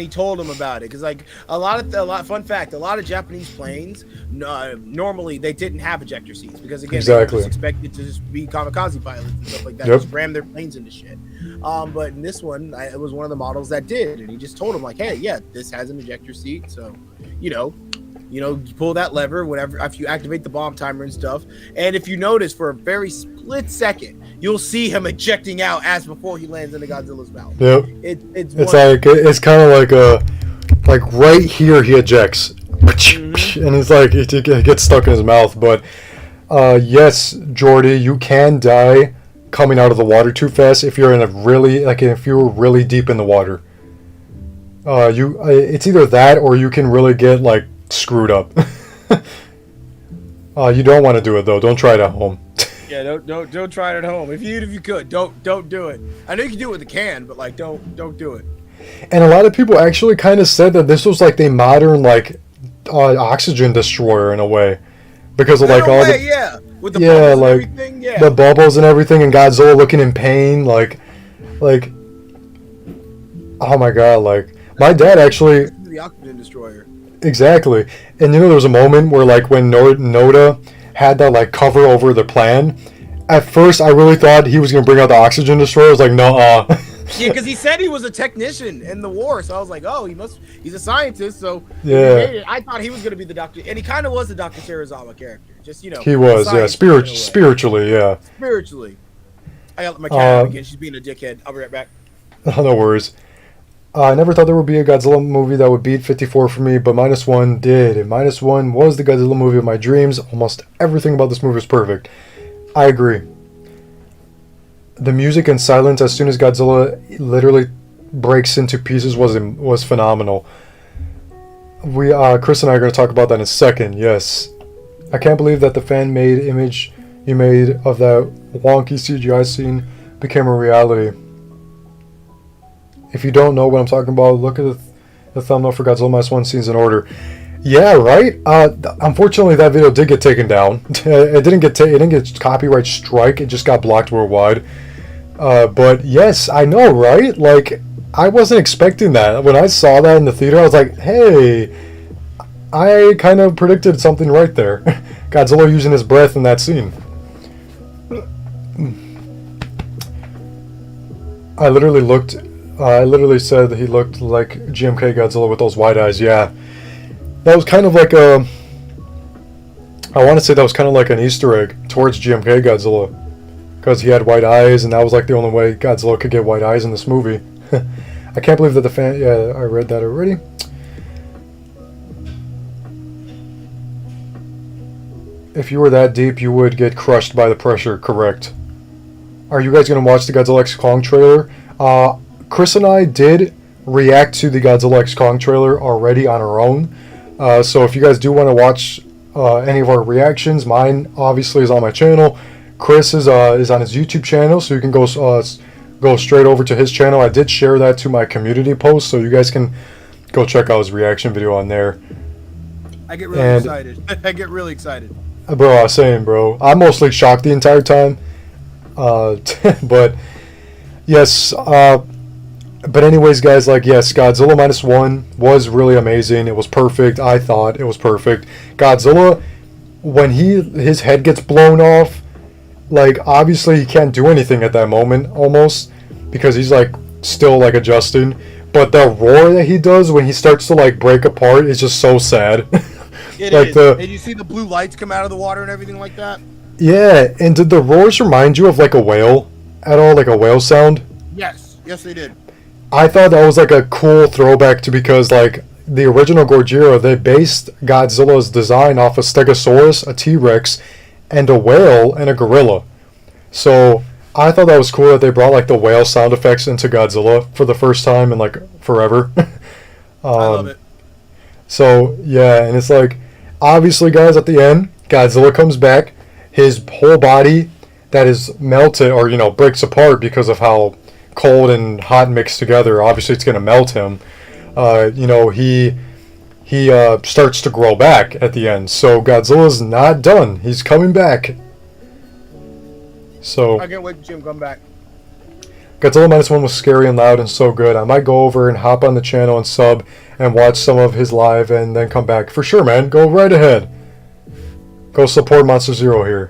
told him about it, because like fun fact, a lot of Japanese planes normally they didn't have ejector seats, because again they were just expected to just be kamikaze pilots and stuff like that, just ram their planes into shit. But in this one, it was one of the models that did, and he just told him like, hey, yeah, this has an ejector seat, so you pull that lever whenever if you activate the bomb timer and stuff. And if you notice, for a very split second, you'll see him ejecting out as before he lands into Godzilla's mouth. Yep. It's kind of like right here he ejects, and it's like it gets stuck in his mouth. But yes, Jordy, you can die coming out of the water too fast if you're if you're really deep in the water. It's either that, or you can really get like screwed up. You don't want to do it though. Don't try it at home. Yeah, don't try it at home. If you could, don't do it. I know you can do it with a can, but like don't do it. And a lot of people actually kind of said that this was like the modern oxygen destroyer in a way, because of like all the with the bubbles and everything, the bubbles and everything, and Godzilla looking in pain, like Oh my god, like my dad actually The oxygen destroyer. exactly. And there was a moment where like when Noda had that like cover over the plan. At first, I really thought he was gonna bring out the oxygen destroyer. I was like, no, Yeah, because he said he was a technician in the war, so I was like, oh, he's a scientist, so yeah, I thought he was gonna be the doctor, and he kind of was the Dr. Serizawa character, just he was, yeah, scientist spiritually, yeah. spiritually. I got my cat out again. She's being a dickhead. I'll be right back. No worries. I never thought there would be a Godzilla movie that would beat 54 for me, but -1 did. And -1 was the Godzilla movie of my dreams. Almost everything about this movie was perfect. I agree. The music and silence as soon as Godzilla literally breaks into pieces was phenomenal. Chris and I are going to talk about that in a second. Yes, I can't believe that the fan-made image you made of that wonky CGI scene became a reality. If you don't know what I'm talking about, look at the thumbnail for Godzilla -1 scenes in order. Yeah, right. Unfortunately, that video did get taken down. It didn't get copyright strike. It just got blocked worldwide. But yes, I know, right? Like, I wasn't expecting that. When I saw that in the theater, I was like, hey, I kind of predicted something right there. Godzilla using his breath in that scene. I literally said that he looked like GMK Godzilla with those wide eyes. Yeah. That was kind of like I want to say that was kind of like an Easter egg towards GMK Godzilla. Because he had white eyes, and that was like the only way Godzilla could get white eyes in this movie. I can't believe that the fan... Yeah, I read that already. If you were that deep, you would get crushed by the pressure. Correct. Are you guys going to watch the Godzilla X Kong trailer? Chris and I did react to the Godzilla X Kong trailer already on our own. So if you guys do want to watch any of our reactions, mine obviously is on my channel. Chris is on his YouTube channel, so you can go straight over to his channel. I did share that to my community post, so you guys can go check out his reaction video on there. I get really excited. I get really excited. Bro, I was saying, bro, I'm mostly shocked the entire time. But yes, but anyways, guys, like, yes, Godzilla -1 was really amazing. It was perfect. I thought it was perfect. Godzilla, when his head gets blown off, like, obviously he can't do anything at that moment, almost, because he's, like, still, like, adjusting. But the roar that he does when he starts to, like, break apart is just so sad. It like is. And you see the blue lights come out of the water and everything like that? Yeah, and did the roars remind you of, like, a whale at all? Like a whale sound? Yes. Yes, they did. I thought that was, like, a cool throwback to, because, like, the original Gojira, they based Godzilla's design off a Stegosaurus, a T-Rex, and a whale and a gorilla. So I thought that was cool that they brought like the whale sound effects into Godzilla for the first time in like forever. I love it. So yeah, and it's like, obviously, guys, at the end, Godzilla comes back. His whole body that is melted or breaks apart because of how cold and hot mixed together. Obviously, it's gonna melt him. He starts to grow back at the end. So Godzilla's not done. He's coming back. So I can't wait to see him come back. Godzilla -1 was scary and loud and so good. I might go over and hop on the channel and sub and watch some of his live and then come back. For sure, man. Go right ahead. Go support Monster Zero here.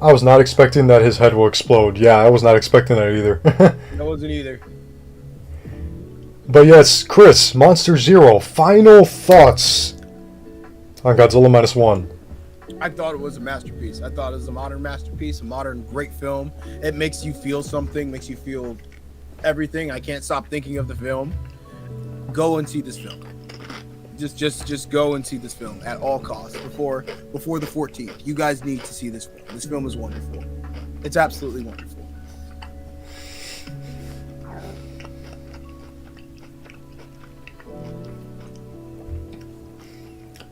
I was not expecting that his head will explode. Yeah, I was not expecting that either. I wasn't either. But yes, Chris, Monster Zero, final thoughts on Godzilla -1. I thought it was a masterpiece. I thought it was a modern masterpiece, a modern great film. It makes you feel something, makes you feel everything. I can't stop thinking of the film. Go and see this film. Just go and see this film at all costs before the 14th. You guys need to see this film. This film is wonderful. It's absolutely wonderful.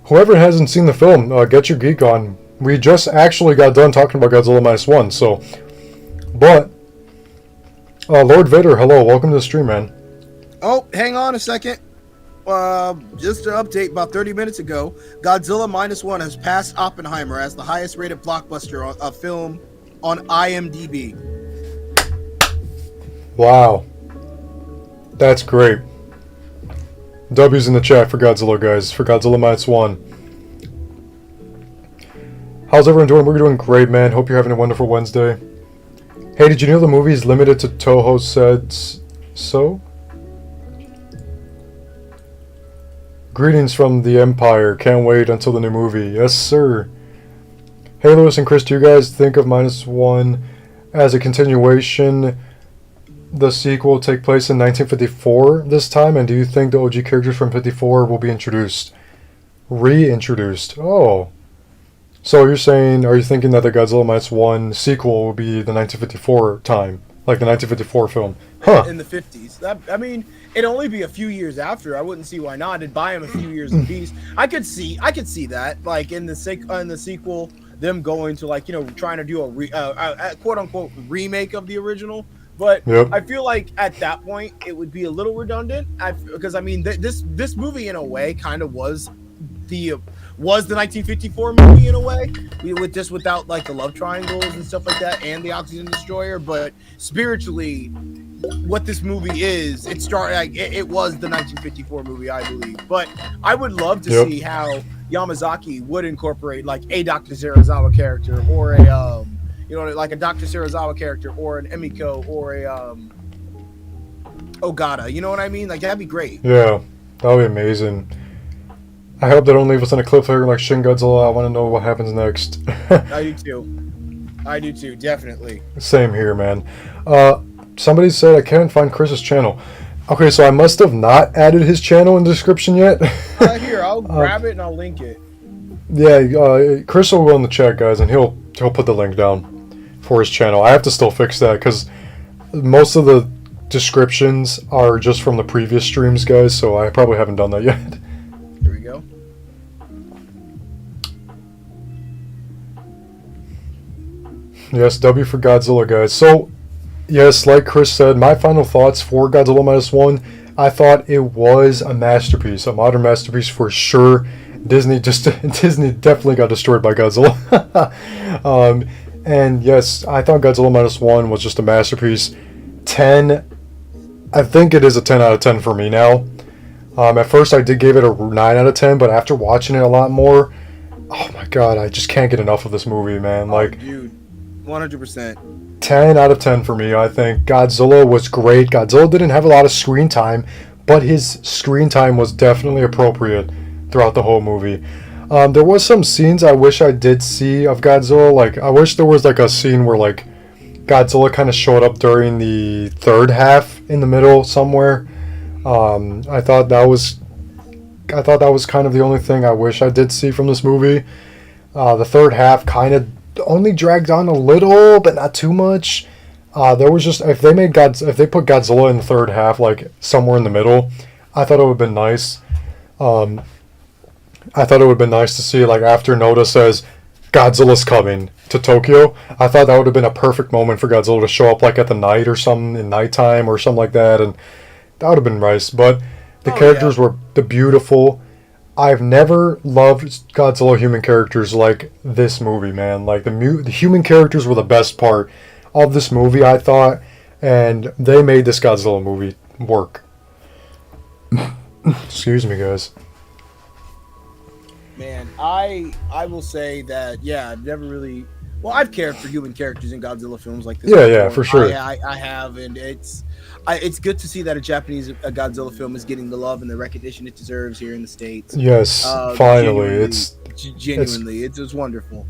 Whoever hasn't seen the film, get your geek on. We just actually got done talking about Godzilla -1, so. But, Lord Vader, hello, welcome to the stream, man. Oh, hang on a second. Just to update, about 30 minutes ago, Godzilla -1 has passed Oppenheimer as the highest rated blockbuster film on IMDb. Wow. That's great. W's in the chat for Godzilla, guys. For Godzilla -1. How's everyone doing? We're doing great, man. Hope you're having a wonderful Wednesday. Hey, did you know the movie is limited to Toho sets? So? Greetings from the Empire. Can't wait until the new movie. Yes, sir. Hey, Lewis and Chris, do you guys think of -1 as a continuation? The sequel will take place in 1954 this time, and do you think the OG characters from 54 will be introduced? Reintroduced. Oh. So you're saying, are you thinking that the Godzilla -1 sequel will be the 1954 time? Like the 1954 film? Huh. In the 50s. I mean, it'd only be a few years after. I wouldn't see why not. It'd buy him a few years apiece. I could see that, like in the sequel, them going to like, you know, trying to do a quote unquote remake of the original. But yep. I feel like at that point it would be a little redundant. Because I mean, this movie in a way kind of was the 1954 movie in a way, without like the love triangles and stuff like that, and the oxygen destroyer. But spiritually, what this movie is, it was the 1954 movie, I believe. But I would love to see how Yamazaki would incorporate like a Dr. Serizawa character, or a like a Dr. Serizawa character, or an Emiko, or a Ogata. You know what I mean? Like that'd be great. Yeah, that would be amazing. I hope they don't leave us on a cliffhanger like Shin Godzilla. I want to know what happens next. I do too, definitely. Same here, man. Somebody said I can't find Chris's channel. Okay, so I must have not added his channel in the description yet. Here, I'll grab it and I'll link it. Yeah, Chris will go in the chat, guys, and he'll put the link down for his channel. I have to still fix that because most of the descriptions are just from the previous streams, guys, so I probably haven't done that yet. Here we go. Yes, W for Godzilla, guys. So, yes, like Chris said, my final thoughts for Godzilla -1, I thought it was a masterpiece, a modern masterpiece for sure. Disney definitely got destroyed by Godzilla. And yes, I thought Godzilla -1 was just a masterpiece. 10, I think it is a 10 out of 10 for me now. At first I did give it a 9 out of 10, but after watching it a lot more, oh my god, I just can't get enough of this movie, man. Like, dude, 100%. 10 out of 10 for me, I think. Godzilla was great. Godzilla didn't have a lot of screen time, but his screen time was definitely appropriate throughout the whole movie. There was some scenes I wish I did see of Godzilla. Like, I wish there was like a scene where like Godzilla kind of showed up during the third half in the middle somewhere. I thought that was kind of the only thing I wish I did see from this movie. The third half kind of only dragged on a little, but not too much. There was just, if they put Godzilla in the third half, like somewhere in the middle, I thought it would have been nice. I thought it would have been nice to see, like, after Noda says Godzilla's coming to Tokyo, I thought that would have been a perfect moment for Godzilla to show up, like, at the night or something, in nighttime or something like that, and that would have been nice. But the characters were beautiful. I've never loved Godzilla human characters like this movie, man. Like, the human characters were the best part of this movie, I thought, and they made this Godzilla movie work. Excuse me, guys. Man, I will say that, yeah, I've never really... Well, I've cared for human characters in Godzilla films like this. Yeah, for sure. I have, and it's good to see that a Japanese Godzilla film is getting the love and the recognition it deserves here in the States. Yes, finally. It's wonderful.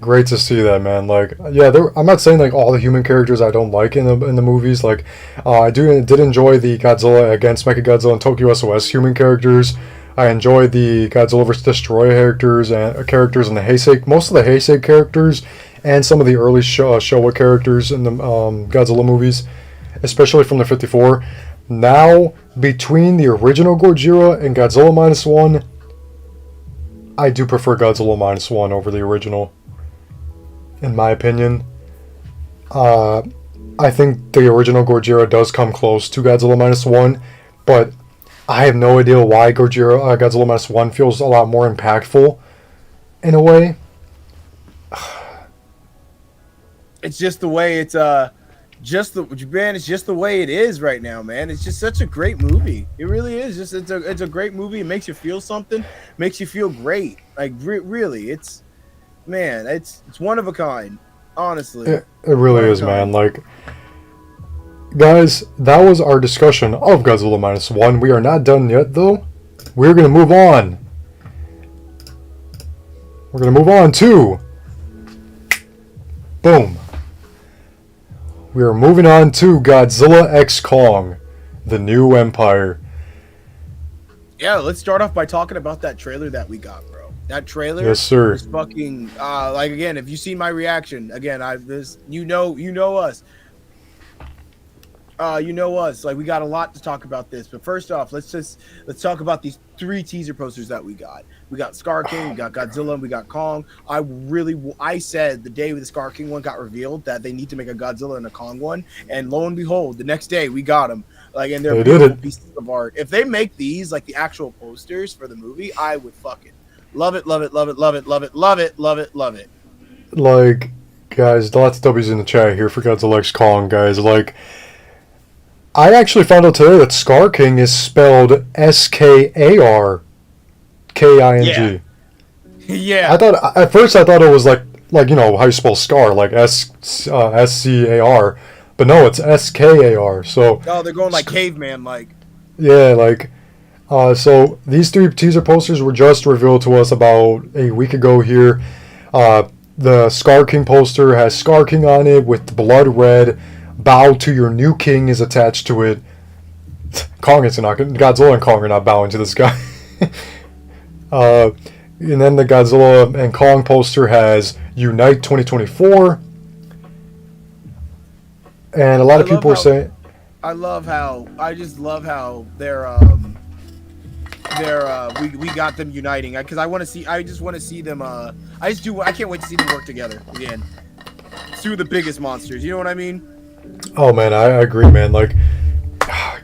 Great to see that, man. Like, yeah, I'm not saying like all the human characters I don't like in the movies. Like, I did enjoy the Godzilla against Mechagodzilla and Tokyo SOS human characters. I enjoyed the Godzilla vs. Destroyer characters and the Heisei, most of the Heisei characters, and some of the early Showa characters in the Godzilla movies, especially from the 54. Now, between the original Gojira and Godzilla -1, I do prefer Godzilla -1 over the original, in my opinion. I think the original Gojira does come close to Godzilla -1, but I have no idea why Godzilla -1 feels a lot more impactful, in a way. It's just the way it's it's just the way it is right now, man. It's just such a great movie. It really is. Just it's a great movie. It makes you feel something, makes you feel great. Like really, it's one of a kind. Honestly, It really is, man. Like, guys, that was our discussion of Godzilla Minus One. We are not done yet, though. We're gonna move on. We're gonna move on to boom. We are moving on to Godzilla X Kong, the New Empire. Yeah, let's start off by talking about that trailer that we got, bro. That trailer, yes, sir. is fucking like again. If you see my reaction, again, you know us. You know us. Like we got a lot to talk about this, but first off, let's talk about these 3 teaser posters that we got. We got Scar King, we got Godzilla, and we got Kong. I said the day the Scar King one got revealed that they need to make a Godzilla and a Kong one, and lo and behold, the next day we got them. Like, and they're beautiful pieces of art. If they make these like the actual posters for the movie, I would fucking love it, love it, love it, love it, love it, love it, love it, love it. Like, guys, lots of W's in the chat here for Godzilla X Kong, guys. Like, I actually found out today that Scar King is spelled SKARKING. Yeah. I thought at first it was like you know how you spell Scar, like SCAR, but no, it's SKAR. So oh, they're going like caveman, like. Yeah, like. So these 3 teaser posters were just revealed to us about a week ago here. The Scar King poster has Scar King on it with blood red. Bow to your new king is attached to it. Godzilla and Kong are not bowing to this guy. And then the Godzilla and Kong poster has Unite 2024. And a lot of people are saying... I just love how we got them uniting, because I just want to see them I can't wait to see them work together again. Two of the biggest monsters, you know what I mean? Oh man, I agree, man. Like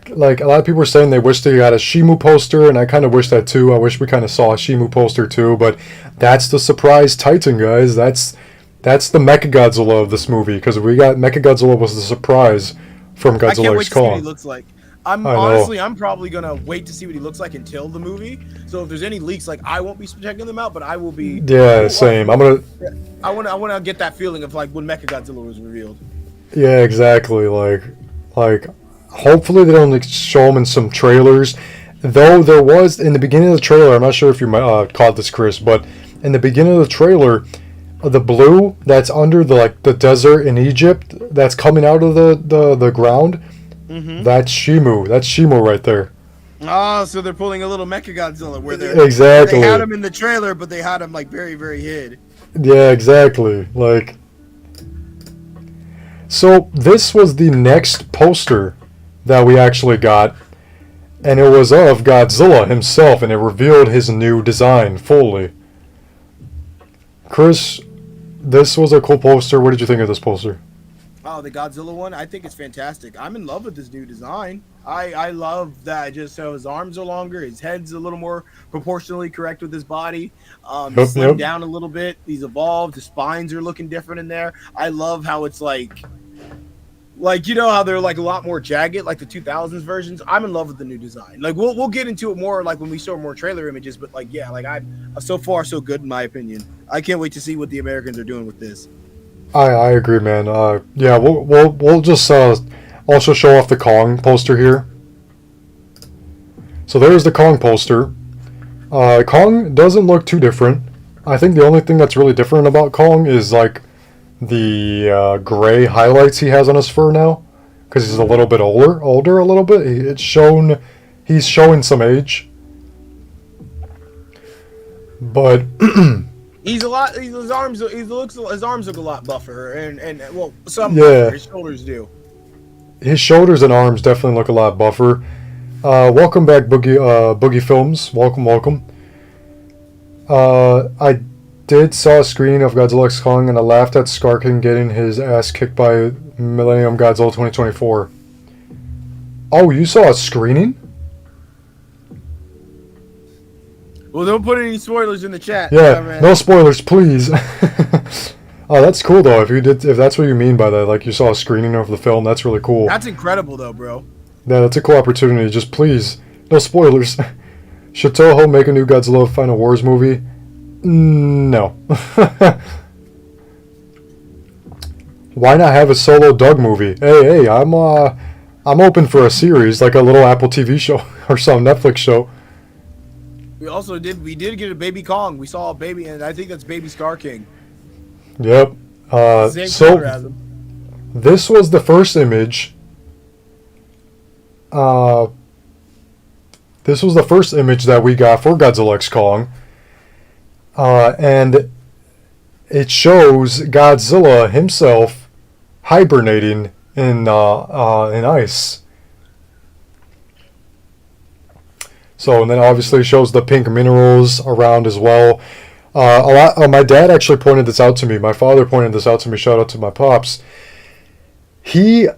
a lot of people are saying they wish they got a Shimu poster, and I kind of wish that too. I wish we kind of saw a Shimu poster too, but that's the surprise Titan, guys. That's the Mechagodzilla of this movie, because we got Mechagodzilla was the surprise from Godzilla X Kong. I can't wait to see what he looks like. I'm probably gonna wait to see what he looks like until the movie. So if there's any leaks, like I won't be checking them out, but I will be. Yeah, same. I want to get that feeling of like when Mechagodzilla was revealed. Yeah, exactly. Like, hopefully they don't show him in some trailers. Though there was in the beginning of the trailer, I'm not sure if you caught this, Chris, but in the beginning of the trailer, the blue that's under the desert in Egypt that's coming out of the ground, that's Shimu. That's Shimu right there. Oh, so they're pulling a little Mechagodzilla where exactly. They had him in the trailer, but they had him like very, very hid. Yeah, exactly. Like. So this was the next poster that we actually got, and it was of Godzilla himself, and it revealed his new design fully. Chris, this was a cool poster. What did you think of this poster? Oh, the Godzilla one? I think it's fantastic. I'm in love with this new design. I love that just so his arms are longer, his head's a little more proportionally correct with his body. He's slimmed down a little bit. He's evolved. His spines are looking different in there. I love how it's like you know how they're like a lot more jagged, like the 2000s versions. I'm in love with the new design. Like we'll get into it more like when we show more trailer images, but like yeah, like I'm so far so good in my opinion. I can't wait to see what the Americans are doing with this. I agree, man. Yeah, we'll just also show off the Kong poster here. So there's the Kong poster. Kong doesn't look too different. I think the only thing that's really different about Kong is like the gray highlights he has on his fur now, because he's a little bit older a little bit. He's showing some age, but his arms look a lot buffer, and well, his shoulders do. His shoulders and arms definitely look a lot buffer. Welcome back, Boogie Films. Welcome. I did saw a screening of Godzilla X Kong, and I laughed at Scar King getting his ass kicked by Millennium Godzilla 2024. Oh, you saw a screening? Well, don't put any spoilers in the chat. Yeah, no spoilers, please. Oh, that's cool though. If that's what you mean by that, like you saw a screening of the film, that's really cool. That's incredible though, bro. Yeah, that's a cool opportunity. Just please, no spoilers. Should Toho make a new Godzilla Final Wars movie? No. Why not have a solo Doug movie? Hey, I'm open for a series, like a little Apple TV show or some Netflix show. We did get a baby Kong. We saw a baby, and I think that's baby Scar King. Yep. Same So color as him. this was the first image. This was the first image that we got for Godzilla X Kong. And it shows Godzilla himself hibernating in ice. So, and then obviously it shows the pink minerals around as well. My dad actually pointed this out to me. My father pointed this out to me. Shout out to my pops. He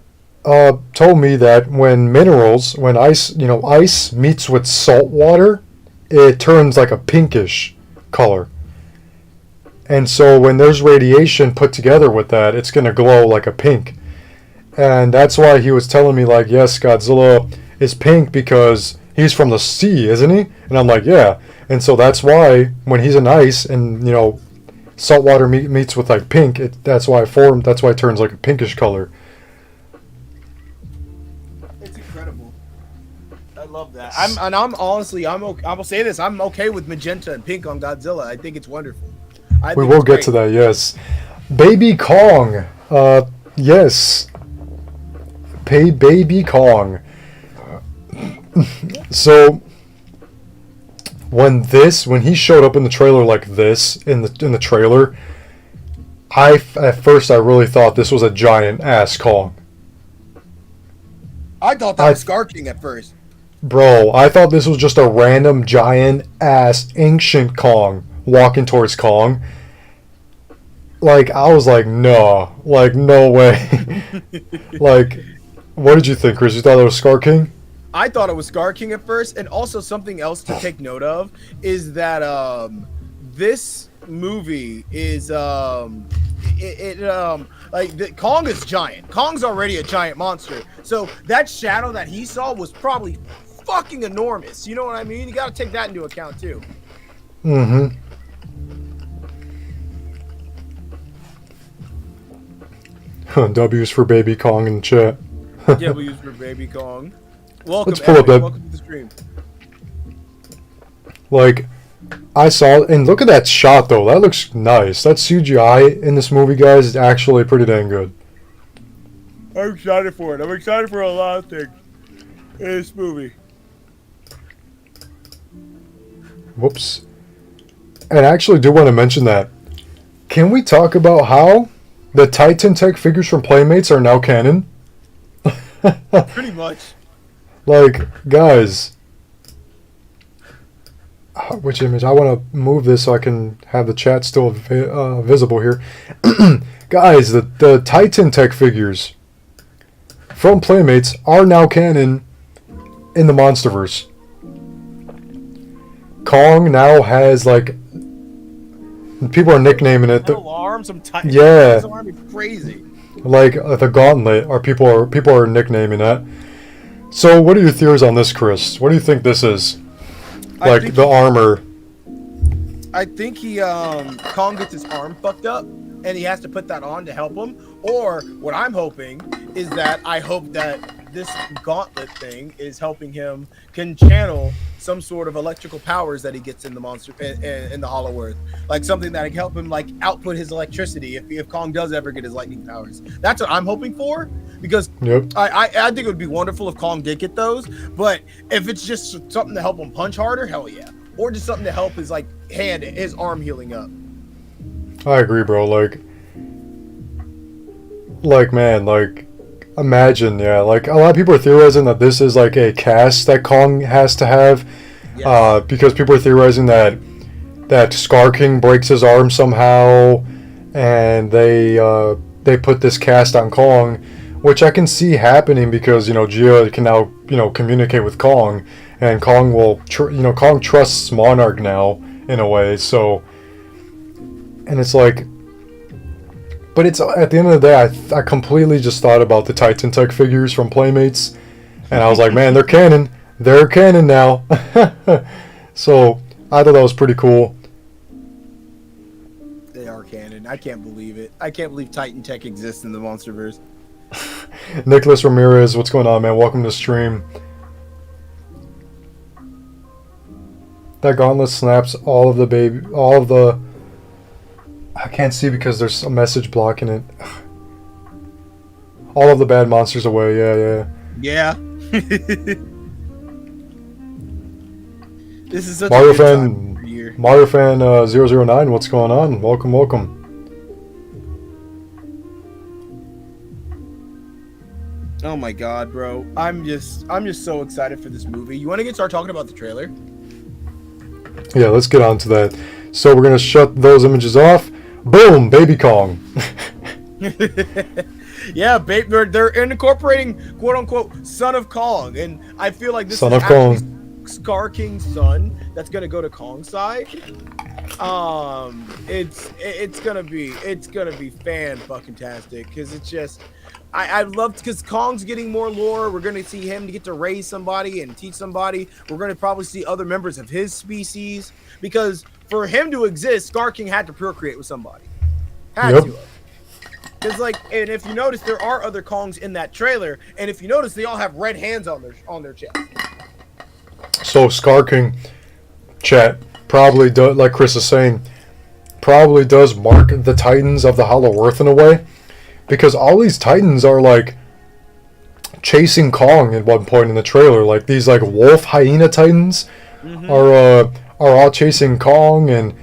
told me that when ice meets with salt water, it turns like a pinkish color. And so when there's radiation put together with that, it's going to glow like a pink. And that's why he was telling me, like, yes, Godzilla is pink because he's from the sea, isn't he? And I'm like, yeah. And so that's why when he's in ice and, salt water meets with like pink, that's why it turns like a pinkish color. It's incredible. I love that. I'm honestly, I will say this, I'm okay with magenta and pink on Godzilla. I think it's wonderful. We will get to that, yes. Baby Kong. Yes. Baby Kong. So when he showed up in the trailer like this, in the trailer, at first I really thought this was a giant ass Kong. I thought that was Scar King at first. Bro, I thought this was just a random giant ass ancient Kong walking towards Kong. Like, I was like, no way. Like, what did you think, Chris? You thought it was Scar King? I thought it was Scar King at first, and also something else to take note of is that this movie is Kong is giant. Kong's already a giant monster, so that shadow that he saw was probably fucking enormous. You know what I mean? You got to take that into account too. Mm-hmm. W's for Baby Kong in the chat. W's for Baby Kong. Welcome, Let's pull up that. Welcome to the stream. Like, I saw, and look at that shot though. That looks nice. That CGI in this movie, guys, is actually pretty dang good. I'm excited for it. I'm excited for a lot of things in this movie. Whoops. And I actually do want to mention that. Can we talk about how the Titan Tech figures from Playmates are now canon? Pretty much. Like, guys. Which image? I want to move this so I can have the chat still visible here. Guys, the Titan Tech figures from Playmates are now canon in the Monsterverse. Kong now has, like, people are nicknaming it. Some Titan. Yeah. This arm is crazy. Like the Gauntlet, people are nicknaming that. So, what are your theories on this, Chris? What do you think this is? Like the armor. I think Kong gets his arm fucked up, and he has to put that on to help him. Or what I'm hoping is that this gauntlet thing is helping him can channel some sort of electrical powers that he gets in the monster in the Hollow Earth, like something that can help him like output his electricity if Kong does ever get his lightning powers. That's what I'm hoping for, because I think it would be wonderful if Kong did get those. But if it's just something to help him punch harder, hell yeah, or just something to help his his arm healing up. I agree, bro. Like man, like imagine, yeah, like a lot of people are theorizing that this is like a cast that Kong has to have, yes. Because people are theorizing that Scar King breaks his arm somehow, and they put this cast on Kong, which I can see happening because Gia can now communicate with Kong, and Kong will Kong trusts Monarch now in a way, so, and it's like But it's at the end of the day, I completely just thought about the Titan Tech figures from Playmates, and I was like, man, they're canon. They're canon now. So I thought that was pretty cool. They are canon. I can't believe it. I can't believe Titan Tech exists in the MonsterVerse. Nicholas Ramirez, what's going on, man? Welcome to the stream. That gauntlet snaps all of the I can't see because there's a message blocking it. All of the bad monsters away. Yeah. This is such Mario a good time of year. Mario fan 009, what's going on? Welcome. Oh my god, bro. I'm just so excited for this movie. You want to start talking about the trailer? Yeah, let's get on to that. So we're gonna shut those images off. Boom, Baby Kong. Yeah, they're incorporating quote unquote Son of Kong, and I feel like this Son is of actually Kong. Scar King's son that's gonna go to Kong's side. It's gonna be fan fucking tastic because it's just I love because Kong's getting more lore. We're gonna see him to get to raise somebody and teach somebody. We're gonna probably see other members of his species because for him to exist, Scar King had to procreate with somebody. Had to. Because and if you notice, there are other Kongs in that trailer, and if you notice, they all have red hands on their chest. So Scar King, chat, probably does, like Chris is saying, probably does mark the Titans of the Hollow Earth in a way, because all these Titans are like chasing Kong at one point in the trailer. Like these like wolf hyena Titans are all chasing Kong, and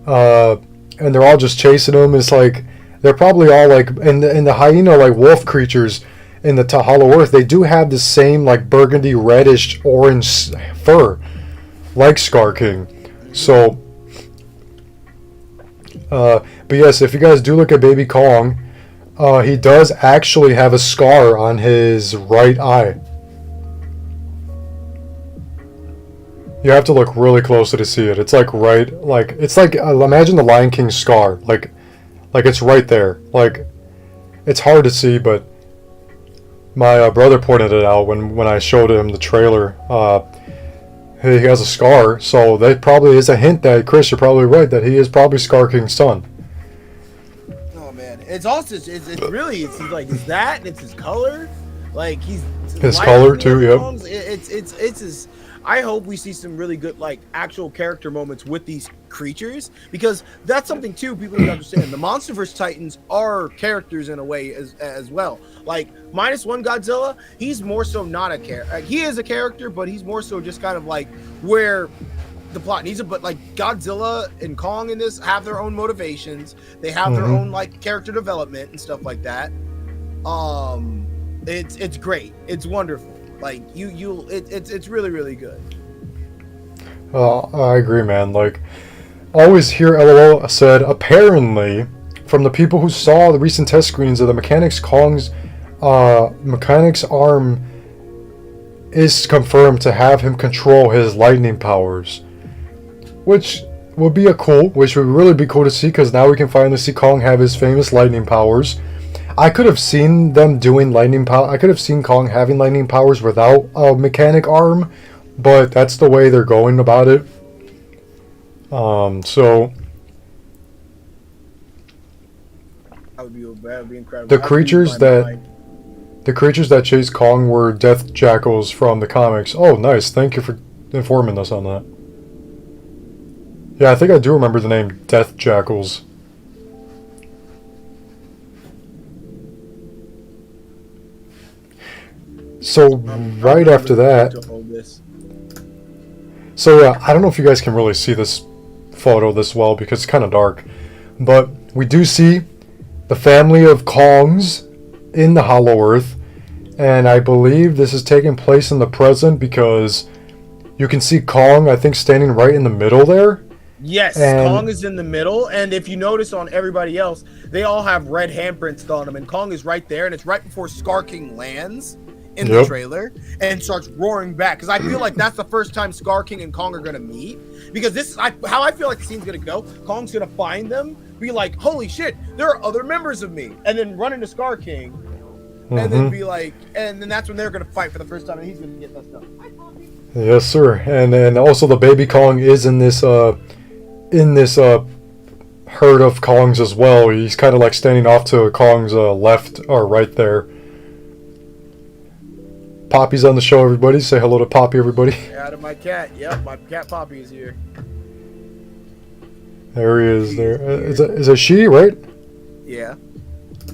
they're all just chasing him. It's like they're probably all like in the hyena like wolf creatures in the Hollow Earth. They do have the same like burgundy reddish orange fur like Scar King. So but yes, if you guys do look at Baby Kong, he does actually have a scar on his right eye. You have to look really closely to see it. It's like it's like imagine the Lion King scar, like it's right there. Like it's hard to see, but my brother pointed it out when I showed him the trailer. He has a scar, so that probably is a hint that Chris, you're probably right that he is probably Scar King's son. Oh man, it's also it's like it's that and it's his color, like he's his color too. Yep. It's his. I hope we see some really good like actual character moments with these creatures because that's something too people need to understand. The MonsterVerse Titans are characters in a way as well. Like -1 Godzilla, he's more so not a character. He is a character, but he's more so just kind of like where the plot needs it. But like Godzilla and Kong in this have their own motivations. They have their own like character development and stuff like that. It's great. It's wonderful. Like it's really, really good. I agree, man. Like, always hear LOL said, apparently, from the people who saw the recent test screens of the Mechanics Kong's Mechanics arm is confirmed to have him control his lightning powers, which would be which would really be cool to see because now we can finally see Kong have his famous lightning powers. I could have seen them doing lightning power. I could have seen Kong having lightning powers without a mechanic arm, but that's the way they're going about it. So that would be incredible. The creatures that chased Kong were death jackals from the comics. Oh, nice. Thank you for informing us on that. Yeah, I think I do remember the name Death Jackals. So right after that, so I don't know if you guys can really see this photo this well because it's kind of dark, but we do see the family of Kongs in the Hollow Earth, and I believe this is taking place in the present because you can see Kong, I think, standing right in the middle there. Yes, Kong is in the middle, and if you notice on everybody else, they all have red handprints on them, and Kong is right there, and it's right before Scar King lands in the trailer and starts roaring back, because I feel like that's the first time Scar King and Kong are going to meet, because this is how I feel like the scene's going to go. Kong's going to find them, be like, holy shit, there are other members of me, and then run into Scar King, and then Mm-hmm. be like, and then that's when they're gonna fight for the first time, and he's gonna get that stuff. Yes, sir. And also the baby Kong is in this herd of Kongs as well. He's kind of like standing off to Kong's left or right there. Poppy's on the show, everybody. Say hello to Poppy, everybody. Out of my cat. Yep, my cat Poppy is here. There he is. There is a she, right? Yeah.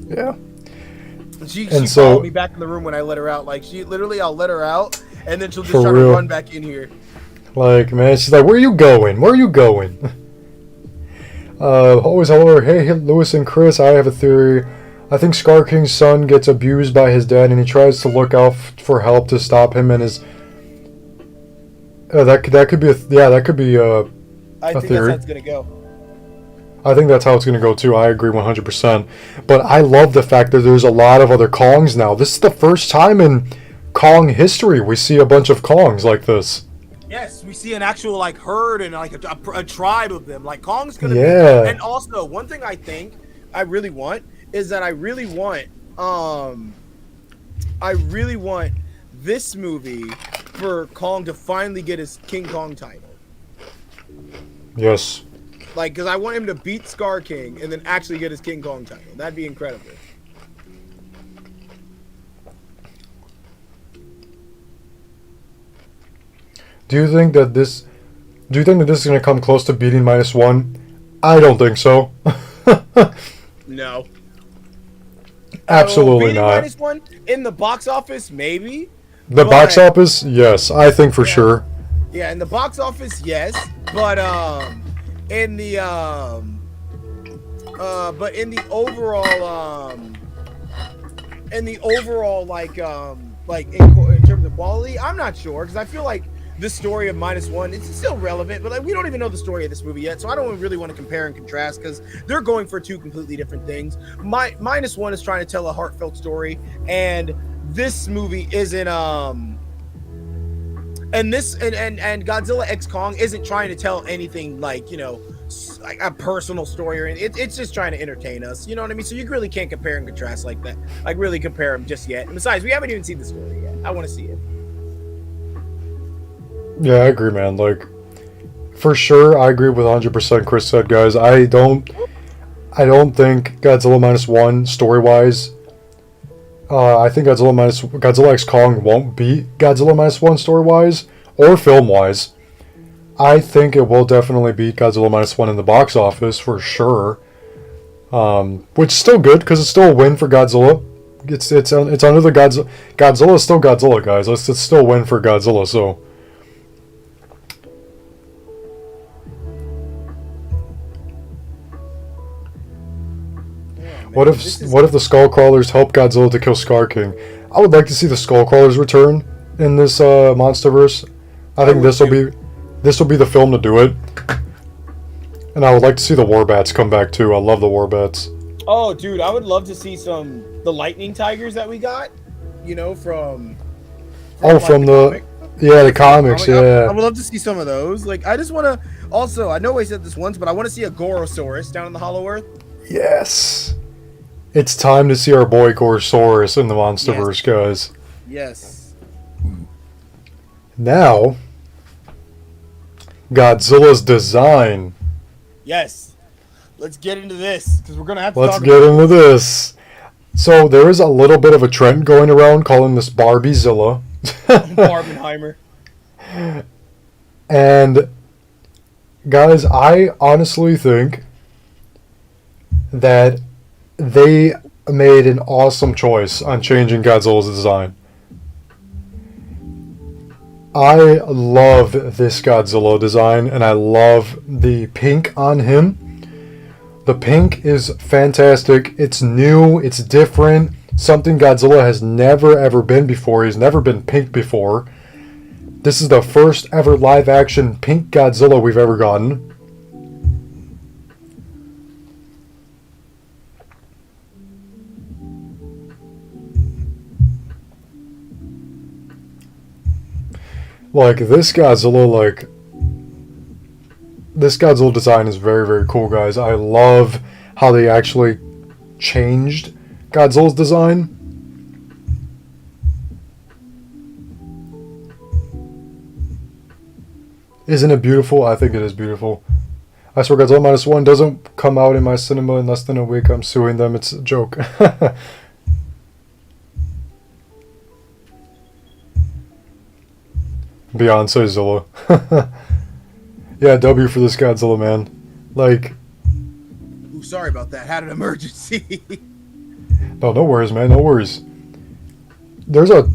Yeah. She And followed me back in the room when I let her out. Like, she literally, I'll let her out, and then she'll just For try real. to run back in here. Like, man, she's like, where are you going? Where are you going? Always hello. Hey, Lewis and Chris, I have a theory. I think Scar King's son gets abused by his dad, and he tries to look out for help to stop him and his. That could be I think theory. that's how it's gonna go. I think that's how it's going to go too. I agree 100%. But I love the fact that there's a lot of other Kongs now. This is the first time in Kong history we see a bunch of Kongs like this. Yes, we see an actual like herd and like a tribe of them. Like Kong's gonna Yeah. be. And also, one thing I think I really want is that I really want this movie for Kong to finally get his King Kong title. Yes. Like, because I want him to beat Scar King and then actually get his King Kong title. That'd be incredible. Do you think that this is going to come close to beating -1? I don't think so. No. Absolutely beating not. -1 in the box office, maybe. The box office? Yes, I think for sure. Yeah, in the box office, yes. But in the overall like in terms of quality, I'm not sure, because I feel like the story of -1, it's still relevant, but like we don't even know the story of this movie yet, so I don't really want to compare and contrast because they're going for two completely different things. -1 is trying to tell a heartfelt story, and this movie isn't and Godzilla X Kong isn't trying to tell anything like, you know, like a personal story or anything. It's just trying to entertain us, you know what I mean? So you really can't compare and contrast like that, like really compare them just yet. And besides, we haven't even seen the story yet. I want to see it. Yeah, I agree, man. Like, for sure, I agree with 100% Chris said, guys. I don't think Godzilla -1 story-wise. I think Godzilla X Kong won't beat Godzilla -1 story-wise or film-wise. I think it will definitely beat Godzilla -1 in the box office for sure. Which is still good because it's still a win for Godzilla. It's under the Godzilla. Godzilla is still Godzilla, guys. It's still a win for Godzilla. So. What if the Skullcrawlers help Godzilla to kill Scar King? I would like to see the Skullcrawlers return in this MonsterVerse. I think this will be the film to do it. And I would like to see the Warbats come back too. I love the Warbats. Oh, dude, I would love to see the lightning tigers that we got. You know, from the comics. Yeah, I would love to see some of those. Like, I just want to. Also, I know I said this once, but I want to see a Gorosaurus down in the Hollow Earth. Yes. It's time to see our boy Gorosaurus in the MonsterVerse, guys. Yes. Now, Godzilla's design. Yes. Let's get into this, because we're going to have to Let's get into this. So, there is a little bit of a trend going around calling this Barbiezilla. Barbenheimer. And, guys, I honestly think that they made an awesome choice on changing Godzilla's design. I love this Godzilla design, and I love the pink on him. The pink is fantastic. It's new. It's different. Something Godzilla has never ever been before. He's never been pink before. This is the first ever live action pink Godzilla we've ever gotten. Like, this Godzilla design is very, very cool, guys. I love how they actually changed Godzilla's design. Isn't it beautiful? I think it is beautiful. I swear Godzilla Minus One doesn't come out in my cinema in less than a week. I'm suing them. It's a joke. Beyonce Zilla. Yeah, W for this Godzilla, man. Like, Ooh, sorry about that. Had an emergency. no worries, man. No worries. There's a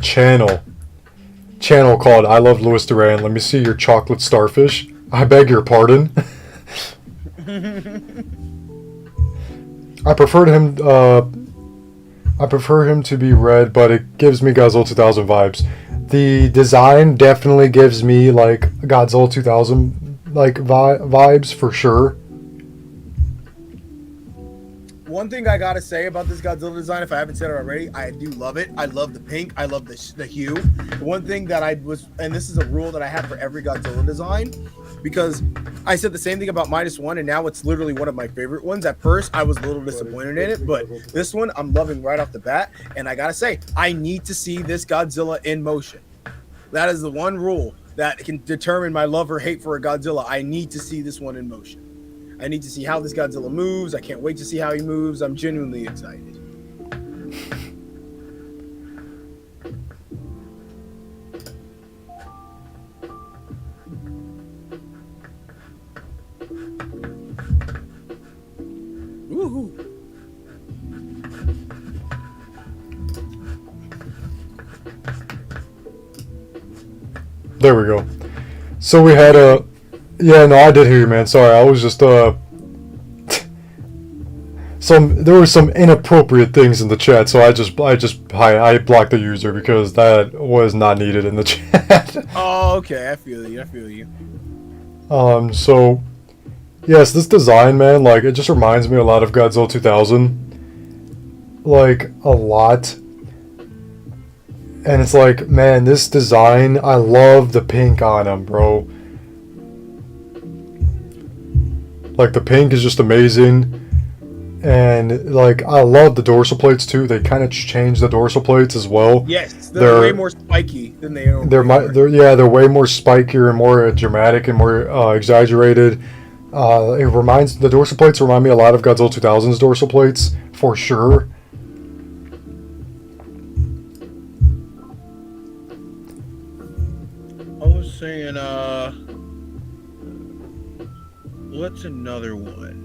channel called I Love Louis Duran. Let me see your chocolate starfish. I beg your pardon. I prefer him to be red, but it gives me Godzilla 2000 vibes. The design definitely gives me like Godzilla 2000 like vibes for sure. One thing I gotta say about this Godzilla design, if I haven't said it already, I do love it. I love the pink. I love the hue. One thing that and this is a rule that I have for every Godzilla design, because I said the same thing about Minus One, and now it's literally one of my favorite ones. At first, I was a little disappointed in it, but this one I'm loving right off the bat. And I gotta say, I need to see this Godzilla in motion. That is the one rule that can determine my love or hate for a Godzilla. I need to see this one in motion. I need to see how this Godzilla moves. I can't wait to see how he moves. I'm genuinely excited. Woohoo! There we go. So we had a... Yeah, no, I did hear you, man. Sorry, I was just, there were some inappropriate things in the chat, so I blocked the user because that was not needed in the chat. Oh, okay. I feel you. So, yes, this design, man, like, it just reminds me a lot of Godzilla 2000. Like, a lot. And it's like, man, this design, I love the pink on him, bro. Like, the pink is just amazing. And, like, I love the dorsal plates, too. They kind of changed the dorsal plates as well. Yes, they're way more spiky than they are. They're way more spikier and more dramatic and more exaggerated. The dorsal plates remind me a lot of Godzilla 2000's dorsal plates, for sure. I was saying, what's another one?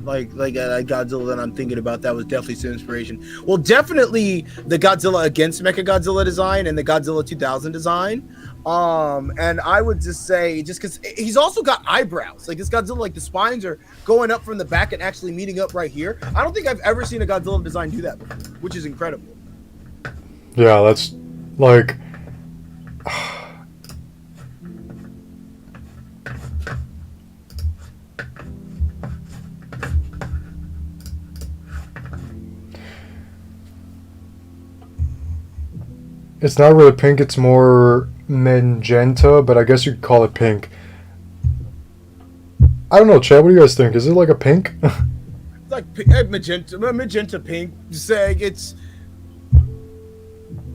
Like Godzilla that I'm thinking about that was definitely some inspiration. Well, definitely the Godzilla against Mechagodzilla design and the Godzilla 2000 design. And I would just say, just because he's also got eyebrows, like this Godzilla, like the spines are going up from the back and actually meeting up right here. I don't think I've ever seen a Godzilla design do that before, which is incredible. Yeah, that's like. It's not really pink, it's more magenta, but I guess you could call it pink. I don't know, Chad, what do you guys think? Is it like a pink? It's like magenta pink. Just saying it's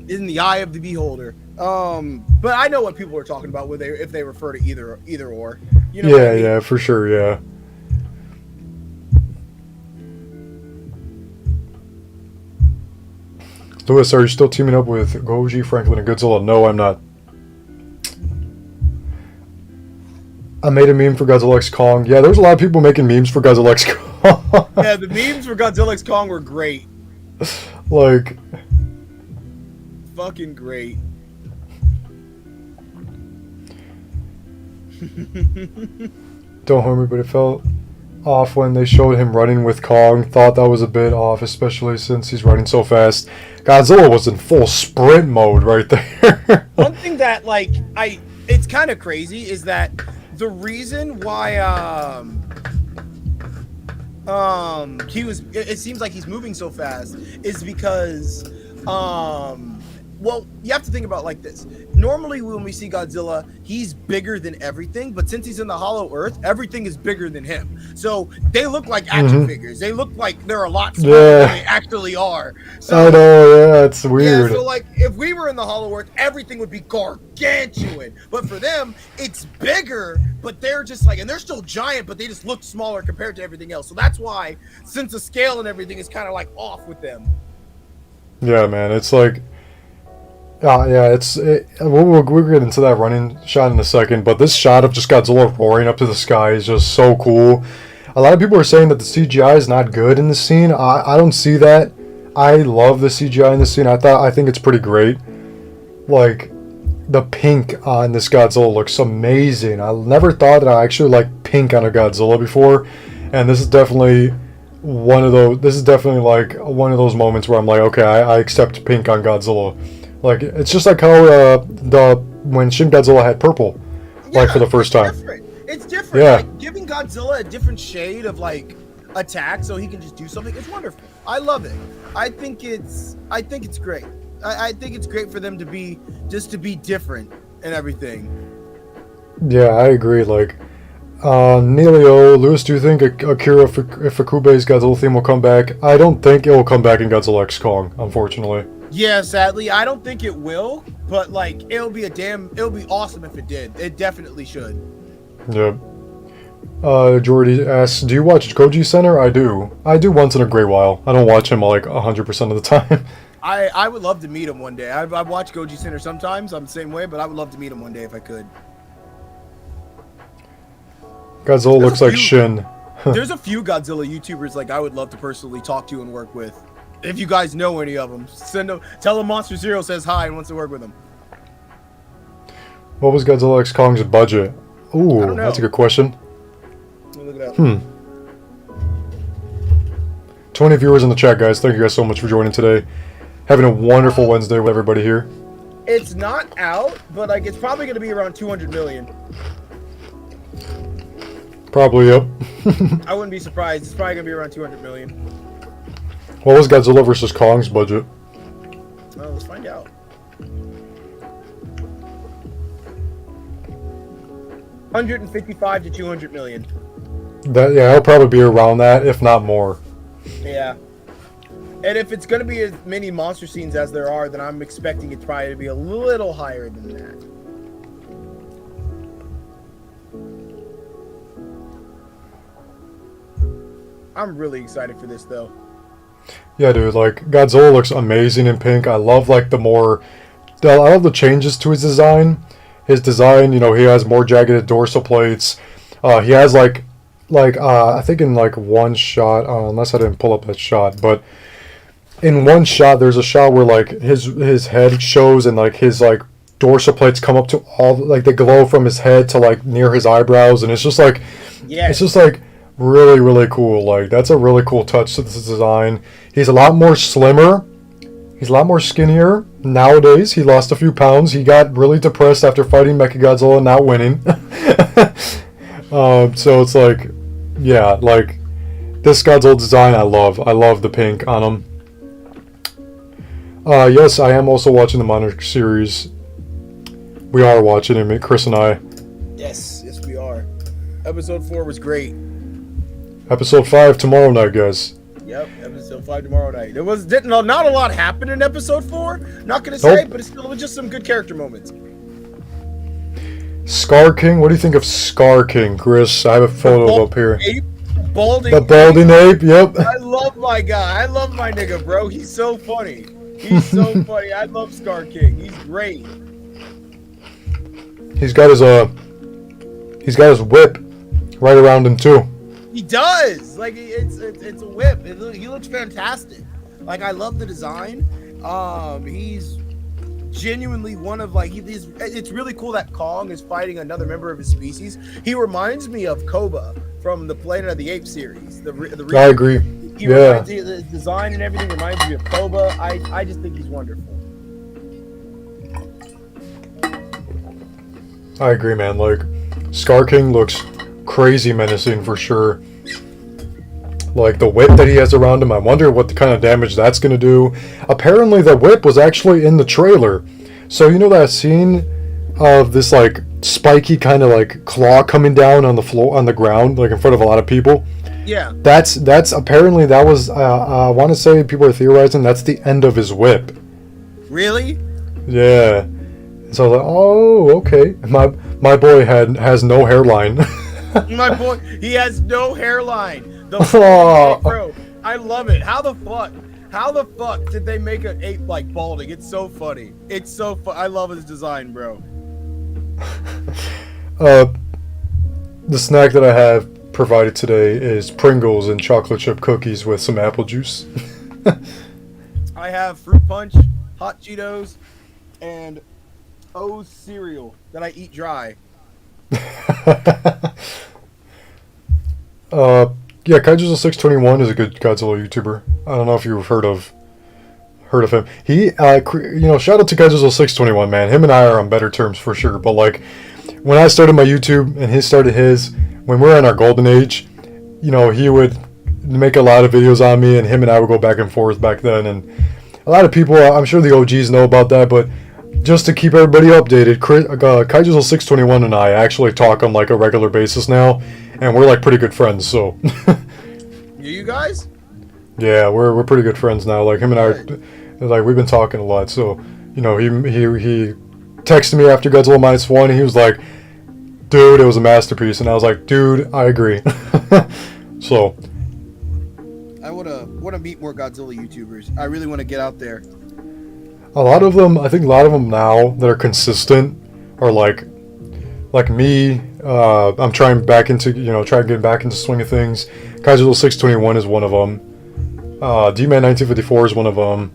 in the eye of the beholder. But I know what people are talking about if they refer to either or. You know what I mean? Yeah, for sure, yeah. Lewis, are you still teaming up with Goji, Franklin, and Godzilla? No, I'm not. I made a meme for Godzilla X Kong. Yeah, there's a lot of people making memes for Godzilla X Kong. Yeah, the memes for Godzilla X Kong were great. Like... Fucking great. Don't hurt me, but it felt off when they showed him running with Kong. Thought that was a bit off, especially since he's running so fast. Godzilla was in full sprint mode right there. One thing that, like, it's kind of crazy is that the reason why it seems like he's moving so fast is because well, you have to think about it like this. Normally, when we see Godzilla, he's bigger than everything, but since he's in the Hollow Earth, everything is bigger than him. So they look like action figures. They look like they're a lot smaller than they actually are. So, I know, yeah, it's weird. Yeah, so like if we were in the Hollow Earth, everything would be gargantuan. But for them, it's bigger, but they're just like, and they're still giant, but they just look smaller compared to everything else. So that's why, since the scale and everything is kind of like off with them. Yeah, man, it's like, we'll get into that running shot in a second, but this shot of just Godzilla roaring up to the sky is just so cool. A lot of people are saying that the CGI is not good in the scene. I don't see that. I love the CGI in the scene. I think it's pretty great. Like, the pink on this Godzilla looks amazing. I never thought that I actually liked pink on a Godzilla before, and this is definitely one of those. This is definitely like one of those moments where I'm like, okay, I accept pink on Godzilla. Like, it's just like how when Shin Godzilla had purple, like, for the first time. It's different. Yeah. Like, giving Godzilla a different shade of like attack so he can just do something. It's wonderful. I love it. I think it's great. I think it's great for them to be different and everything. Yeah, I agree. Like, Nelio, Lewis, do you think Akira Ifukube's Godzilla theme will come back? I don't think it will come back in Godzilla X Kong, unfortunately. Yeah, sadly, I don't think it will, but like it'll be awesome if it did. It definitely should. Yeah. Jordy asks, do you watch Koji Center? I do. I do once in a great while. I don't watch him like 100% of the time. I would love to meet him one day. I've watched Goji Center sometimes. I'm the same way, but I would love to meet him one day if I could. Godzilla looks like Shin. There's a few Godzilla YouTubers like I would love to personally talk to and work with. If you guys know any of them, tell them Monster Zero says hi and wants to work with them. What was Godzilla X Kong's budget? Ooh, that's a good question. Let me look it up. 20 viewers in the chat, guys. Thank you guys so much for joining today. Having a wonderful Wednesday with everybody here. It's not out, but like it's probably going to be around 200 million. Probably, yep. I wouldn't be surprised. It's probably going to be around 200 million. What was Godzilla vs. Kong's budget? Well, let's find out. 155 to 200 million. It'll probably be around that, if not more. Yeah. And if it's going to be as many monster scenes as there are, then I'm expecting it probably to be a little higher than that. I'm really excited for this, though. Yeah, dude, like, Godzilla looks amazing in pink. I love, like, I love the changes to his design. His design, you know, he has more jagged dorsal plates. He has, I think in, like, one shot, unless I didn't pull up that shot, but in one shot, there's a shot where, like, his head shows and, like, his, like, dorsal plates come up to all, like, they glow from his head to, like, near his eyebrows, and it's just, like, it's just, like, really, really cool. Like, that's a really cool touch to this design. He's a lot more slimmer. He's a lot more skinnier. Nowadays, he lost a few pounds. He got really depressed after fighting Mechagodzilla and not winning. So it's like, yeah, like, this Godzilla design I love. I love the pink on him. Yes, I am also watching the Monarch series. We are watching it, Chris and I. Yes, we are. Episode 4 was great. Episode 5 tomorrow night, guys. Yep, episode 5 tomorrow night. Not a lot happened in episode 4. Not gonna say, but it still was just some good character moments. Scar King, what do you think of Scar King, Chris? I have a photo up here. The balding ape, yep. I love my guy. I love my nigga, bro. He's so funny. He's so funny. I love Scar King. He's great. He's got his whip right around him too. He does. Like, it's a whip. He looks fantastic. Like, I love the design. He's genuinely one of, like, it's really cool that Kong is fighting another member of his species. He reminds me of Koba from the Planet of the Apes series. I agree. The design and everything reminds me of Koba. I just think he's wonderful. I agree, man. Like, Scar King looks crazy menacing for sure. Like the whip that he has around him, I wonder what the kind of damage that's going to do. Apparently the whip was actually in the trailer. So you know that scene of this like spiky kind of like claw coming down on the floor, on the ground, like in front of a lot of people? Yeah. That's apparently that was, I want to say people are theorizing that's the end of his whip. Really? Yeah. So I was like, oh, okay. My boy has no hairline. My boy, he has no hairline. The Oh. bro, I love it. How the fuck did they make an ape like balding? It's so funny. It's so I love his design, bro. The snack that I have provided today is Pringles and chocolate chip cookies with some apple juice. I have fruit punch, hot Cheetos, and O's cereal that I eat dry. Yeah, KAIJU 621 is a good Godzilla YouTuber. I don't know if you've heard of him. He, shout out to KAIJU 621, man. Him and I are on better terms for sure. But like, when I started my YouTube and he started his, when we were in our golden age, you know, he would make a lot of videos on me, and him and I would go back and forth back then. And a lot of people, I'm sure the OGs know about that, but just to keep everybody updated, KAIJU 621 and I actually talk on like a regular basis now, and we're like pretty good friends. So, You guys? yeah, we're pretty good friends now. Like him and I, like we've been talking a lot. So, you know, he texted me after Godzilla -1, and he was like, "Dude, it was a masterpiece," and I was like, "Dude, I agree." So, I wanna meet more Godzilla YouTubers. I really want to get out there. a lot of them, I think a lot of them now that are consistent are like me. I'm trying to get back into swing of things. KAIJU 621 is one of them. D-Man 1954 is one of them.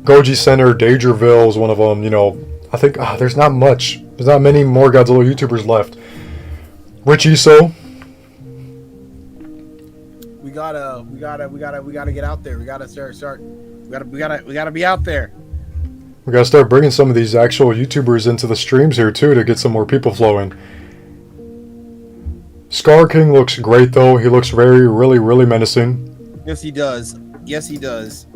Goji Center, Dagerville is one of them. You know, I think there's not many more Godzilla YouTubers left. Rich Iso. We gotta get out there. We gotta start. We gotta be out there. We gotta start bringing some of these actual YouTubers into the streams here too to get some more people flowing. Scar King looks great though. He looks really menacing. Yes, he does. Yes, he does.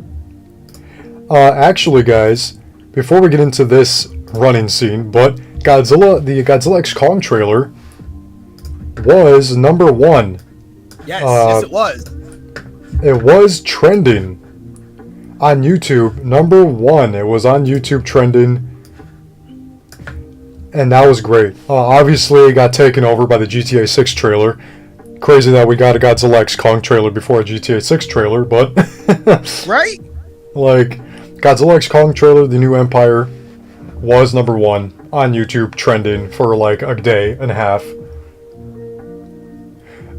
Actually, guys, before we get into this running scene, but the Godzilla X Kong trailer was number 1. Yes, yes, it was. It was trending on YouTube. Number 1. It was on YouTube trending. And that was great. Obviously, it got taken over by the GTA 6 trailer. Crazy that we got a Godzilla X Kong trailer before a GTA 6 trailer, but... Right? Like, Godzilla X Kong trailer, The New Empire, was number 1 on YouTube trending for like a day and a half.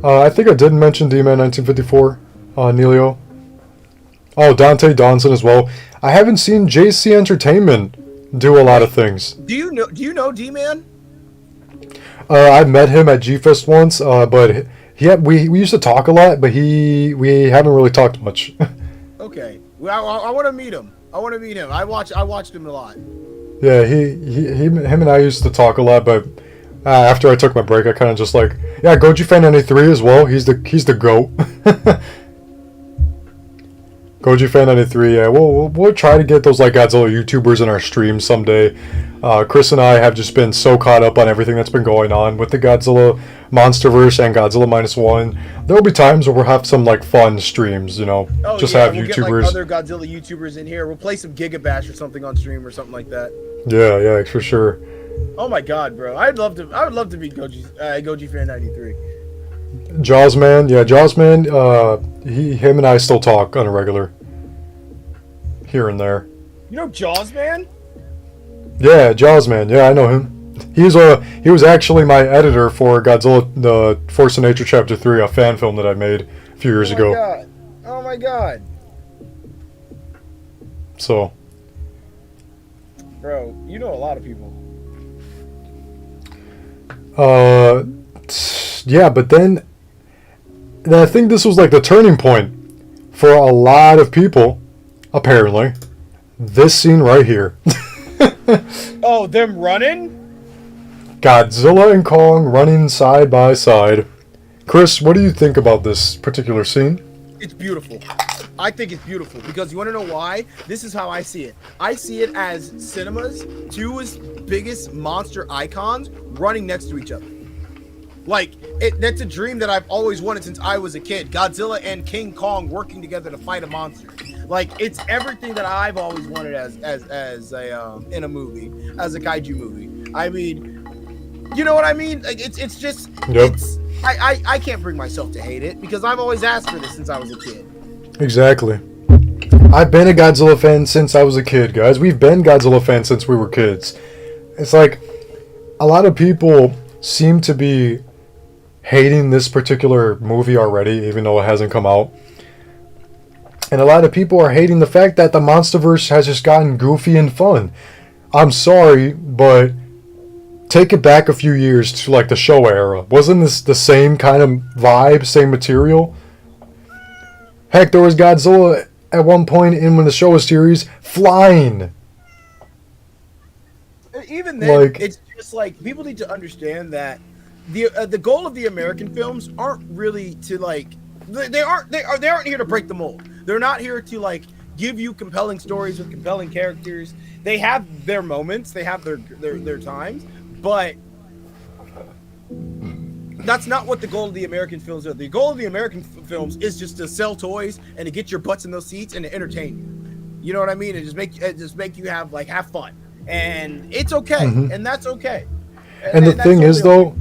I think I did mention D-Man 1954, Neilio. Oh, Dante Donson as well. I haven't seen JC Entertainment do a lot of things. Do you know D-Man? I met him at G-Fest once, but we used to talk a lot, but we haven't really talked much. Okay. Well, I want to meet him. I watched him a lot. Yeah, him and I used to talk a lot, but after I took my break, I kind of just like, yeah, Goji Fan 93 as well. He's the GOAT. Goji Fan 93. Yeah, we'll try to get those like Godzilla YouTubers in our streams someday. Chris and I have just been so caught up on everything that's been going on with the Godzilla Monsterverse and Godzilla -1. There'll be times where we'll have some like fun streams, you know, Oh, just yeah, have we'll YouTubers. get, like, other Godzilla YouTubers in here. We'll play some Giga Bash or something on stream or something like that. Yeah, for sure. Oh my god, bro! I would love to meet Goji Fan 93. Jaws-Man, him and I still talk on a regular, here and there. You know Jaws, man? Yeah, Jaws-Man, yeah, I know him. He was actually my editor for Godzilla, the Force of Nature Chapter 3, a fan film that I made a few years ago. God. Oh my god. So, bro, you know a lot of people. yeah, but then I think this was like the turning point for a lot of people, apparently. This scene right here. Oh, them running? Godzilla and Kong running side by side. Chris, what do you think about this particular scene? It's beautiful. I think it's beautiful because you want to know why? This is how I see it. I see it as cinema's two biggest monster icons running next to each other. Like, that's a dream that I've always wanted since I was a kid. Godzilla and King Kong working together to fight a monster. Like, it's everything that I've always wanted as a in a movie, as a kaiju movie. I mean, you know what I mean? Like, it's just, Yep. I can't bring myself to hate it because I've always asked for this since I was a kid. Exactly. I've been a Godzilla fan since I was a kid, guys. We've been Godzilla fans since we were kids. It's like a lot of people seem to be hating this particular movie already, even though it hasn't come out. And a lot of people are hating the fact that the Monsterverse has just gotten goofy and fun. I'm sorry, but take it back a few years to like the Showa era. Wasn't this the same kind of vibe, same material? Heck, there was Godzilla at one point in the Showa series flying. Even then, Like, it's just like people need to understand that the goal of the American films aren't really to like they aren't here to break the mold. They're not here to like give you compelling stories with compelling characters. They have their moments, they have their times, but that's not what the goal of the American films are. The goal of the American films is just to sell toys and to get your butts in those seats and to entertain you. You know what I mean? And just make you have fun. And it's okay, and that's okay. And the thing is, though,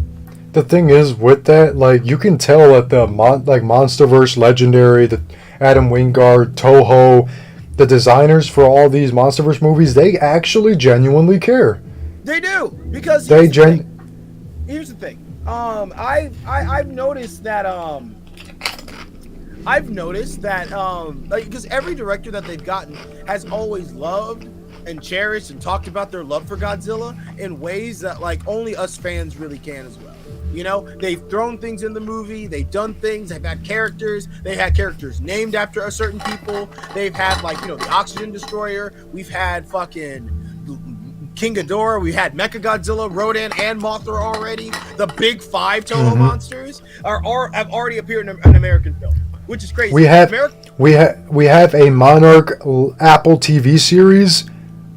the thing is with that, like, you can tell that the Monsterverse Legendary, the Adam Wingard, Toho, the designers for all these Monsterverse movies, they actually genuinely care. They do, because here's the thing. I've noticed that like, because every director that they've gotten has always loved and cherished and talked about their love for Godzilla in ways that like only us fans really can as well. You know, they've thrown things in the movie, they've done things, they've had characters named after a certain people. They've had like, you know, the Oxygen Destroyer, we've had fucking King Ghidorah, we had Mechagodzilla, Rodan, and Mothra already. The big five Toho monsters have already appeared in an American film, which is crazy. We have a Monarch Apple TV series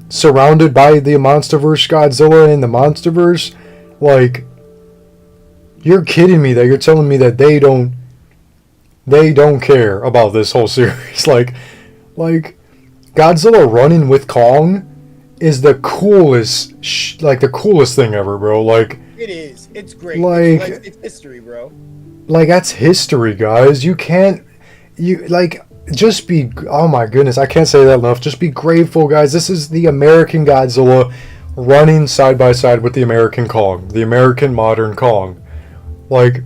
surrounded by the Monsterverse Godzilla and the Monsterverse. Like, you're kidding me that you're telling me that they don't care about this whole series. like Godzilla running with Kong is the coolest thing ever, bro. Like, it is. It's great. Like, it's history, bro. Like, that's history, guys. Just be, oh my goodness, I can't say that enough. Just be grateful, guys. This is the American Godzilla running side by side with the American Kong, the American modern Kong. Like,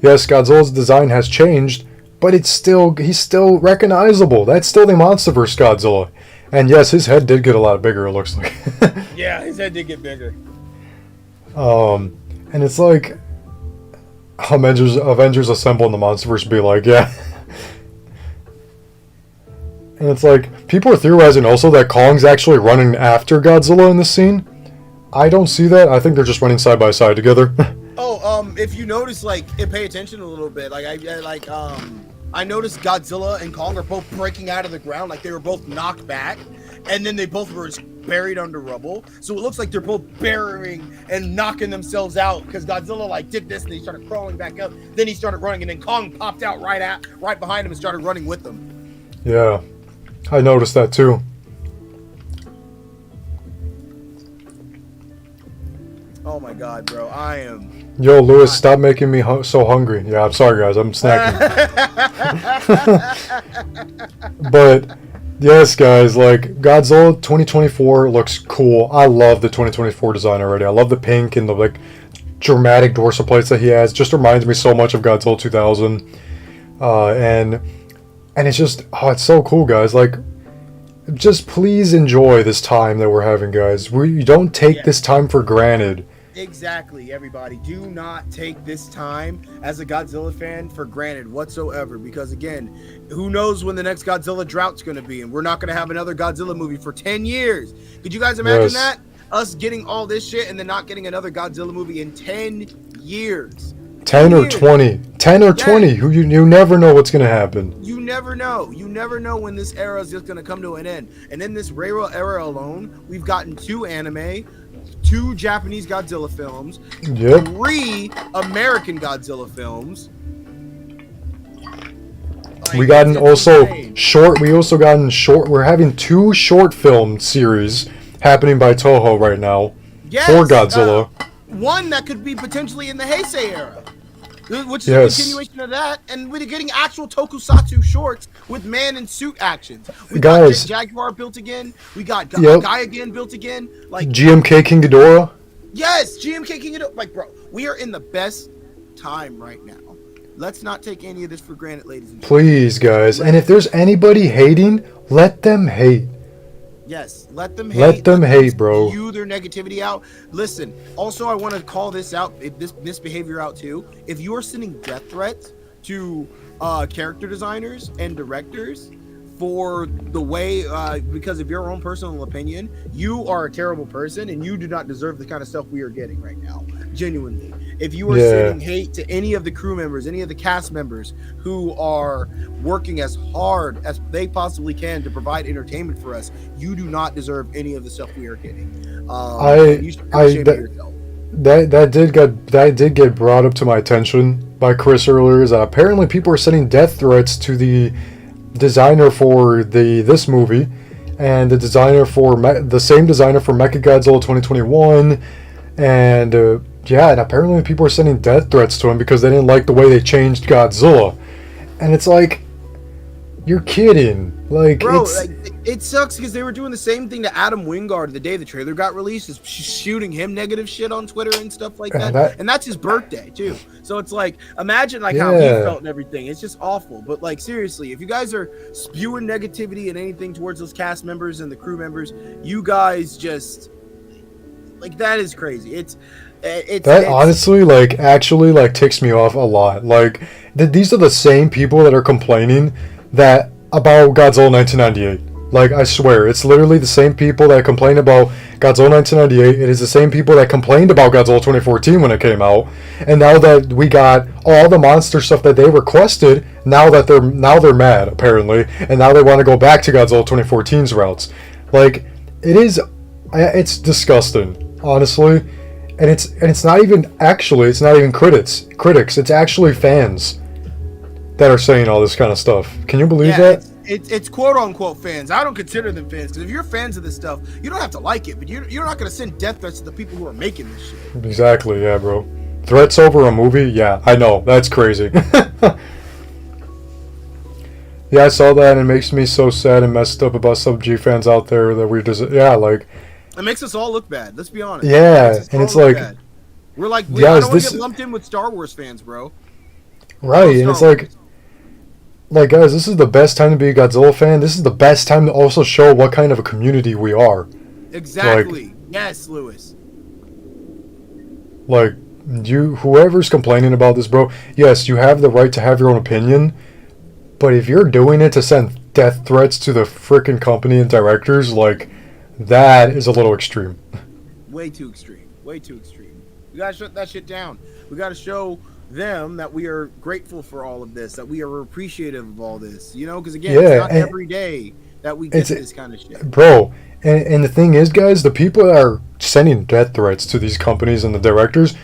yes, Godzilla's design has changed, but he's still recognizable. That's still the Monsterverse Godzilla. And yes, his head did get a lot bigger, it looks like. Yeah, his head did get bigger. And it's like Avengers Assemble in the Monsterverse be like, yeah. And it's like, people are theorizing also that Kong's actually running after Godzilla in this scene. I don't see that. I think they're just running side by side together. If you notice, like, pay attention a little bit. Like, I noticed Godzilla and Kong are both breaking out of the ground. Like, they were both knocked back, and then they both were just buried under rubble. So it looks like they're both burying and knocking themselves out because Godzilla like did this and he started crawling back up. Then he started running, and then Kong popped out right behind him and started running with them. Yeah, I noticed that too. Oh my god, bro, I am. Yo, Lewis, stop making me so hungry. Yeah, I'm sorry, guys. I'm snacking. But yes, guys, like, Godzilla 2024 looks cool. I love the 2024 design already. I love the pink and the like dramatic dorsal plates that he has. Just reminds me so much of Godzilla 2000. And it's just, oh, it's so cool, guys. Like, just please enjoy this time that we're having, guys. We don't take this time for granted. Exactly, everybody. Do not take this time as a Godzilla fan for granted whatsoever, because again, who knows when the next Godzilla drought's going to be, and we're not going to have another Godzilla movie for 10 years. Could you guys imagine that? Us getting all this shit and then not getting another Godzilla movie in 10 years. 10 or 20. 10 or 20. Who you never know what's going to happen. You never know. You never know when this era is just going to come to an end. And in this era alone, we've gotten 2 anime, 2 Japanese Godzilla films, 3 American Godzilla films. We gotten also short. We also gotten short. We're having 2 short film series happening by Toho right now for Godzilla. One that could be potentially in the Heisei era, which is a continuation of that, and we're getting actual tokusatsu shorts with man in suit actions. We got Jaguar built again. We got Guy again built again. Like GMK King Ghidorah. Yes, GMK King Ghidorah. Like, bro, we are in the best time right now. Let's not take any of this for granted, ladies and gentlemen. Please, guys. And if there's anybody hating, let them hate. Yes, let them hate. Let them hate, bro. Spew their negativity out. Listen, also I want to call this out, this misbehavior out too. If you are sending death threats to character designers and directors for the way, because of your own personal opinion, you are a terrible person and you do not deserve the kind of stuff we are getting right now. Genuinely. If you are sending hate to any of the crew members, any of the cast members who are working as hard as they possibly can to provide entertainment for us, you do not deserve any of the stuff we are getting. You should appreciate yourself. That did get brought up to my attention by Chris earlier. Is that apparently people are sending death threats to the designer for this movie and the designer for the same designer for Mechagodzilla 2021, and and apparently people are sending death threats to him because they didn't like the way they changed Godzilla. And it's like, you're kidding. Like, bro, it sucks because they were doing the same thing to Adam Wingard the day the trailer got released, is shooting him negative shit on Twitter and stuff like that. And that's his birthday too. So it's like, imagine like how he felt and everything. It's just awful. But like, seriously, if you guys are spewing negativity and anything towards those cast members and the crew members, you guys just, like, that is crazy. It's honestly, like, actually, like, ticks me off a lot. Like, these are the same people that are complaining that about Godzilla 1998. Like, I swear, it's literally the same people that complain about Godzilla 1998. It is the same people that complained about Godzilla 2014 when it came out. And now that we got all the monster stuff that they requested, now they're mad, apparently, and now they want to go back to Godzilla 2014's routes. Like, it's disgusting, honestly. And it's not even critics. It's actually fans that are saying all this kind of stuff. Can you believe that? It's quote unquote fans. I don't consider them fans, because if you're fans of this stuff, you don't have to like it, but you're not going to send death threats to the people who are making this shit. Exactly, yeah, bro. Threats over a movie? Yeah, I know. That's crazy. Yeah, I saw that, and it makes me so sad and messed up about some G fans out there that we just, like... It makes us all look bad. Let's be honest. Yeah, and it's like... Bad. We're like, I don't want to get lumped in with Star Wars fans, bro. Right, and it's like, guys, this is the best time to be a Godzilla fan. This is the best time to also show what kind of a community we are. Exactly. Like, yes, Lewis. Like, whoever's complaining about this, bro, yes, you have the right to have your own opinion, but if you're doing it to send death threats to the frickin' company and directors, like, that is a little extreme. Way too extreme. Way too extreme. We gotta shut that shit down. We gotta show them that we are grateful for all of this, that we are appreciative of all this, you know, because again, it's not every day that we get this kind of shit, bro. And the thing is, guys, the people that are sending death threats to these companies and the directors,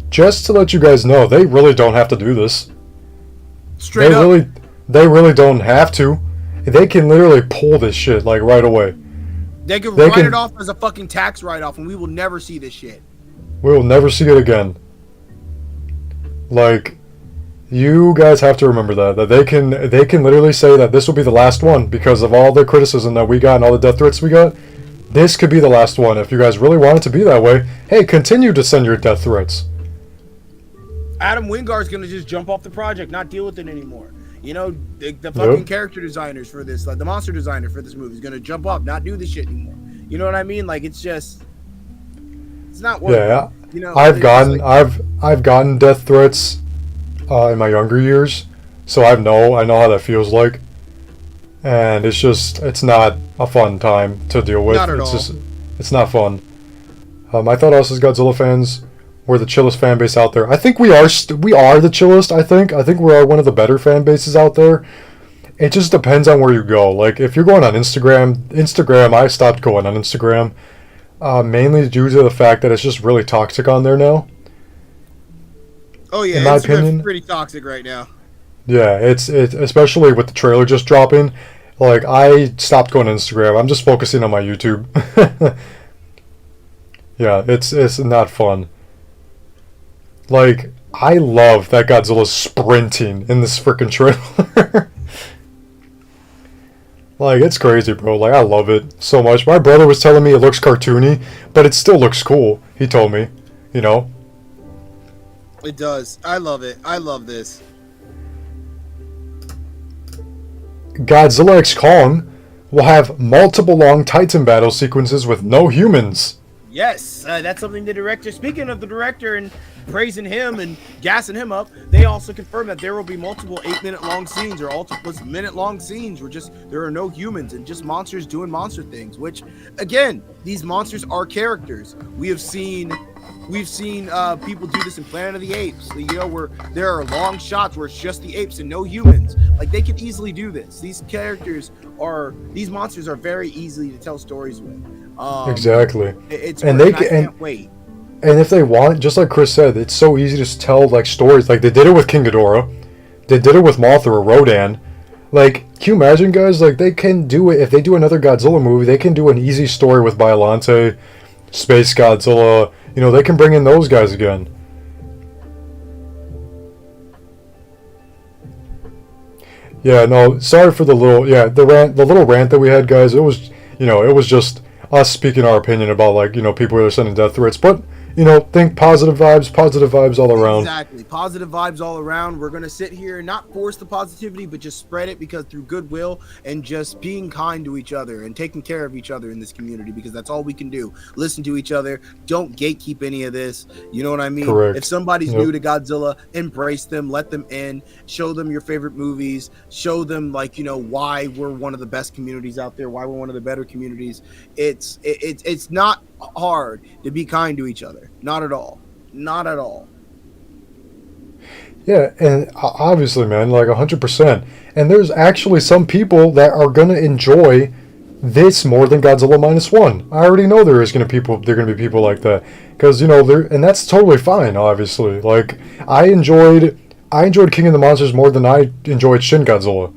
just to let you guys know, they really don't have to do this. Straight up. They really don't have to. They can literally pull this shit, like, right away. They can write it off as a fucking tax write-off, and we will never see this shit. We will never see it again. Like, you guys have to remember that they can literally say that this will be the last one because of all the criticism that we got and all the death threats we got. This could be the last one. If you guys really want it to be that way, hey, continue to send your death threats. Adam Wingard's gonna just jump off the project, not deal with it anymore. You know, the fucking character designers for this, like the monster designer for this movie, is gonna jump off, not do this shit anymore. You know what I mean? Like, it's not working. Yeah, you know, I've gotten death threats in my younger years, so I know how that feels like, and it's not a fun time to deal with. Not at all. It's not fun. I thought us as Godzilla fans We're the chillest fan base out there. I think we are the chillest. I think we are one of the better fan bases out there. It just depends on where you go. Like if you're going on Instagram, I stopped going on Instagram, mainly due to the fact that it's just really toxic on there now. Oh yeah, in my Instagram's opinion, pretty toxic right now. Yeah, it's especially with the trailer just dropping. Like I stopped going on Instagram. I'm just focusing on my YouTube. Yeah, it's not fun. Like I love that Godzilla's sprinting in this freaking trailer. Like it's crazy, bro. Like I love it so much. My brother was telling me it looks cartoony, but it still looks cool. He told me, you know. It does. I love it. I love this. Godzilla x Kong will have multiple long Titan battle sequences with no humans. Yes, that's something the director, speaking of the director and praising him and gassing him up, they also confirmed that there will be multiple 8-minute long scenes or multiple minute long scenes where just there are no humans and just monsters doing monster things, which again, these monsters are characters. We've seen people do this in Planet of the Apes, you know, where there are long shots where it's just the apes and no humans. Like they could easily do this. These monsters are very easy to tell stories with. Exactly. It's and great, I can't wait. And if they want, just like Chris said, it's so easy to tell like stories. Like they did it with King Ghidorah, they did it with Mothra or Rodan. Like, can you imagine, guys? Like they can do it if they do another Godzilla movie. They can do an easy story with Biollante, Space Godzilla. You know, they can bring in those guys again. Yeah, no, sorry for the little the little rant that we had, guys. It was just us speaking our opinion about like, people who are sending death threats, but think positive vibes all around. Exactly. Positive vibes all around. We're going to sit here and not force the positivity, but just spread it because through goodwill and just being kind to each other and taking care of each other in this community, because that's all we can do. Listen to each other. Don't gatekeep any of this. You know what I mean? Correct. If somebody's new to Godzilla, embrace them, let them in, show them your favorite movies, show them why we're one of the best communities out there, why we're one of the better communities. It's not hard to be kind to each other. Not at all. Not at all. Yeah, and obviously, man, like 100%. And there's actually some people that are gonna enjoy this more than Godzilla -1. I already know there are gonna be people like that, because and that's totally fine. Obviously, like I enjoyed King of the Monsters more than I enjoyed Shin Godzilla,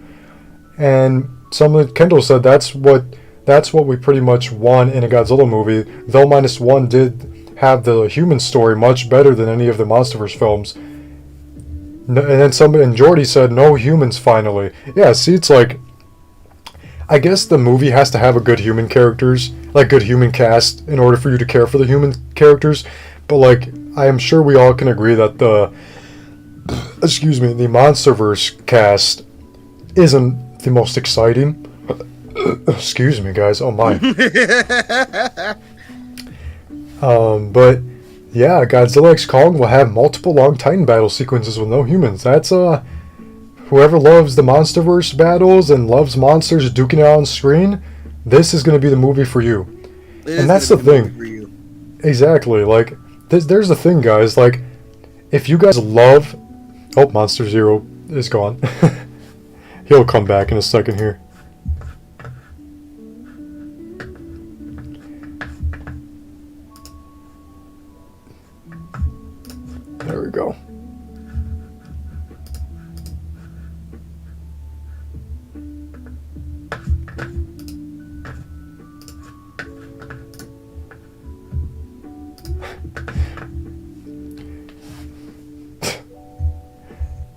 and Kendall said that's what we pretty much want in a Godzilla movie. Though -1 did have the human story much better than any of the MonsterVerse films. No, and then Jordy said no humans finally. Yeah, see, it's like, I guess the movie has to have a good human characters, like good human cast, in order for you to care for the human characters. But like, I am sure we all can agree that the MonsterVerse cast isn't the most exciting. Excuse me, guys. Oh my. But yeah, Godzilla x Kong will have multiple long Titan battle sequences with no humans. That's whoever loves the MonsterVerse battles and loves monsters duking it out on screen, this is going to be the movie for you. And that's the thing. Exactly. Like there's the thing, guys. Like if you guys love, Monster Zero is gone. He'll come back in a second here. There we go.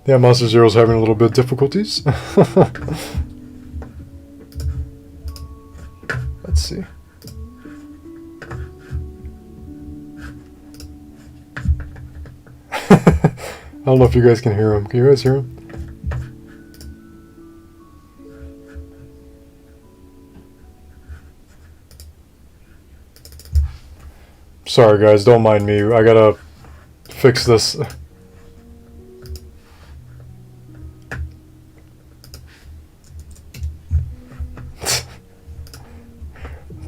Yeah, Monster Zero's having a little bit of difficulties. Let's see. I don't know if you guys can hear him. Can you guys hear him? Sorry guys, don't mind me. I gotta fix this.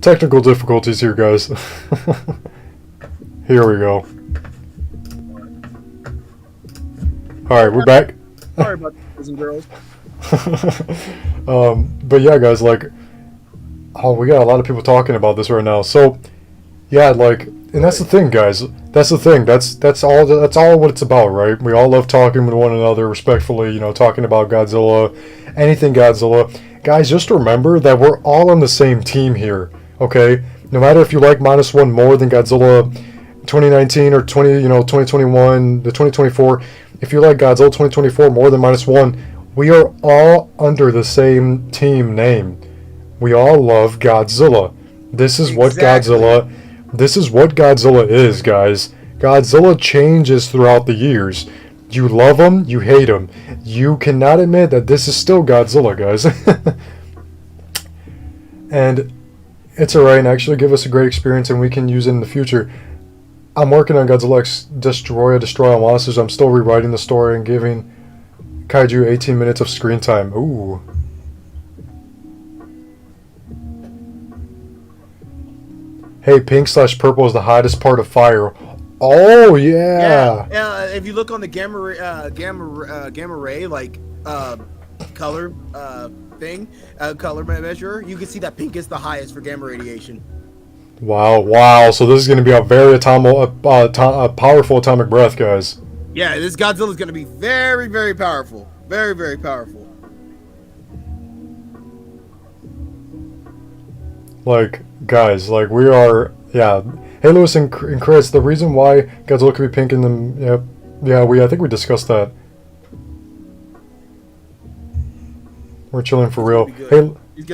Technical difficulties here, guys. Here we go. All right, we're back. Sorry about the boys and girls. But yeah, guys, like, oh, we got a lot of people talking about this right now. So, yeah, like, and that's the thing, guys. That's the thing. That's all. That's all what it's about, right? We all love talking with one another respectfully. You know, talking about Godzilla, anything Godzilla. Guys, just remember that we're all on the same team here. Okay, no matter if you like -1 more than Godzilla 2019 or 2021, the 2024. If you like Godzilla 2024 more than -1, we are all under the same team name. We all love Godzilla. This is what Godzilla. This is what Godzilla is, guys. Godzilla changes throughout the years. You love him, you hate him. You cannot admit that this is still Godzilla, guys. And it's alright, and actually give us a great experience, and we can use it in the future. I'm working on Godzilla X Destroy All Monsters. I'm still rewriting the story and giving Kaiju 18 minutes of screen time. Ooh. Hey, pink/purple is the hottest part of fire. Oh yeah. Yeah. If you look on the gamma ray like color thing, color measure, you can see that pink is the highest for gamma radiation. Wow. So this is going to be a very powerful atomic breath, guys. Yeah, this Godzilla is going to be very, very powerful. Very, very powerful. Like, guys, like, we are, yeah. Hey, Lewis and Chris, the reason why Godzilla could be pink in the, I think we discussed that. We're chilling for real. Hey,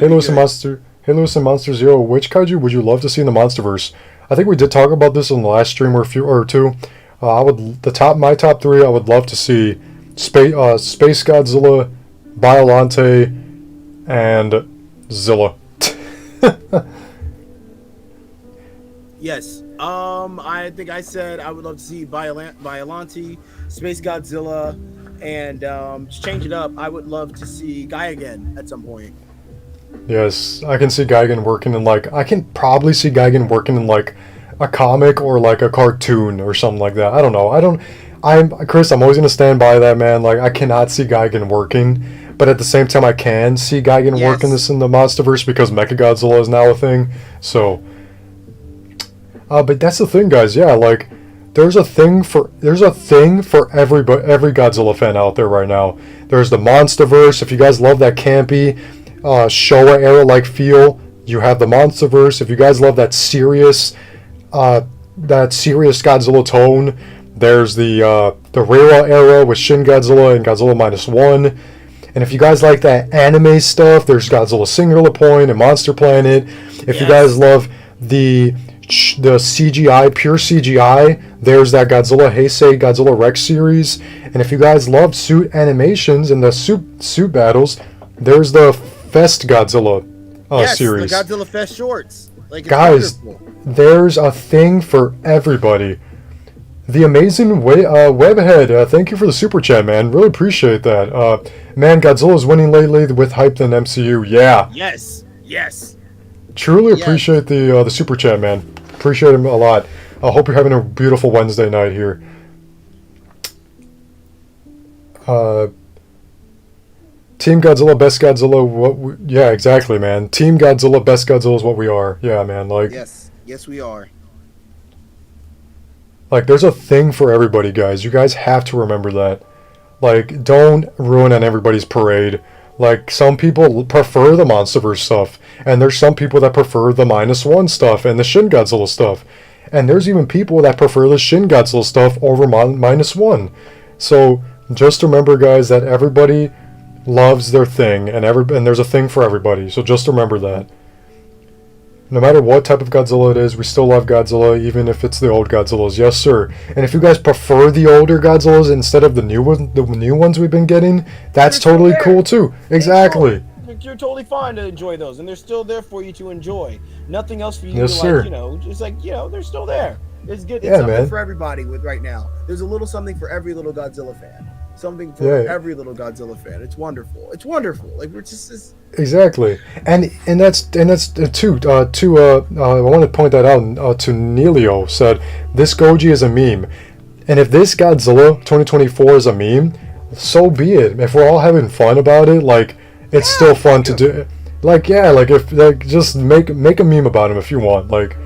Lewis and Monster Zero, which kaiju would you love to see in the MonsterVerse? I think we did talk about this in the last stream or two. My top three, I would love to see Space Godzilla, Biollante, and Zilla. Yes. I think I said I would love to see Biollante, Space Godzilla, and to change it up, I would love to see Gigan at some point. Yes, I can see Gigan working in, like, I can probably see Gigan working in, like, a comic or, like, a cartoon or something like that. I don't know. Chris, I'm always going to stand by that, man. Like, I cannot see Gigan working, but at the same time, I can see Gigan working this in the MonsterVerse because Mechagodzilla is now a thing, so... but that's the thing, guys. Yeah, like, there's a thing for every Godzilla fan out there right now. There's the MonsterVerse. If you guys love that campy, Showa era like feel, you have the MonsterVerse. If you guys love that serious Godzilla tone, there's the Reiwa era with Shin Godzilla and Godzilla -1. And if you guys like that anime stuff, there's Godzilla Singular Point and Monster Planet. If you guys love the CGI, pure CGI, there's that Godzilla Heisei Godzilla Rex series. And if you guys love suit animations and the suit battles, there's the Fest Godzilla series. The Godzilla Fest shorts. Like, guys, there's a thing for everybody. The amazing Webhead, thank you for the super chat, man. Really appreciate that. Man, Godzilla's winning lately with hype in MCU. Yeah. Yes. Truly appreciate the super chat, man. Appreciate him a lot. I hope you're having a beautiful Wednesday night here. Team Godzilla, best Godzilla. Yeah, exactly, man. Team Godzilla, best Godzilla is what we are. Yeah, man. Like. Yes, we are. Like, there's a thing for everybody, guys. You guys have to remember that. Like, don't ruin on everybody's parade. Like, some people prefer the MonsterVerse stuff, and there's some people that prefer the -1 stuff and the Shin Godzilla stuff. And there's even people that prefer the Shin Godzilla stuff over -1. So, just remember, guys, that everybody loves their thing, and there's a thing for everybody. So just remember that. No matter what type of Godzilla it is, we still love Godzilla, even if it's the old Godzillas. Yes, sir. And if you guys prefer the older Godzillas instead of the new ones we've been getting, that's totally cool too. Exactly. You're totally fine to enjoy those, and they're still there for you to enjoy. Nothing else for you yes, to, sir. Just they're still there. It's good. It's yeah, something man. for everybody with right now. There's a little something for every little Godzilla fan. Something for every little Godzilla fan. It's wonderful. It's wonderful. Like, we're just exactly, and that's too. I want to point that out. To Nelio said this Goji is a meme, and if this Godzilla 2024 is a meme, so be it. If we're all having fun about it, like it's still fun to do. Like yeah, like if like just make a meme about him if you want. Like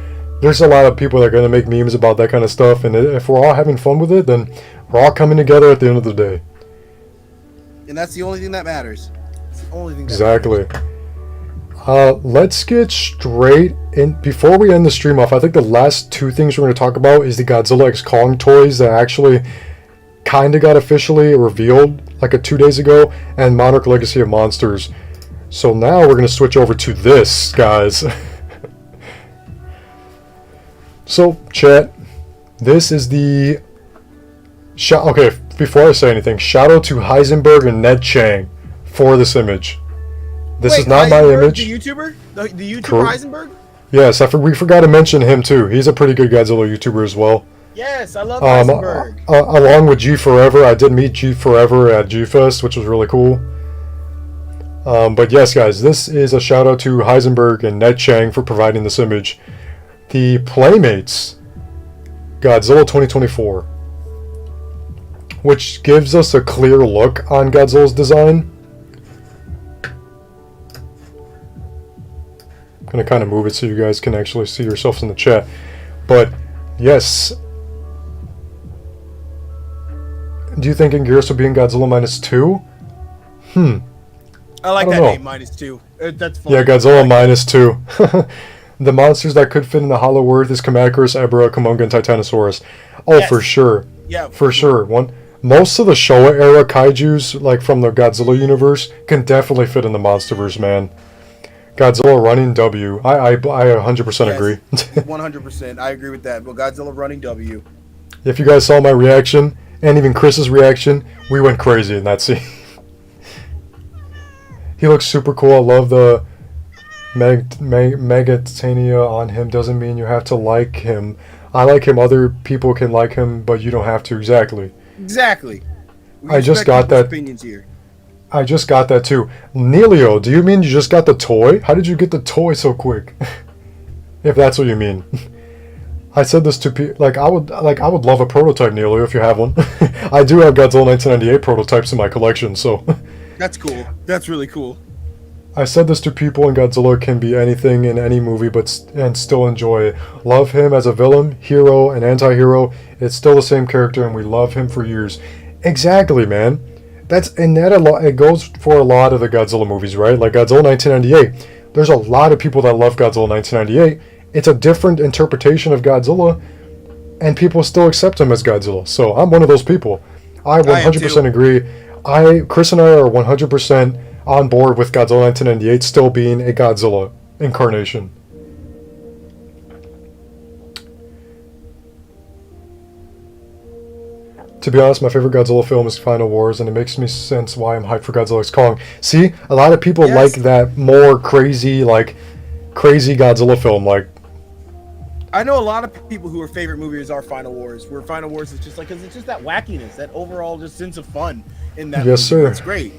there's a lot of people that are gonna make memes about that kind of stuff, and if we're all having fun with it, then we're all coming together at the end of the day. And that's the only thing that matters. It's the only thing that Exactly. matters. Let's get straight in. Before we end the stream off, I think the last two things we're going to talk about is the Godzilla X Kong toys that actually kind of got officially revealed like 2 days ago, and Monarch Legacy of Monsters. So now we're going to switch over to this, guys. So, chat, this is the... Okay, before I say anything, shout out to Heisenberg and Ned Chang for this image. This is not my image. The YouTuber? The YouTuber Cool. Heisenberg? Yes, we forgot to mention him too. He's a pretty good Godzilla YouTuber as well. Yes, I love Heisenberg. Along with G Forever, I did meet G Forever at G Fest, which was really cool. But yes, guys, this is a shout out to Heisenberg and Ned Chang for providing this image. The Playmates Godzilla 2024, which gives us a clear look on Godzilla's design. I'm going to kind of move it so you guys can actually see yourselves in the chat. But yes. Do you think Anguirus will be in Godzilla -2? I like I that don't name, -2. That's fun. Yeah, Godzilla -2. The monsters that could fit in the Hollow Earth is Kamacuras, Ebra, Kumonga, and Titanosaurus. Oh, Yes. for sure. Yeah, For sure. Most of the Showa era kaijus, like from the Godzilla universe, can definitely fit in the Monsterverse, man. Godzilla running W. I 100% Yes. agree. 100%. I agree with that. But Godzilla running W. If you guys saw my reaction, and even Chris's reaction, we went crazy in that scene. He looks super cool. I love the Megatania on him. Doesn't mean you have to like him. I like him. Other people can like him, but you don't have to. Exactly. Exactly. We I just respect got people's that- opinions here. I just got that too. Nelio, do you mean you just got the toy? How did you get the toy so quick? If that's what you mean. I said this to people. I would love a prototype, Nelio, if you have one. I do have Godzilla 1998 prototypes in my collection, so. That's cool. That's really cool. I said this to people, and Godzilla can be anything in any movie, and still enjoy it. Love him as a villain, hero, and anti-hero. It's still the same character, and we love him for years. Exactly, man. It goes for a lot of the Godzilla movies, right? Like Godzilla 1998. There's a lot of people that love Godzilla 1998. It's a different interpretation of Godzilla, and people still accept him as Godzilla. So I'm one of those people. I 100% agree. Chris and I are 100% on board with Godzilla 1998 still being a Godzilla incarnation. To be honest, my favorite Godzilla film is Final Wars, and it makes me sense why I'm hyped for Godzilla X Kong. See, a lot of people like that more crazy Godzilla film. Like, I know a lot of people who are favorite movies are Final Wars. Where Final Wars is just like, because it's just that wackiness, that overall just sense of fun in that. Yes, movie. sir. It's great.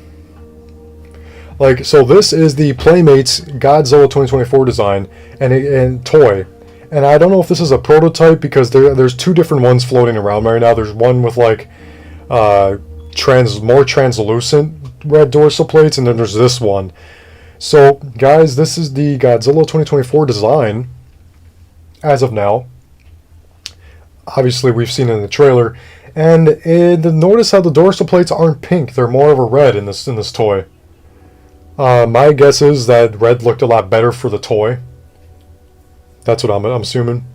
Like, so this is the Playmates Godzilla 2024 design and toy. And I don't know if this is a prototype because there's two different ones floating around right now. There's one with like more translucent red dorsal plates, and then there's this one. So, guys, this is the Godzilla 2024 design as of now. Obviously, we've seen it in the trailer. And notice how the dorsal plates aren't pink. They're more of a red in this toy. My guess is that red looked a lot better for the toy. That's what I'm assuming.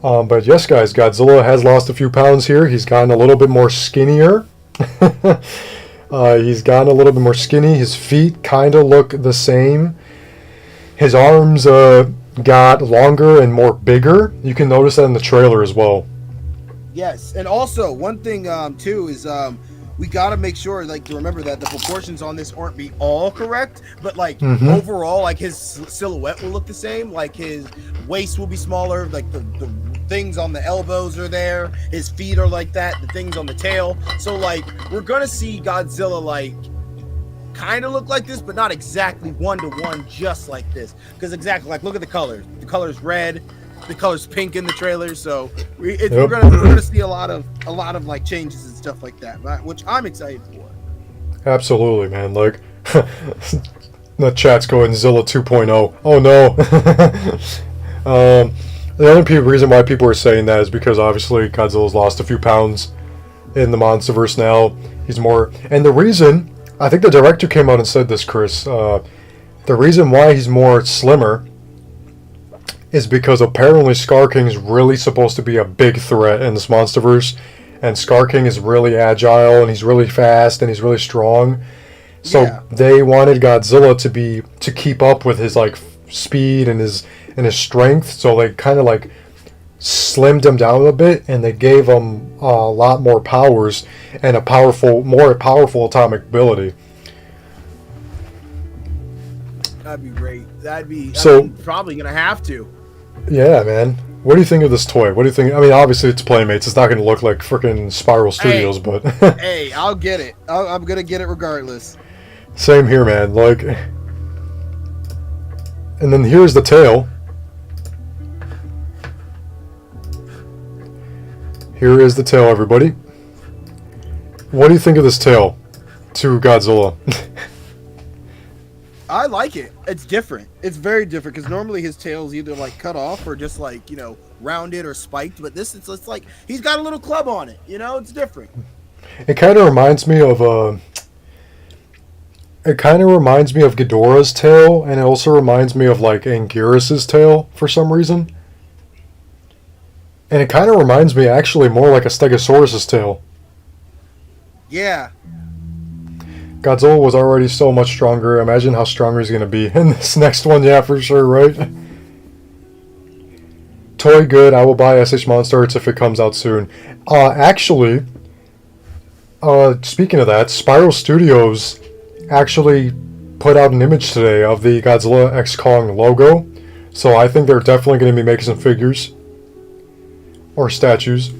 But yes, guys, Godzilla has lost a few pounds here. He's gotten a little bit more skinnier. He's gotten a little bit more skinny. His feet kind of look the same. His arms got longer and more bigger. You can notice that in the trailer as well. Yes, and also one thing too is we got to make sure to remember that the proportions on this aren't be all correct, but overall, like his silhouette will look the same. Like his waist will be smaller. Like the things on the elbows are there. His feet are like that. The things on the tail. So we're gonna see Godzilla kind of look like this, but not exactly 1-to-1 just like this. Because exactly look at the colors. The color's red. the color's pink in the trailer, so we're gonna see a lot of like changes and stuff like that, which I'm excited for. Absolutely, man. Like, the chat's going Zilla 2.0. Oh no. The only reason why people are saying that is because obviously Godzilla's lost a few pounds in the MonsterVerse now. He's more, and the reason, I think the director came out and said this, Chris. The reason why he's more slimmer is because apparently Scar King is really supposed to be a big threat in this MonsterVerse, and Scar King is really agile and he's really fast and he's really strong. So they wanted Godzilla to keep up with his like speed and his strength. So they kind of like slimmed him down a bit, and they gave him a lot more powers and more powerful atomic ability. That'd be great. So, I mean, probably gonna have to. Yeah, man. What do you think of this toy? What do you think? I mean, obviously it's Playmates. It's not going to look like freaking Spiral Studios, but hey, I'll get it. I'm gonna get it regardless. Same here, man. Like, and then here's the tail. Here is the tail, everybody. What do you think of this tail to Godzilla? I like it. It's different. It's very different because normally his tail's either like cut off or just like, you know, rounded or spiked. But this, it's like he's got a little club on it. You know, it's different. It kind of reminds me of Ghidorah's tail, and it also reminds me of like Anguirus's tail for some reason. And it kind of reminds me actually more like a Stegosaurus's tail. Yeah. Godzilla was already so much stronger. Imagine how stronger he's going to be in this next one. Yeah, for sure, right? Toy good. I will buy SH Monsters if it comes out soon. Actually, speaking of that, Spiral Studios actually put out an image today of the Godzilla X Kong logo. So I think they're definitely going to be making some figures. Or statues.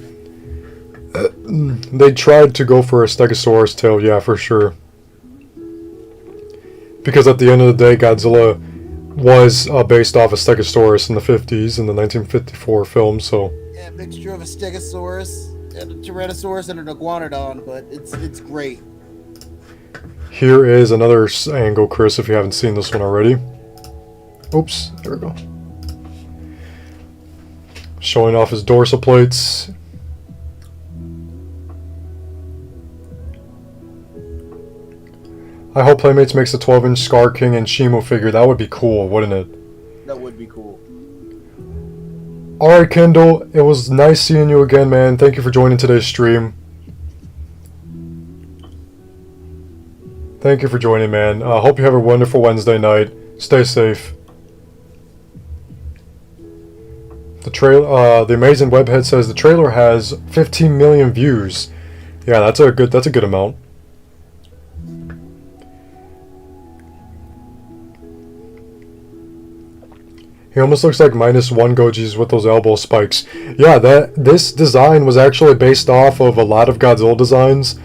They tried to go for a Stegosaurus tail, yeah, for sure. Because at the end of the day, Godzilla was based off a Stegosaurus in the 50s, in the 1954 film, so... Yeah, a mixture of a Stegosaurus, and a Tyrannosaurus, and an Iguanodon, but it's great. Here is another angle, Chris, if you haven't seen this one already. Oops, there we go. Showing off his dorsal plates. I hope Playmates makes a 12-inch Scar King and Shimo figure. That would be cool, wouldn't it? That would be cool. Alright, Kendall. It was nice seeing you again, man. Thank you for joining today's stream. Thank you for joining, man. I hope you have a wonderful Wednesday night. Stay safe. The Amazing Webhead says the trailer has 15 million views. Yeah, that's a good amount. He almost looks like -1 Gojis with those elbow spikes. Yeah, this design was actually based off of a lot of Godzilla designs,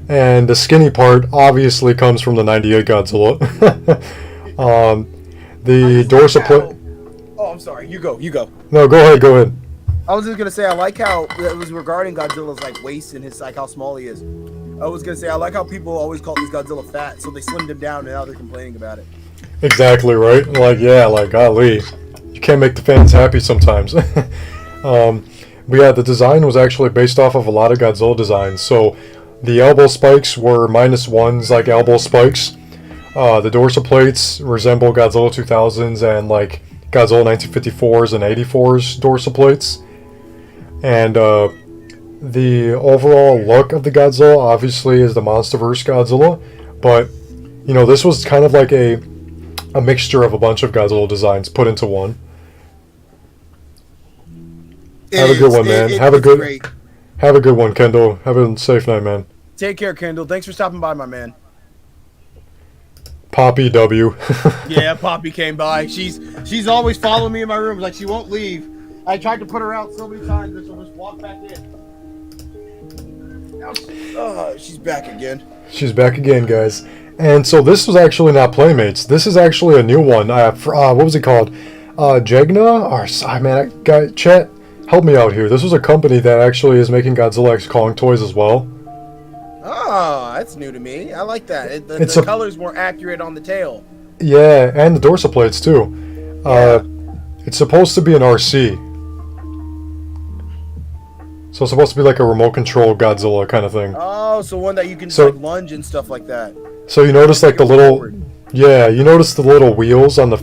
and the skinny part obviously comes from the '98 Godzilla. The dorsal plate. Oh, I'm sorry. You go. No, go ahead. I was just gonna say I like how it was regarding Godzilla's like waist and his like how small he is. I was gonna say I like how people always call this Godzilla fat, so they slimmed him down and now they're complaining about it. Exactly right. Like, yeah, like golly, you can't make the fans happy sometimes. But yeah, the design was actually based off of a lot of Godzilla designs. So the elbow spikes were -1s, like elbow spikes. The dorsal plates resemble Godzilla 2000s and like Godzilla 1954s and 84s dorsal plates. And the overall look of the Godzilla obviously is the MonsterVerse Godzilla, but you know, this was kind of like a mixture of a bunch of Godzilla designs put into one. Have a good one, man. Have a good one, Kendall. Have a safe night, man. Take care, Kendall. Thanks for stopping by, my man. Poppy W. Yeah, Poppy came by. She's always following me in my room. Like, she won't leave. I tried to put her out so many times that she'll just walk back in. Now she's back again. She's back again, guys. And so this was actually not Playmates. This is actually a new one. What was it called? Jegna, man, chat, help me out here. This was a company that actually is making Godzilla X Kong toys as well. Oh, that's new to me. I like that. The color's more accurate on the tail. Yeah, and the dorsal plates too. Yeah. It's supposed to be an RC. So it's supposed to be like a remote control Godzilla kind of thing. Oh, so one that you can just like lunge and stuff like that. So you notice like the little, you notice the little wheels on the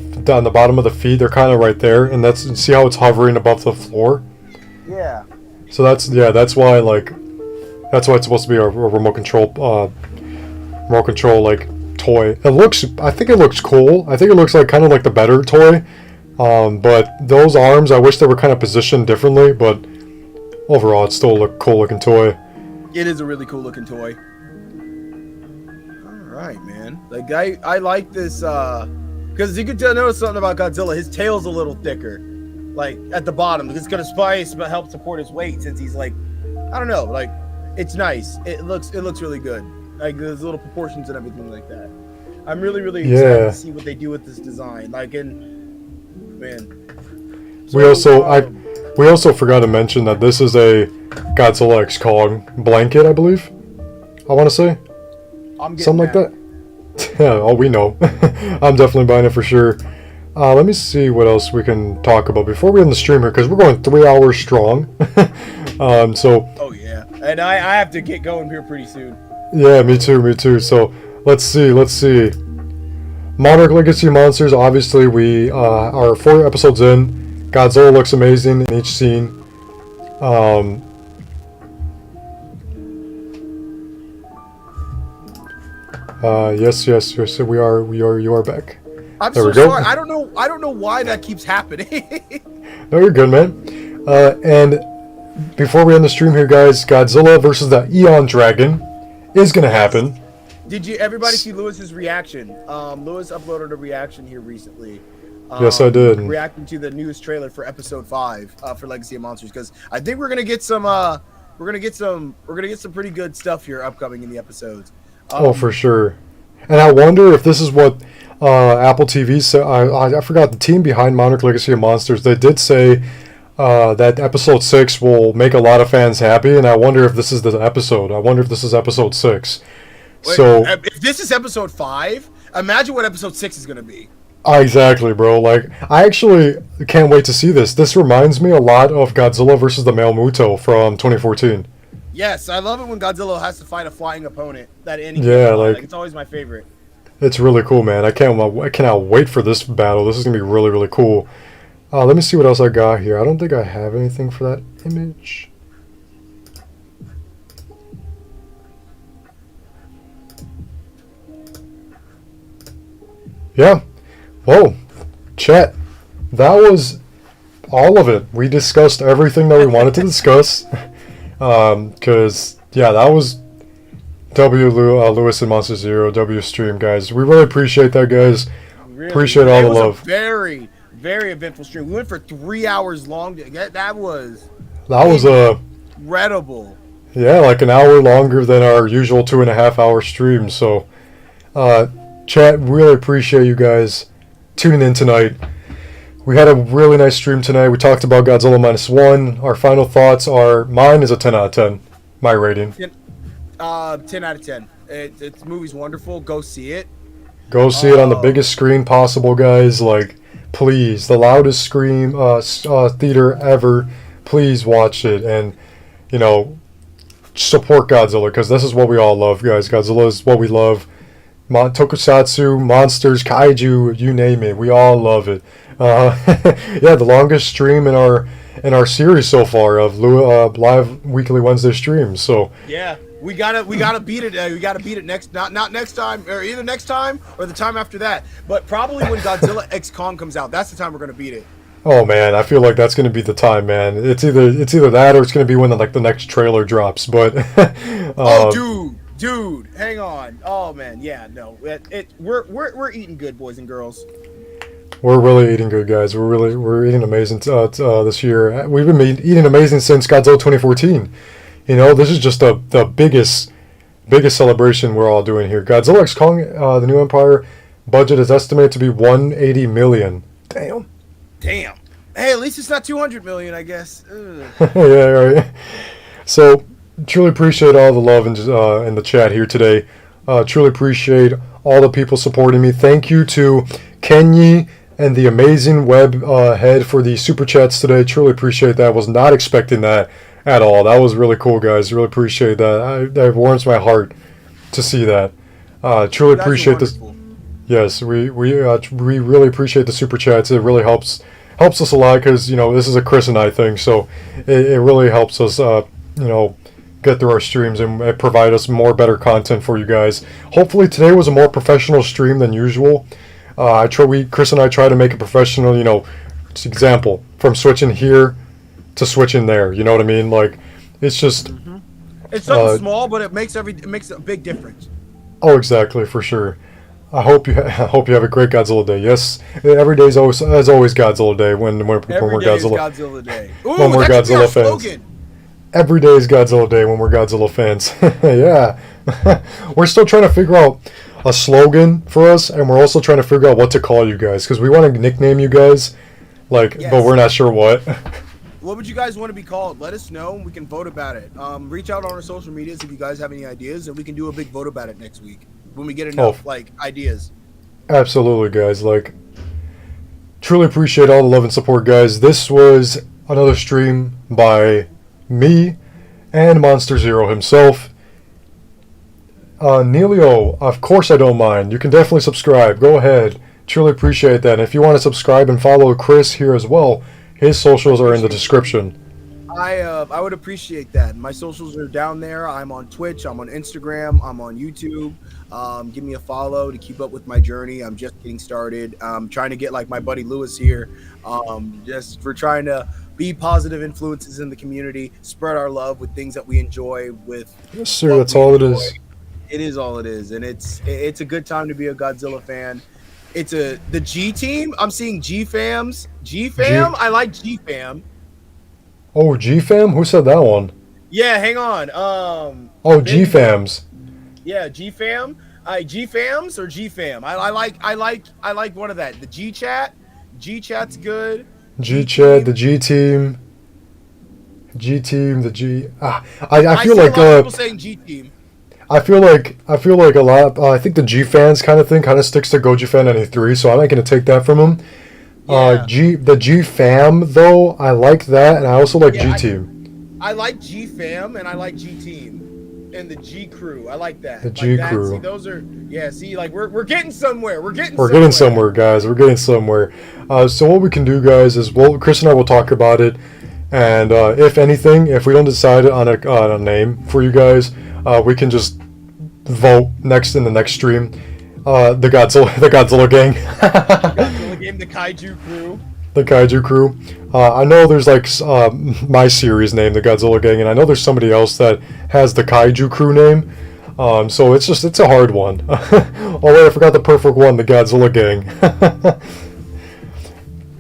bottom of the feet. They're kind of right there, and see how it's hovering above the floor. Yeah. So that's why it's supposed to be a remote control like toy. I think it looks cool. I think it looks like kind of like the better toy. But those arms, I wish they were kind of positioned differently. But overall, it's still a cool looking toy. It is a really cool looking toy. All right, man. Like I like this because you can notice something about Godzilla. His tail's a little thicker, like at the bottom. It's gonna help support his weight since he's like, I don't know, like it's nice. It looks really good. Like there's little proportions and everything like that. I'm really excited to see what they do with this design. Like, and man, we also forgot to mention that this is a Godzilla X Kong blanket, I believe. I want to say something like that. Yeah, all we know. I'm definitely buying it for sure. Let me see what else we can talk about before we end the stream here, because we're going 3 hours strong. Oh yeah, and I have to get going here pretty soon. Yeah, me too. So let's see. Monarch Legacy Monsters. Obviously, we are 4 episodes in. Godzilla looks amazing in each scene. Yes, we are. You are back. I'm so sorry. I don't know why that keeps happening. No, you're good, man. And before we end the stream here, guys, Godzilla versus the Eon Dragon is gonna happen. Did everybody see Lewis's reaction? Lewis uploaded a reaction here recently. Yes, I did. Reacting to the newest trailer for episode 5 for Legacy of Monsters, because I think we're gonna get some pretty good stuff here upcoming in the episodes. Oh, for sure. And I wonder if this is what Apple TV said. I forgot the team behind Monarch Legacy of Monsters. They did say that episode 6 will make a lot of fans happy, and I wonder if this is the episode. I wonder if this is episode 6. Wait, so if this is episode 5, imagine what episode 6 is going to be. Exactly, bro. Like, I actually can't wait to see this. This reminds me a lot of Godzilla versus the Male Muto from 2014. Yes, I love it when Godzilla has to fight a flying opponent. Like it's always my favorite. It's really cool, man. I cannot wait for this battle. This is gonna be really cool. Let me see what else I got here. I don't think I have anything for that image. Yeah. Whoa. Chat. That was all of it. We discussed everything that we wanted to discuss. Because, yeah, that was Lewis and Monster Zero, W stream, guys. We really appreciate that, guys. Appreciate all the love. It was a very, very eventful stream. We went for 3 hours long. That was incredible. Yeah, like an hour longer than our usual 2.5 hour stream. So, chat, really appreciate you guys tuning in tonight. We had a really nice stream tonight. We talked about Godzilla -1. Our final thoughts are, mine is a 10 out of 10. My rating. 10 out of 10. The movie's wonderful. Go see it. Go see it on the biggest screen possible, guys. Like, please, the loudest screen theater ever. Please watch it and, support Godzilla, because this is what we all love, guys. Godzilla is what we love. Tokusatsu, monsters, kaiju, you name it. We all love it. Yeah, the longest stream in our series so far of live weekly Wednesday streams. So yeah, we gotta beat it. We gotta beat it not next time, or either next time or the time after that. But probably when Godzilla X Kong comes out, that's the time we're gonna beat it. Oh man, I feel like that's gonna be the time, man. It's either that or it's gonna be when the next trailer drops. But Dude, hang on. Oh man, yeah, no, we're eating good, boys and girls. We're really eating good, guys. We're eating amazing this year. We've been eating amazing since Godzilla 2014. This is just the biggest celebration we're all doing here. Godzilla X Kong, the New Empire, budget is estimated to be $180 million. Damn. Damn. Hey, at least it's not 200 million, I guess. Ugh. Yeah, right. So, truly appreciate all the love in the chat here today. Truly appreciate all the people supporting me. Thank you to Kenyi and the amazing web head for the super chats today. Truly appreciate that. Was not expecting that at all. That was really cool, guys. Really appreciate that. That warms my heart to see that. Truly appreciate this. Yes, we really appreciate the super chats. It really helps us a lot because this is a Chris and I thing, so it really helps us get through our streams and provide us better content for you guys. Hopefully today was a more professional stream than usual. Chris and I try to make it professional. Example from switching here to switching there. You know what I mean? Like it's just it's something small, but it makes a big difference. Oh, exactly, for sure. I hope you have a great Godzilla day. Yes, every day is always Godzilla day when we're Godzilla Day. Ooh, when we're Godzilla fans. Slogan. Every day is Godzilla day when we're Godzilla fans. Yeah, we're still trying to figure out a slogan for us, and we're also trying to figure out what to call you guys because we want to nickname you guys, but we're not sure what. What would you guys want to be called? Let us know, and we can vote about it. Reach out on our social medias if you guys have any ideas, and we can do a big vote about it next week when we get enough ideas. Absolutely, guys. Truly appreciate all the love and support, guys. This was another stream by me and Monster Zero himself. Neilio, of course I don't mind. You can definitely subscribe. Go ahead. Truly appreciate that. And if you want to subscribe and follow Chris here as well, his socials are in the description. I would appreciate that. My socials are down there. I'm on Twitch. I'm on Instagram. I'm on YouTube. Give me a follow to keep up with my journey. I'm just getting started. I'm trying to get like my buddy Lwws here. We're trying to be positive influences in the community, spread our love with things that we enjoy. Yes, sir. That's all it is. It is all it is, and it's a good time to be a Godzilla fan. It's the G team. I'm seeing G fams. G fam. I like G fam. Oh, G fam. Who said that one? Yeah, hang on. Oh, G fams. Yeah, G fam. G fams or G fam. I like one of that. The G chat. G chat's good. G chat. The G team. G team. The G. I feel like people saying G team. I feel like a lot. I think the G fans kind of sticks to Goji Fan 93, so I'm not going to take that from him. Yeah. The G fam though, I like that, and I also like G team. I like G fam and I like G team and the G crew. I like that. The G crew. See, those are we're getting somewhere. We're getting somewhere, guys. We're getting somewhere. So what we can do, guys, is Chris and I will talk about it, and if anything, if we don't decide on a name for you guys. We can just vote in the next stream. The Godzilla gang. Godzilla game, the KAIJU crew. The KAIJU crew. I know there's my series name, the Godzilla gang, and I know there's somebody else that has the KAIJU crew name. So it's a hard one. Oh wait, I forgot the perfect one, the Godzilla gang.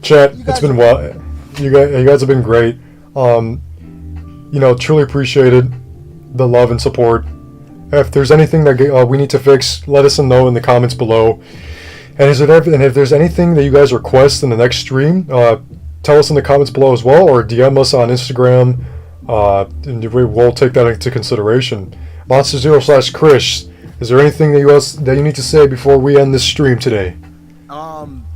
Chat, it's been well. You guys have been great. Truly appreciated the love and support. If there's anything that we need to fix, let us know in the comments below. And if there's anything that you guys request in the next stream, tell us in the comments below as well, or DM us on Instagram, and we'll take that into consideration. Monster Zero / Chris, is there anything that you need to say before we end this stream today?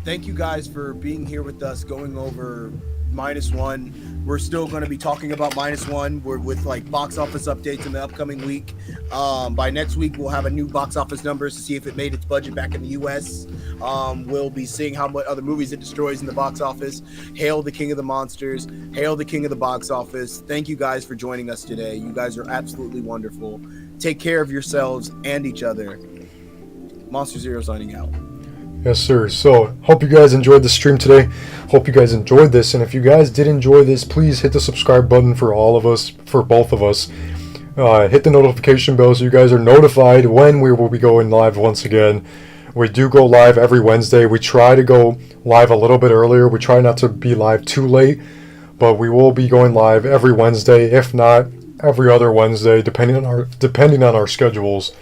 Thank you guys for being here with us, going over -1. We're still going to be talking about -1. We're with box office updates in the upcoming week. By next week, we'll have a new box office numbers to see if it made its budget back in the U.S. We'll be seeing how much other movies it destroys in the box office. Hail the king of the monsters. Hail the king of the box office. Thank you guys for joining us today. You guys are absolutely wonderful. Take care of yourselves and each other. Monster Zero signing out. Yes, sir. So, hope you guys enjoyed the stream today. Hope you guys enjoyed this. And if you guys did enjoy this, please hit the subscribe button for both of us. Hit the notification bell so you guys are notified when we will be going live once again. We do go live every Wednesday. We try to go live a little bit earlier. We try not to be live too late. But we will be going live every Wednesday, if not every other Wednesday, depending on our schedules.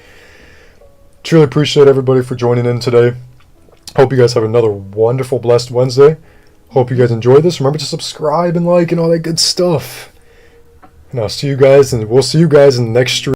Truly appreciate everybody for joining in today. Hope you guys have another wonderful, blessed Wednesday. Hope you guys enjoyed this. Remember to subscribe and like and all that good stuff. And I'll see you guys, and we'll see you guys in the next stream.